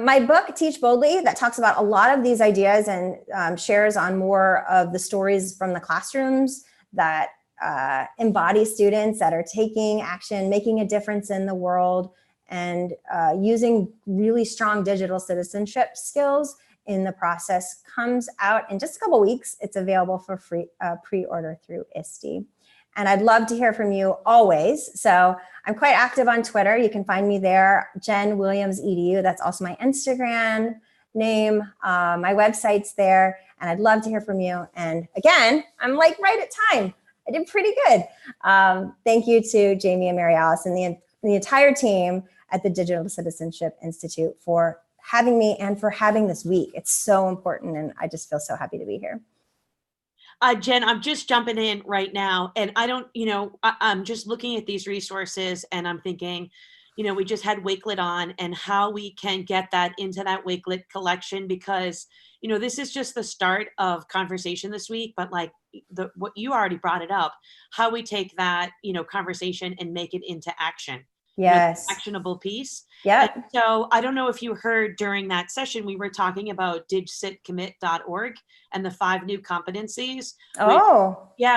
my book, Teach Boldly, that talks about a lot of these ideas and shares on more of the stories from the classrooms that embody students that are taking action, making a difference in the world, and using really strong digital citizenship skills in the process, comes out in just a couple weeks. It's available for free pre-order through ISTE. And I'd love to hear from you always. So I'm quite active on Twitter. You can find me there, Jen Williams EDU. That's also my Instagram name. My website's there, and I'd love to hear from you. And again, I'm like right at time. I did pretty good. Thank you to Jamie and Mary Alice and the entire team at the Digital Citizenship Institute for having me and for having this week. It's so important, and I just feel so happy to be here. Jen, I'm just jumping in right now, and I'm just looking at these resources and I'm thinking, we just had Wakelet on and how we can get that into that Wakelet collection, because, this is just the start of conversation this week, but like what you already brought it up, how we take that, conversation and make it into action. Yes. Actionable piece. Yeah. So I don't know if you heard during that session, we were talking about digcitcommit.org and the 5 new competencies.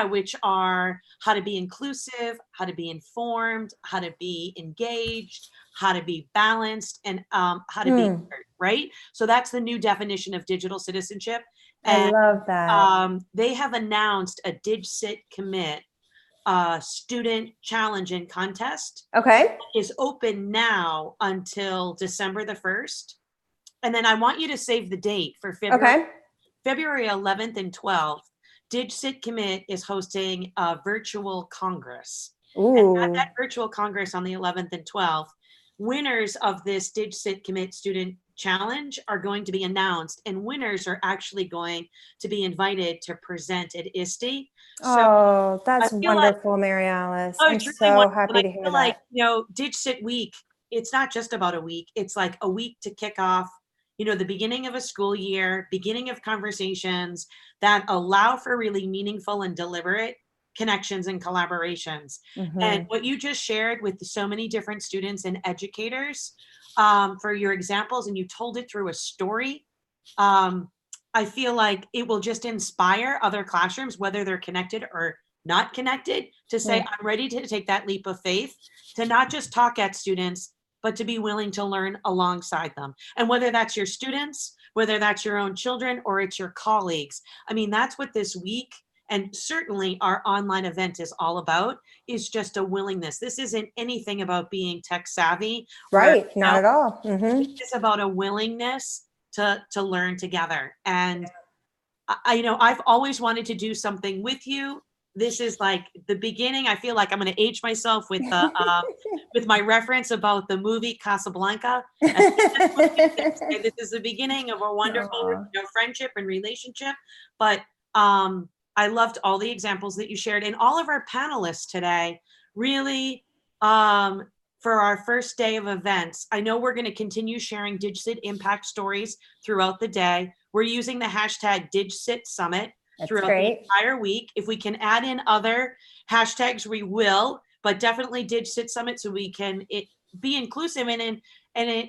Which are how to be inclusive, how to be informed, how to be engaged, how to be balanced, and how to be alert, right? So that's the new definition of digital citizenship. And, I love that. They have announced a DigCit commit student challenge and contest. Okay. Is open now until December the 1st. And then I want you to save the date for February 11th and 12th. DigCit Commit is hosting a virtual Congress. Ooh. And at that virtual Congress on the 11th and 12th, winners of this DigCit Commit student challenge are going to be announced, and winners are actually going to be invited to present at ISTE. So that's wonderful, Mary Alice. I'm so happy to hear that. Like, DigCit week, it's not just about a week. It's like a week to kick off, the beginning of a school year, beginning of conversations that allow for really meaningful and deliberate connections and collaborations. And what you just shared with so many different students and educators for your examples, and you told it through a story, I feel like it will just inspire other classrooms, whether they're connected or not connected, to say, I'm ready to take that leap of faith, to not just talk at students, but to be willing to learn alongside them. And whether that's your students, whether that's your own children, or it's your colleagues. I mean, that's what this week, and certainly our online event, is all about, is just a willingness. This isn't anything about being tech savvy. Right, not at all. It's about a willingness to learn together. And I've always wanted to do something with you. This is like the beginning. I feel like I'm going to age myself with with my reference about the movie Casablanca. This is the beginning of a wonderful friendship and relationship. But I loved all the examples that you shared, and all of our panelists today really, for our first day of events. I know we're going to continue sharing DigCit impact stories throughout the day. We're using the hashtag DigCit Summit throughout the entire week. If we can add in other hashtags, we will, but definitely DigCit Summit, so we can be inclusive and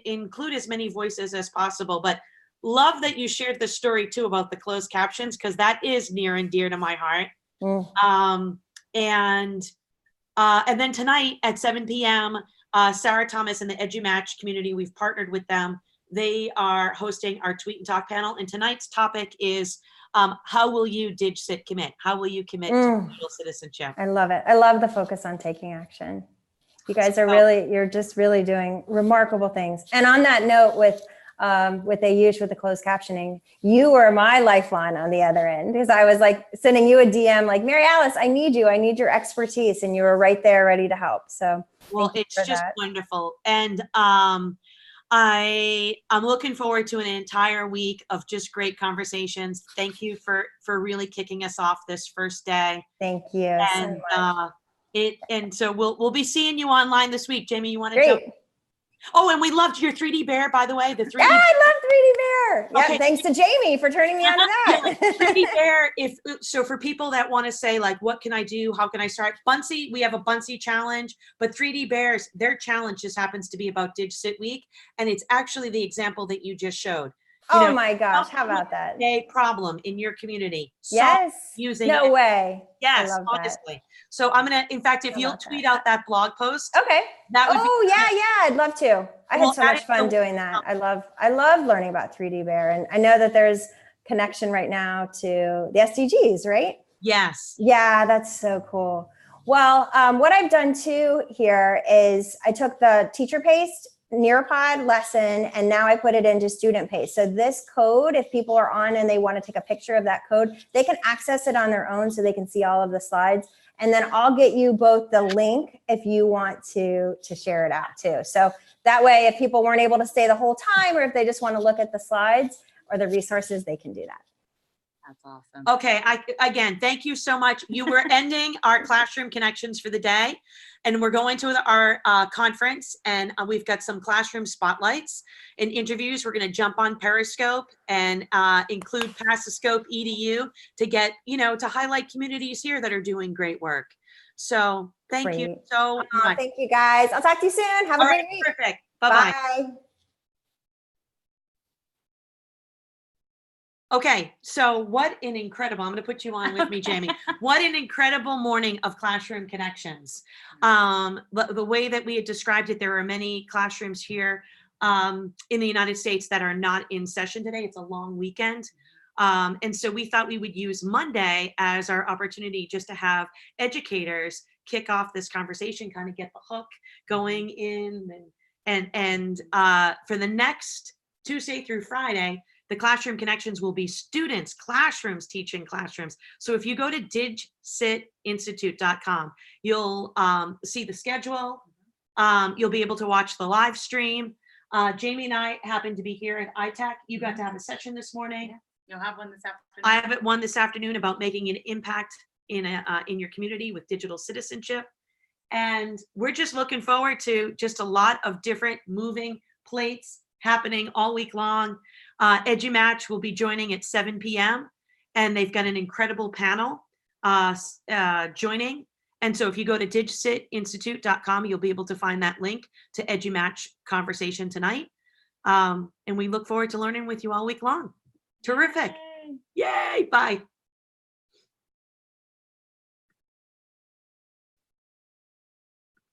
include as many voices as possible. But love that you shared the story too about the closed captions, because that is near and dear to my heart. And then tonight at 7 p.m., Sarah Thomas and the EduMatch community, we've partnered with them. They are hosting our Tweet and Talk panel. And tonight's topic is, how will you DigCit commit? How will you commit to digital citizenship? I love it. I love the focus on taking action. You guys are you're just really doing remarkable things. And on that note, with AUH, with the closed captioning, you were my lifeline on the other end, because I was like sending you a DM like, Mary Alice, I need you. I need your expertise. And you were right there ready to help. So well, it's just wonderful. And I'm looking forward to an entire week of just great conversations. Thank you for really kicking us off this first day. Thank you. And so we'll be seeing you online this week. Jamie, you want to jump? Oh, and we loved your 3D bear, by the way. The 3D. Yeah, I love 3D bear. Yeah, okay. Thanks to Jamie for turning me on to that. 3D bear. So for people that want to say like, what can I do? How can I start? Buncee, we have a Buncee challenge, but 3D bears, their challenge just happens to be about DigCit Week, and it's actually the example that you just showed. Oh my gosh, how about that? A problem in your community. Yes. Using no way. Yes, honestly. So I'm gonna, in fact, if you'll tweet out that blog post. Okay. That would be yeah, I'd love to. I had so much fun doing that. I love learning about 3D bear, and I know that there's connection right now to the SDGs, right? Yes. Yeah, that's so cool. Well, what I've done too here is I took the teacher paste Nearpod lesson, and now I put it into student paste. So this code, if people are on and they want to take a picture of that code, they can access it on their own so they can see all of the slides. And then I'll get you both the link if you want to share it out too. So that way, if people weren't able to stay the whole time, or if they just want to look at the slides or the resources, they can do that. That's awesome. Okay, again, thank you so much. You were ending our classroom connections for the day, and we're going to our conference, and we've got some classroom spotlights and interviews. We're going to jump on Periscope and include Passoscope EDU to get, to highlight communities here that are doing great work. So thank you so much. Thank you guys. I'll talk to you soon. Have a great week. Perfect. Bye-bye. Bye. Okay, so what an incredible, I'm going to put you on with me, Jamie. What an incredible morning of classroom connections. The way that we had described it, there are many classrooms here in the United States that are not in session today. It's a long weekend. And so we thought we would use Monday as our opportunity just to have educators kick off this conversation, kind of get the hook going in. And for the next Tuesday through Friday, the classroom connections will be students, classrooms, teaching classrooms. So if you go to digcitinstitute.com, you'll see the schedule. You'll be able to watch the live stream. Jamie and I happen to be here at iTech. You got to have a session this morning. Yeah. You'll have one this afternoon. I have one this afternoon about making an impact in your community with digital citizenship. And we're just looking forward to just a lot of different moving plates happening all week long. EduMatch will be joining at 7 p.m. and they've got an incredible panel joining. And so if you go to digcitinstitute.com, you'll be able to find that link to EduMatch conversation tonight. And we look forward to learning with you all week long. Terrific. Yay. Bye.